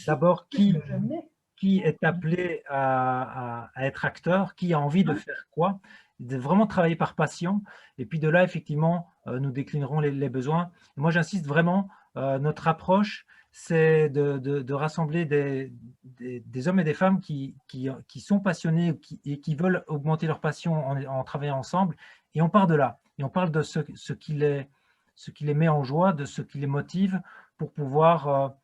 S3: d'abord qui est appelé à être acteur, qui a envie de faire quoi, de vraiment travailler par passion. Et puis de là, effectivement, nous déclinerons les besoins. Et moi, j'insiste vraiment, notre approche, c'est de rassembler des hommes et des femmes qui sont passionnés et qui veulent augmenter leur passion en travaillant ensemble. Et on part de là. Et on parle de ce qui les met en joie, de ce qui les motive pour pouvoir,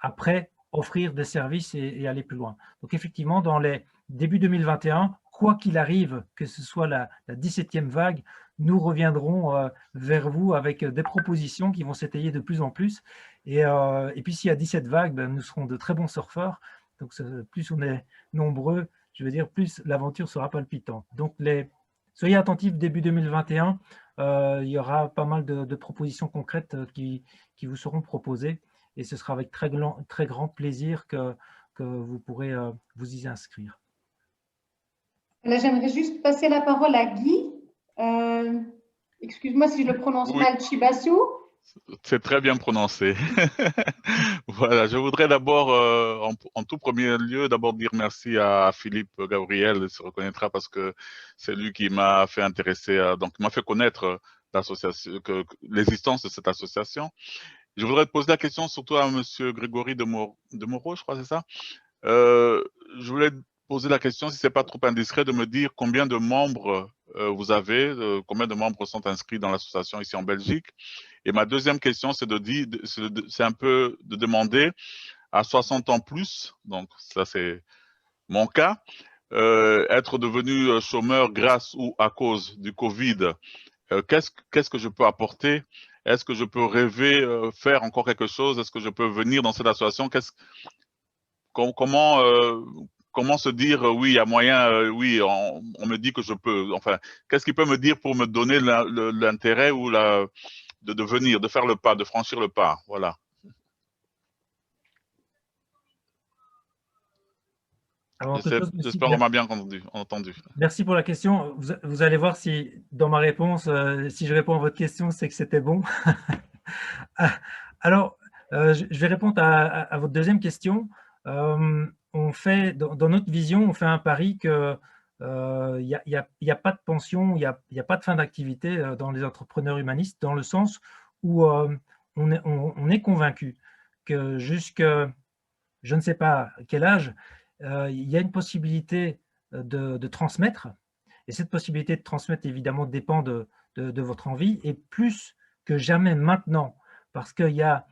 S3: après, offrir des services et aller plus loin. Donc effectivement, dans les débuts 2021, quoi qu'il arrive, que ce soit la 17e vague, nous reviendrons vers vous avec des propositions qui vont s'étayer de plus en plus. Et puis s'il y a 17 vagues, ben, nous serons de très bons surfeurs. Donc plus on est nombreux, je veux dire, plus l'aventure sera palpitante. Donc soyez attentifs début 2021. Il y aura pas mal de propositions concrètes qui vous seront proposées. Et ce sera avec très grand plaisir que vous pourrez vous y inscrire.
S1: Là, j'aimerais juste passer la parole à Guy. Excuse-moi si je le prononce mal, Chibasu.
S9: C'est très bien prononcé. Voilà, je voudrais d'abord, en tout premier lieu, d'abord dire merci à Philippe Gabriel, il se reconnaîtra parce que c'est lui qui m'a fait intéresser, donc m'a fait connaître l'existence de cette association. Je voudrais te poser la question surtout à Monsieur Grégory de Moreau, je crois, c'est ça. Je voulais poser la question, si c'est pas trop indiscret, de me dire combien de membres vous avez, combien de membres sont inscrits dans l'association ici en Belgique. Et ma deuxième question, c'est un peu de demander à 60 ans plus, donc ça c'est mon cas, être devenu chômeur grâce ou à cause du Covid, qu'est-ce que je peux apporter? Est-ce que je peux rêver, faire encore quelque chose? Est-ce que je peux venir dans cette association? Comment se dire oui, il y a moyen, oui, on me dit que je peux. Enfin, qu'est-ce qui peut me dire pour me donner l'intérêt ou de venir, de faire le pas, de franchir le pas? Voilà. J'espère qu'on m'a bien entendu.
S3: Merci pour la question. Vous allez voir si dans ma réponse, si je réponds à votre question, c'est que c'était bon. Alors, je vais répondre à votre deuxième question. On fait, dans notre vision, on fait un pari que il n'y a pas de pension, il n'y a pas de fin d'activité dans les entrepreneurs humanistes, dans le sens où on est convaincu que jusqu'à je ne sais pas quel âge, il y a une possibilité de transmettre, et cette possibilité de transmettre évidemment dépend de votre envie, et plus que jamais maintenant, parce qu'il y a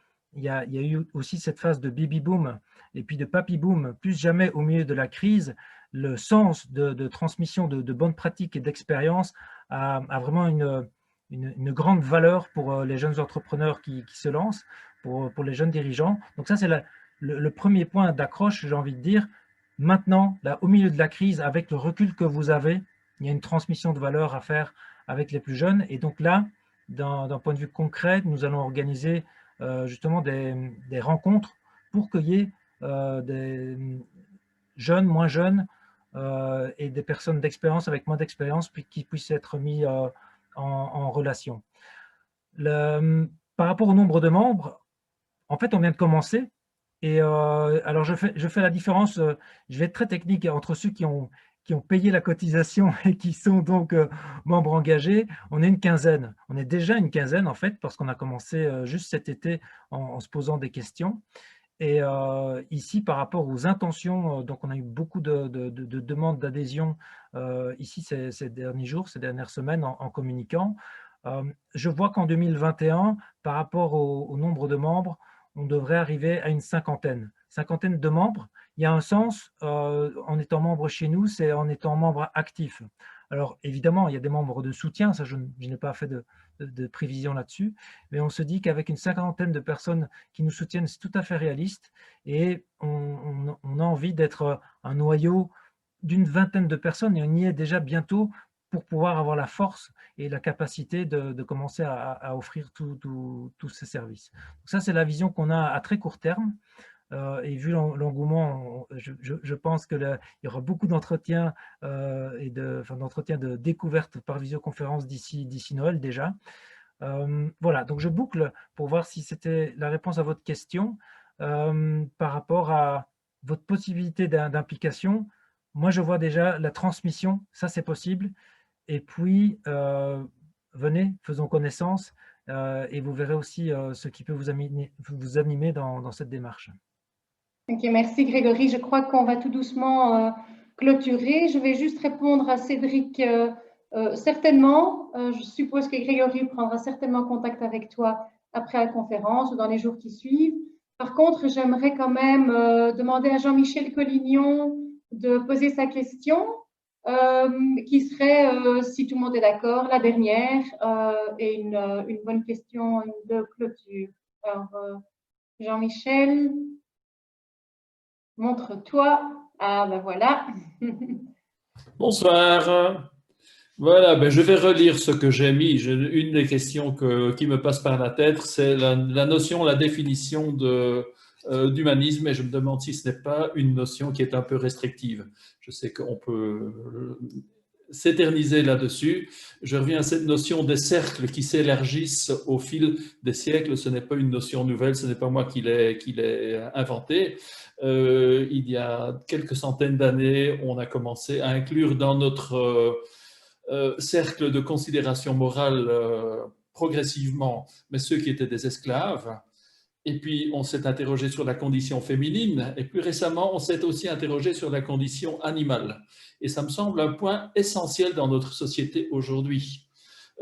S3: eu aussi cette phase de baby boom et puis de papy boom, plus jamais au milieu de la crise, le sens de transmission de bonnes pratiques et d'expérience a vraiment une grande valeur pour les jeunes entrepreneurs qui se lancent, pour les jeunes dirigeants. Donc ça, c'est le premier point d'accroche, j'ai envie de dire. Maintenant, là, au milieu de la crise, avec le recul que vous avez, il y a une transmission de valeur à faire avec les plus jeunes. Et donc là, d'un point de vue concret, nous allons organiser justement des rencontres pour qu'il y ait des jeunes, moins jeunes et des personnes d'expérience avec moins d'expérience qui puissent être mis en relation. Par rapport au nombre de membres, en fait, on vient de commencer. Et alors, je fais la différence, je vais être très technique, entre ceux qui ont payé la cotisation et qui sont donc membres engagés. On est une quinzaine. On est déjà une quinzaine, en fait, parce qu'on a commencé juste cet été en se posant des questions. Et ici, par rapport aux intentions, donc on a eu beaucoup de demandes d'adhésion ici ces derniers jours, ces dernières semaines en communiquant. Je vois qu'en 2021, par rapport au nombre de membres, on devrait arriver à une cinquantaine de membres. Il y a un sens, en étant membre chez nous, c'est en étant membre actif. Alors évidemment, il y a des membres de soutien, ça je n'ai pas fait de prévision là-dessus, mais on se dit qu'avec une cinquantaine de personnes qui nous soutiennent, c'est tout à fait réaliste, et on a envie d'être un noyau d'une vingtaine de personnes, et on y est déjà bientôt pour pouvoir avoir la force et la capacité de commencer à offrir tous ces services. Donc ça, c'est la vision qu'on a à très court terme. Et vu l'engouement, je pense qu'il y aura beaucoup d'entretiens d'entretiens de découverte par visioconférence d'ici Noël déjà. Voilà, donc je boucle pour voir si c'était la réponse à votre question. Par rapport à votre possibilité d'implication, moi je vois déjà la transmission, ça c'est possible. Et puis, venez, faisons connaissance et vous verrez aussi ce qui peut vous animer dans cette démarche.
S1: Ok, merci Grégory. Je crois qu'on va tout doucement clôturer. Je vais juste répondre à Cédric. Certainement, je suppose que Grégory prendra certainement contact avec toi après la conférence ou dans les jours qui suivent. Par contre, j'aimerais quand même demander à Jean-Michel Collignon de poser sa question, qui serait, si tout le monde est d'accord, la dernière et une bonne question de clôture. Alors, Jean-Michel, montre-toi. Ah, ben voilà.
S10: Bonsoir. Voilà, ben je vais relire ce que j'ai mis. Une des questions qui me passe par la tête, c'est la notion, la définition d'humanisme, et je me demande si ce n'est pas une notion qui est un peu restrictive. Je sais qu'on peut s'éterniser là-dessus. Je reviens à cette notion des cercles qui s'élargissent au fil des siècles. Ce n'est pas une notion nouvelle, ce n'est pas moi qui l'ai inventée. Il y a quelques centaines d'années, on a commencé à inclure dans notre cercle de considération morale progressivement, mais ceux qui étaient des esclaves. Et puis, on s'est interrogé sur la condition féminine, et plus récemment, on s'est aussi interrogé sur la condition animale. Et ça me semble un point essentiel dans notre société aujourd'hui,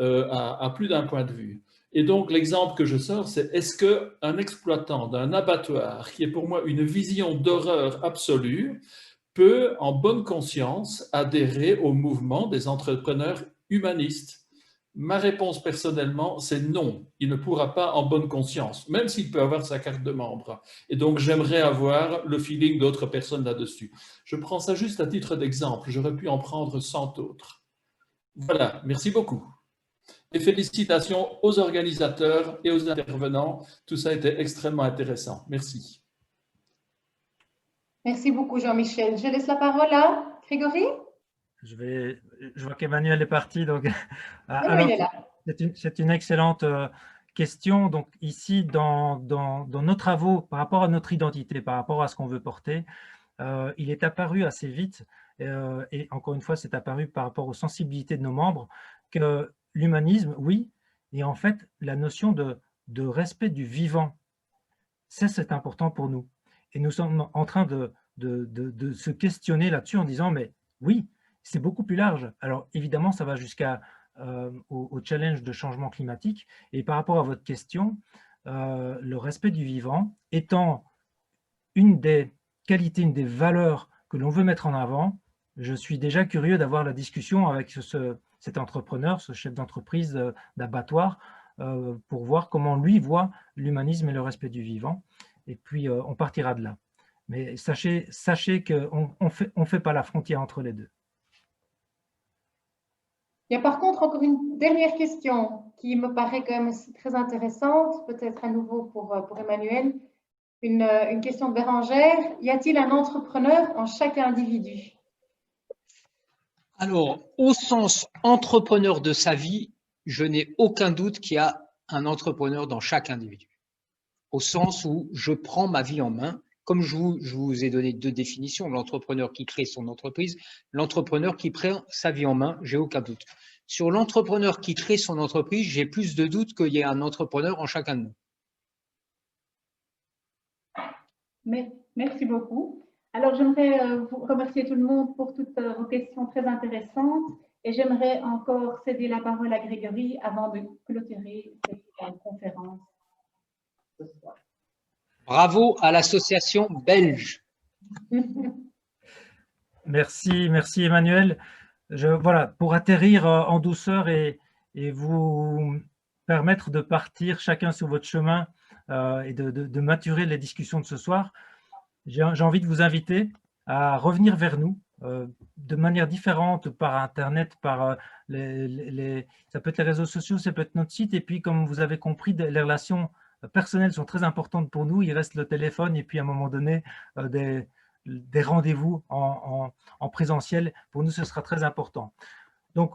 S10: à plus d'un point de vue. Et donc, l'exemple que je sors, c'est est-ce qu'un exploitant d'un abattoir, qui est pour moi une vision d'horreur absolue, peut, en bonne conscience, adhérer au mouvement des entrepreneurs humanistes? Ma réponse personnellement, c'est non. Il ne pourra pas en bonne conscience, même s'il peut avoir sa carte de membre. Et donc, j'aimerais avoir le feeling d'autres personnes là-dessus. Je prends ça juste à titre d'exemple. J'aurais pu en prendre 100 autres. Voilà, merci beaucoup. Et félicitations aux organisateurs et aux intervenants. Tout ça était extrêmement intéressant. Merci.
S1: Merci beaucoup, Jean-Michel. Je laisse la parole à Grégory.
S3: Je vois qu'Emmanuel est parti, donc
S1: Alors, il est là.
S3: C'est une excellente question. Donc ici, dans nos travaux, par rapport à notre identité, par rapport à ce qu'on veut porter, il est apparu assez vite, et encore une fois, c'est apparu par rapport aux sensibilités de nos membres, que l'humanisme, oui, et en fait, la notion de respect du vivant, c'est important pour nous. Et nous sommes en train de se questionner là-dessus en disant, mais oui, c'est beaucoup plus large. Alors évidemment, ça va jusqu'à au challenge de changement climatique. Et par rapport à votre question, le respect du vivant étant une des qualités, une des valeurs que l'on veut mettre en avant, je suis déjà curieux d'avoir la discussion avec cet entrepreneur, ce chef d'entreprise d'abattoir, pour voir comment lui voit l'humanisme et le respect du vivant. Et puis, on partira de là. Mais sachez qu'on ne fait pas la frontière entre les deux.
S1: Il y a par contre encore une dernière question qui me paraît quand même aussi très intéressante, peut-être à nouveau pour Emmanuel. Une question de Bérangère. Y a-t-il un entrepreneur en chaque individu?
S5: Alors, au sens entrepreneur de sa vie, je n'ai aucun doute qu'il y a un entrepreneur dans chaque individu. Au sens où je prends ma vie en main, comme je vous ai donné deux définitions, l'entrepreneur qui crée son entreprise, l'entrepreneur qui prend sa vie en main, j'ai aucun doute. Sur l'entrepreneur qui crée son entreprise, j'ai plus de doutes qu'il y ait un entrepreneur en chacun de nous.
S2: Merci beaucoup. Alors, j'aimerais vous remercier tout le monde pour toutes vos questions très intéressantes et j'aimerais encore céder la parole à Grégory avant de clôturer cette conférence ce soir.
S5: Bravo à l'association belge.
S3: Merci Emmanuel. Voilà, pour atterrir en douceur et vous permettre de partir chacun sur votre chemin et de maturer les discussions de ce soir, j'ai envie de vous inviter à revenir vers nous de manière différente par Internet, par ça peut être les réseaux sociaux, ça peut être notre site, et puis comme vous avez compris, les relations personnelles sont très importantes pour nous. Il reste le téléphone et puis à un moment donné des rendez-vous en présentiel. Pour nous, ce sera très important. Donc,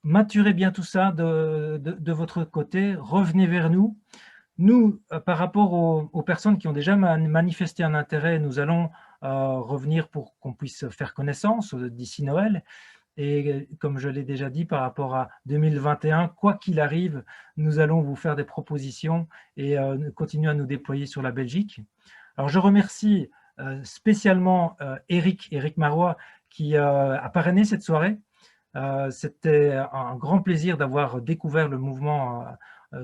S3: maturez bien tout ça de votre côté, revenez vers nous. Nous, par rapport aux personnes qui ont déjà manifesté un intérêt, nous allons revenir pour qu'on puisse faire connaissance d'ici Noël. Et comme je l'ai déjà dit, par rapport à 2021, quoi qu'il arrive, nous allons vous faire des propositions et continuer à nous déployer sur la Belgique. Alors, je remercie spécialement Eric Marois qui a parrainé cette soirée. C'était un grand plaisir d'avoir découvert le mouvement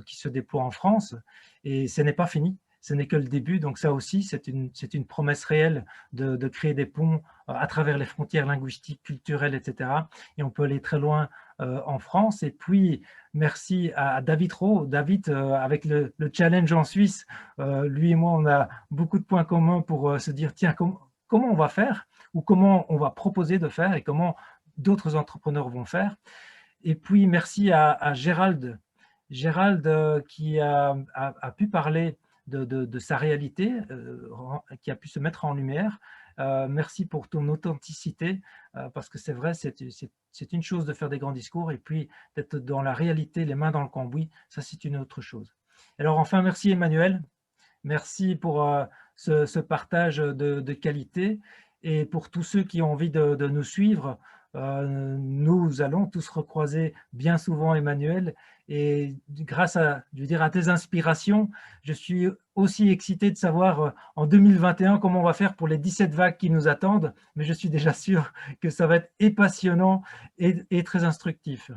S3: qui se déploie en France et ce n'est pas fini. ce n'est que le début. Donc ça aussi, c'est une promesse réelle de créer des ponts à travers les frontières linguistiques, culturelles, etc. Et on peut aller très loin en France. Et puis, merci à David Rowe. David, avec le challenge en Suisse, lui et moi, on a beaucoup de points communs pour se dire, tiens, comment on va faire ou comment on va proposer de faire et comment d'autres entrepreneurs vont faire. Et puis, merci à Gérald. Gérald qui a pu parler de sa réalité, qui a pu se mettre en lumière. Merci pour ton authenticité, parce que c'est vrai, c'est une chose de faire des grands discours et puis d'être dans la réalité, les mains dans le cambouis, ça c'est une autre chose. Alors enfin, merci Emmanuel, merci pour ce partage de qualité et pour tous ceux qui ont envie de nous suivre. Nous allons tous recroiser bien souvent Emmanuel et grâce à, je veux dire, à tes inspirations, je suis aussi excité de savoir en 2021 comment on va faire pour les 17 vagues qui nous attendent, mais je suis déjà sûr que ça va être passionnant et très instructif.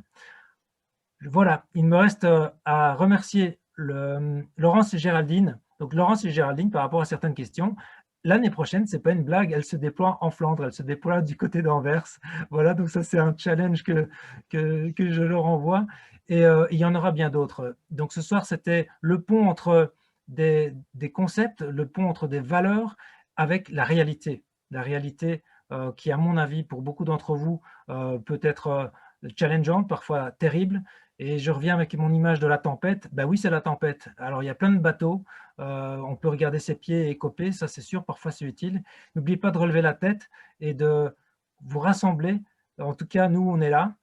S3: Voilà, il me reste à remercier Laurence et Géraldine. Donc Laurence et Géraldine, par rapport à certaines questions, l'année prochaine, ce n'est pas une blague, elle se déploie en Flandre, elle se déploie du côté d'Anvers. Voilà, donc ça c'est un challenge que je leur envoie. Et il y en aura bien d'autres. Donc ce soir, c'était le pont entre des concepts, le pont entre des valeurs avec la réalité. La réalité qui, à mon avis, pour beaucoup d'entre vous, peut être challengeante, parfois terrible. Et je reviens avec mon image de la tempête. Ben oui, c'est la tempête. Alors, il y a plein de bateaux. On peut regarder ses pieds et coper, ça c'est sûr, parfois c'est utile. N'oubliez pas de relever la tête et de vous rassembler. En tout cas, nous, on est là.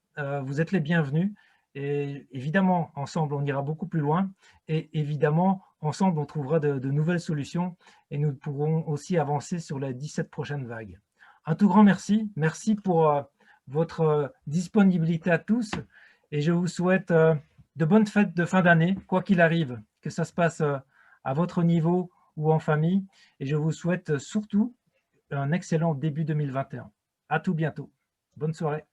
S3: Vous êtes les bienvenus. Et évidemment, ensemble, on ira beaucoup plus loin. Et évidemment, ensemble, on trouvera de nouvelles solutions et nous pourrons aussi avancer sur les 17 prochaines vagues. Un tout grand merci. Merci pour votre disponibilité à tous. Et je vous souhaite de bonnes fêtes de fin d'année, quoi qu'il arrive, que ça se passe à votre niveau ou en famille. Et je vous souhaite surtout un excellent début 2021. À tout bientôt. Bonne soirée.